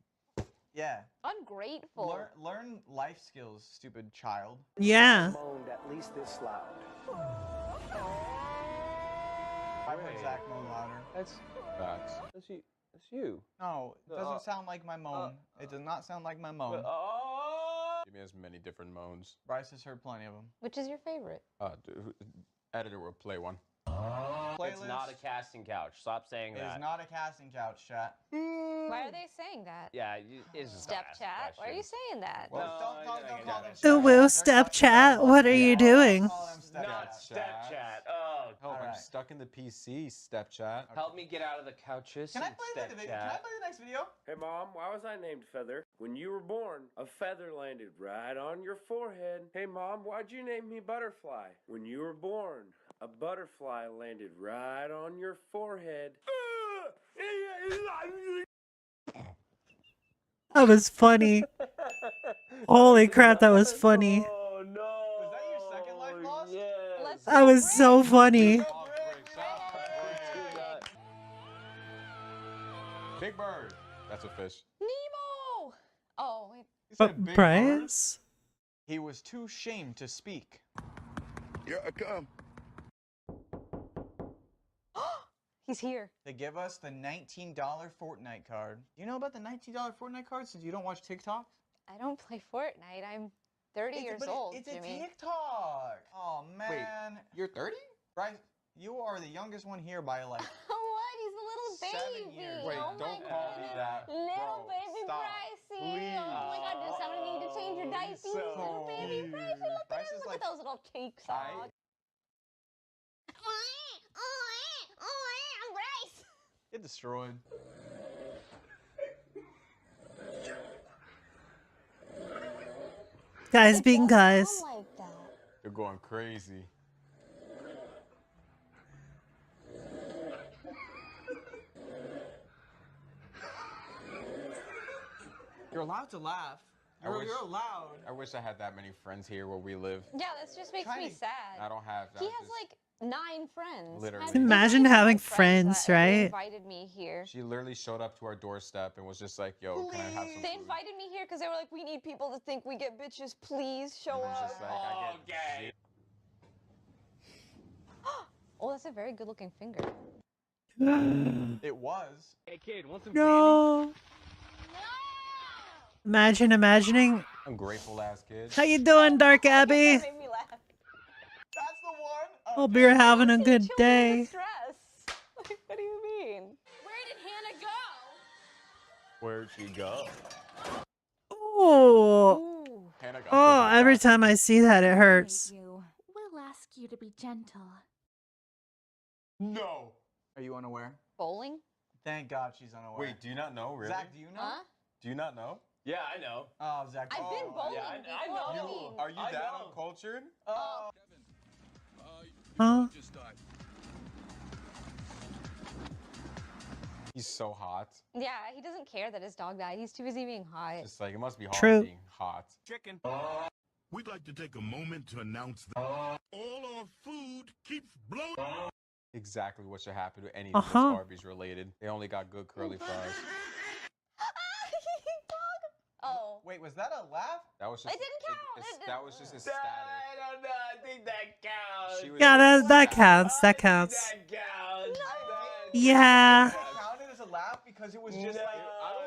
Yeah. Ungrateful. Learn life skills, stupid child. Yeah. Moaned at least this loud. I've heard Zach moan louder. That's facts. that's you. No, it doesn't sound like my moan. It does not sound like my moan. Give me as many different moans. Bryce has heard plenty of them. Which is your favorite? Editor will play one. It's not a casting couch. Stop saying It that. is not a casting couch, chat. Why are they saying that? Yeah, it's just Step chat? Why are you saying that? Well, don't call them The woo step chat. What are you doing? Not step chat. Oh, Help! I'm stuck in the PC. Step chat. help me get out of the couches. Can I and play step the video? Can I chat. play the next video? Hey, Mom, why was I named Feather? When you were born, a feather landed right on your forehead. Hey, Mom, why'd you name me Butterfly? When you were born, a butterfly landed right on your forehead. That was funny. Holy crap, that was funny. Oh no! Was that your second life lost? Yes. That was so funny. Big bird. That's a fish. Nemo! Oh, wait. But Bryce? He was too shamed to speak. Here I come. He's here. They give us the $19 Fortnite card. Do you know about the $19 Fortnite card since you don't watch TikTok? I don't play Fortnite. I'm 30 years old, It's Jimmy. a TikTok. Oh, man. Wait, you're 30? Bryce, you are the youngest one here by like What? He's a little 7 baby. years. Wait, Oh my don't call me that. Little Bro, baby stop. Brycey. Please. Oh my god, does someone need to change your diaper? Little baby Brycey, look Bryce at him. is Look like- at those little cheeks. I- I'm Bryce. Get destroyed. Guys being guys. Like that. You're going crazy. You're allowed to laugh. You're allowed. I wish I had that many friends here where we live. Yeah, this just makes me sad. I don't have that. He has like 9 friends. Literally. Imagine having friends, They right? invited me here. She literally showed up to our doorstep and was just like, yo, can I have some They food? invited me here because they were like, we need people to think we get bitches. Please show And it's up. just like, I get Oh, that's a very good looking finger. It was. Hey kid, want some No. Imagining. I'm grateful ass kid. How you doing, Dark Abby? That's the one. Hope you're having a good day. Like, what do you mean? Where did Hannah go? Where'd she go? Oh. Hannah got Oh, taken every back. time I see that, it hurts. We'll ask you to be gentle. No. Are you unaware? Bowling? Thank God she's unaware. Wait, do you not know, really? Zach, do you know? Huh? Do you not know? Yeah, I know. Oh, Zach. I've been bowling I before. know. What do you mean? Are you I that know. uncultured? Oh. Huh? He's so hot. Yeah, he doesn't care that his dog died. He's too busy being hot. Just like, it must be hard True. being hot. Chicken. We'd like to take a moment to announce that all our food keeps blowing. Exactly what should happen to anything Uh-huh. that's Arby's related. They only got good curly fries. Oh. Wait, was that a laugh? That was just. It didn't count. That was just a static. I don't know. I think that counts. She was Yeah, just that static. counts. That counts. That counts. Yeah. It counted as a laugh because it was just like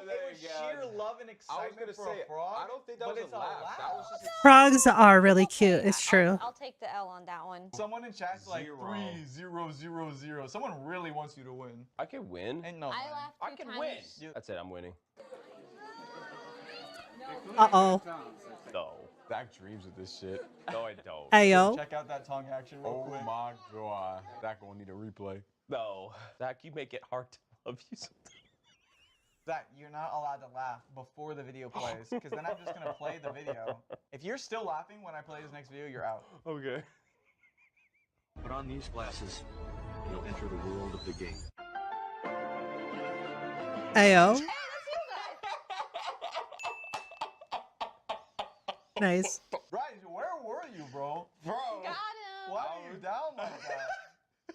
it was sheer love and I was excitement gonna for say, a frog. I don't think that but was it's a laugh. That was just a Frogs are really cute. It's true. I'll take the L on that one. Someone in chat's like Zero. 3000. Someone really wants you to win. I can win. Ain't no. I way. laughed I 2 can times. win. That's it. I'm winning. Uh-oh. No. Zach dreams of this shit. No, I don't. Ayo. Check out that tongue action real Oh quick. my god. Zach gonna need a replay. No. Zach, you make it hard to love you sometimes. Zach, you're not allowed to laugh before the video plays, because then I'm just gonna play the video. If you're still laughing when I play this next video, you're out. Okay. Put on these glasses. You'll enter the world of the game. Ayo. Nice. Right, where were you, bro? Bro. Got him. Why are you down like that?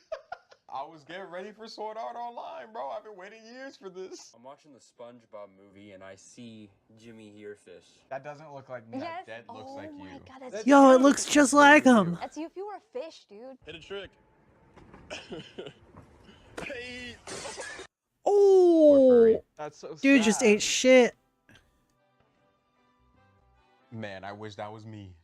I was getting ready for Sword Art Online, bro. I've been waiting years for this. I'm watching the SpongeBob movie and I see Jimmy Herefish. That doesn't look like me. Yes. That looks oh like my you. God, that's Yo, you. it looks just like him. That's you if you were a fish, dude. Hit a trick. Hey. Oh. That's so Dude sad. just ate shit. Man, I wish that was me.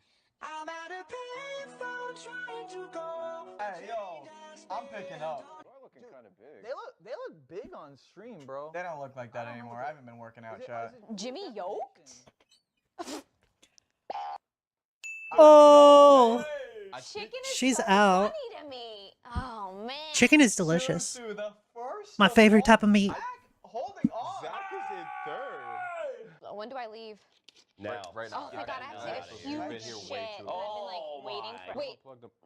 I'm at a payphone trying to go. Hey, yo, I'm picking up. You're looking kind of big. They look big on stream, bro. They don't look like that anymore. I haven't been working out, chat. Jimmy yoked? Oh. Chicken is She's so out. funny to me. Oh man. Chicken is delicious. Susu, the first My of favorite all, type of meat. Zach holding on. Zach is in third. When do I leave? Now. Right now. Oh my God, I have to take a You've been huge here shit. way And too I've long. been like waiting for. Wait.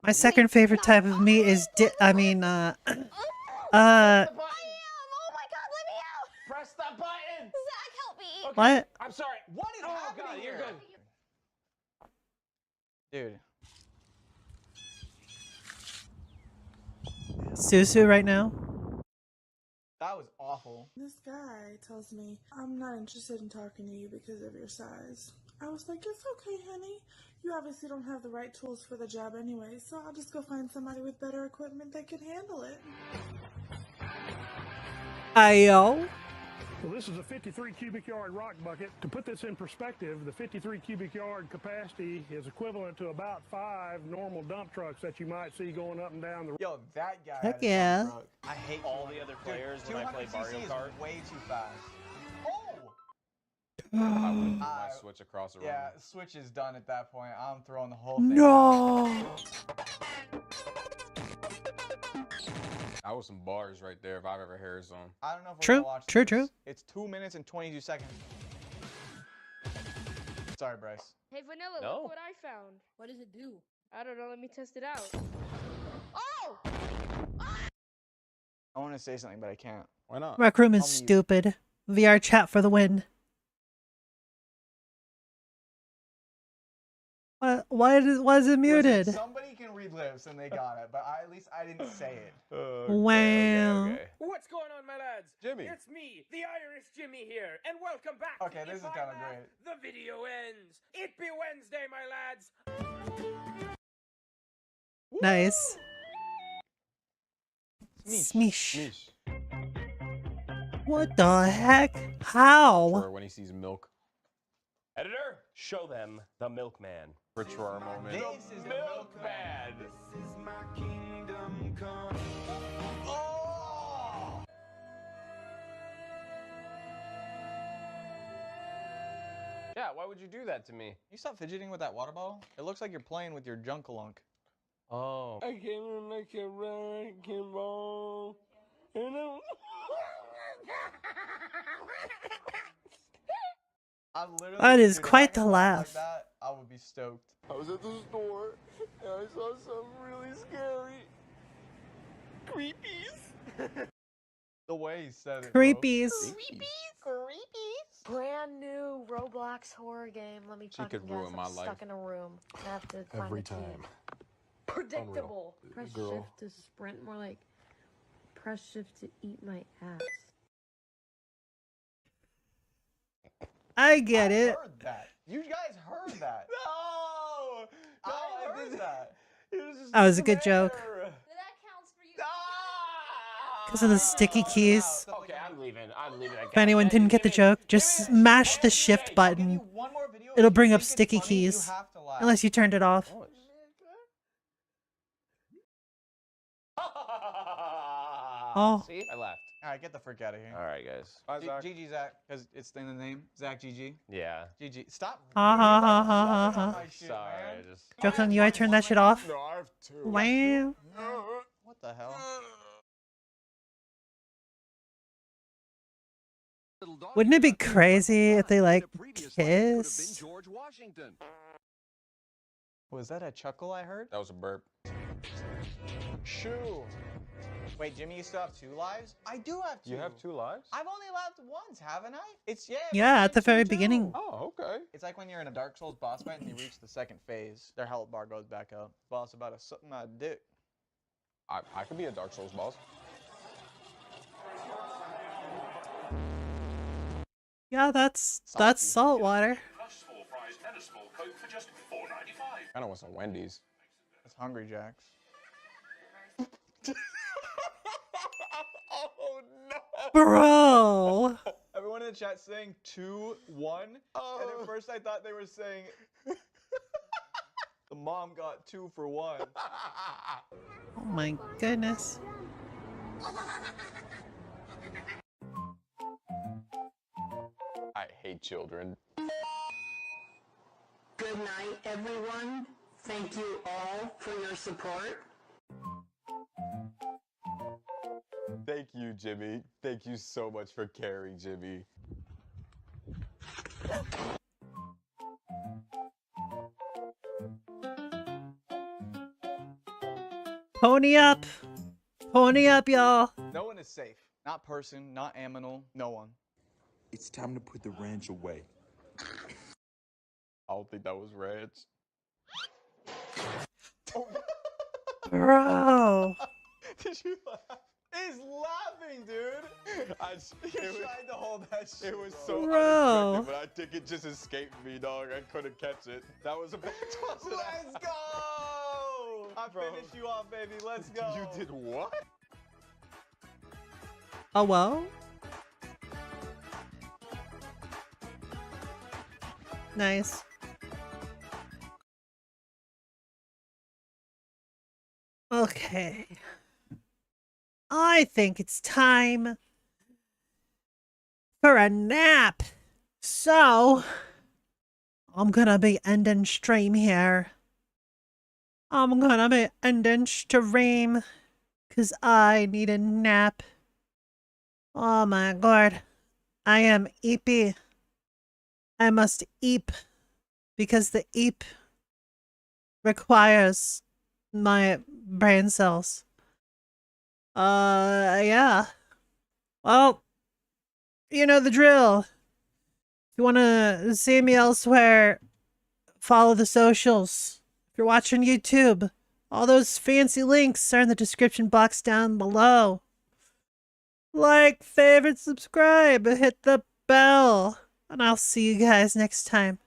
My second favorite type of meat is I am. Oh my God, let me out. Press the button. Zach, help me. What? I'm sorry. What is happening God, here? you're good. Dude. Susu right now. That was awful. This guy tells me, I'm not interested in talking to you because of your size. I was like, it's okay, honey. You obviously don't have the right tools for the job anyway, so I'll just go find somebody with better equipment that can handle it. Ayo. Well, this is a 53 cubic yard rock bucket. To put this in perspective, the 53 cubic yard capacity is equivalent to about 5 normal dump trucks that you might see going up and down the road. Yo, that guy. Heck had a yeah. dump truck. I hate All the other players when I play 200cc Mario is Kart. way too fast. Oh! I would move my Switch across the room. Yeah, Switch is done at that point. I'm throwing the whole thing. No. That was some bars right there if I've ever heard some. I don't know if we're True, gonna watch true, this. true. It's 2 minutes and 22 seconds. Sorry, Bryce. Hey, Vanilla, No. look what I found. What does it do? I don't know. Let me test it out. Oh! I want to say something, but I can't. Why not? Rec Room is I'll mute. stupid. VR chat for the win. What? Why is it muted? Listen, somebody can read lips and they got it, but at least I didn't say it. Wow. What's going on, my lads? Jimmy. It's me, the Irish Jimmy here, and welcome back. Okay, to this If is I kind of Laugh, great. The video ends. It be Wednesday, my lads. Nice. Smeesh. Smeesh. What the heck? How? Sure, when he sees milk. Editor, show them the milkman. Rich roar moment. This is the milkman. This is my kingdom come. Oh! Yeah, why would you do that to me? You stop fidgeting with that water bottle? It looks like you're playing with your junkalunk. Oh. I came like a wrecking ball. And I literally. That is dude, if quite I could the laugh laugh. Like that, I would be stoked. I was at the store and I saw something really scary. Creepies. The way he said it. Creepies. Creepies. Brand new Roblox horror game. Let me She fucking could guess. ruin I'm my life. stuck in a room. I have to find Every a key. time. Predictable. Unreal. Press Girl. shift to sprint. More like press shift to eat my ass. I get it. Heard that. You guys heard that. No! I heard that. It was just That was a good joke. there. That counts for you. Because of the sticky keys. Okay, I'm leaving. I'm leaving. If anyone didn't get the joke, just smash the shift button. It'll bring up sticky keys. Unless you turned it off. Oh. See, I laughed. All right, get the frick out of here. All right, guys. Bye, Zach. GG Zach, because it's in the name. Zach GG. Yeah. GG. Stop. Ha ha ha ha ha ha. My shit, Sorry, man. I just. Joke's on you, I turned that shit off. No, I have two. Wow. What the hell? Wouldn't it be crazy if they like kiss? George Washington. Was that a chuckle I heard? That was a burp. Shoo. Wait, Jimmy, you still have 2 lives? I do have 2. You have 2 lives? I've only left once, haven't I? It's Yeah, at the very too. beginning. Oh, okay. It's like when you're in a Dark Souls boss fight and you reach the 2nd phase. Their health bar goes back up. Boss about to suck my dick. I could be a Dark Souls boss. Yeah, that's salt water. Plus 4 fries and a small Coke for just $4.95. I don't want some Wendy's. That's Hungry Jack's. Oh no! Bro. Everyone in the chat saying 2-1. Oh. And at first I thought they were saying the mom got 2 for 1. Oh my goodness. I hate children. Good night, everyone. Thank you all for your support. Thank you, Jimmy. Thank you so much for caring, Jimmy. Pony up. Pony up, y'all. No one is safe. Not person, not aminal, no one. It's time to put the ranch away. I don't think that was ranch. Bro. Did you laugh? He's laughing, dude. He tried to hold that shit. It was so Bro. unexpected, but I think it just escaped me, dog. I couldn't catch it. That was a bad toss. Let's go! I finished you off, baby. Let's go. You did what? Oh well. Nice. Okay. I think it's time for a nap. So, I'm gonna be ending stream here. I'm gonna be ending stream because I need a nap. Oh my god. I am eepy. I must eep. because the ape requires my brain cells. Yeah. Well, you know the drill. If you want to see me elsewhere, follow the socials. If you're watching YouTube, all those fancy links are in the description box down below. Like, favorite, subscribe, hit the bell, and I'll see you guys next time.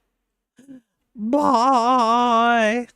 Bye.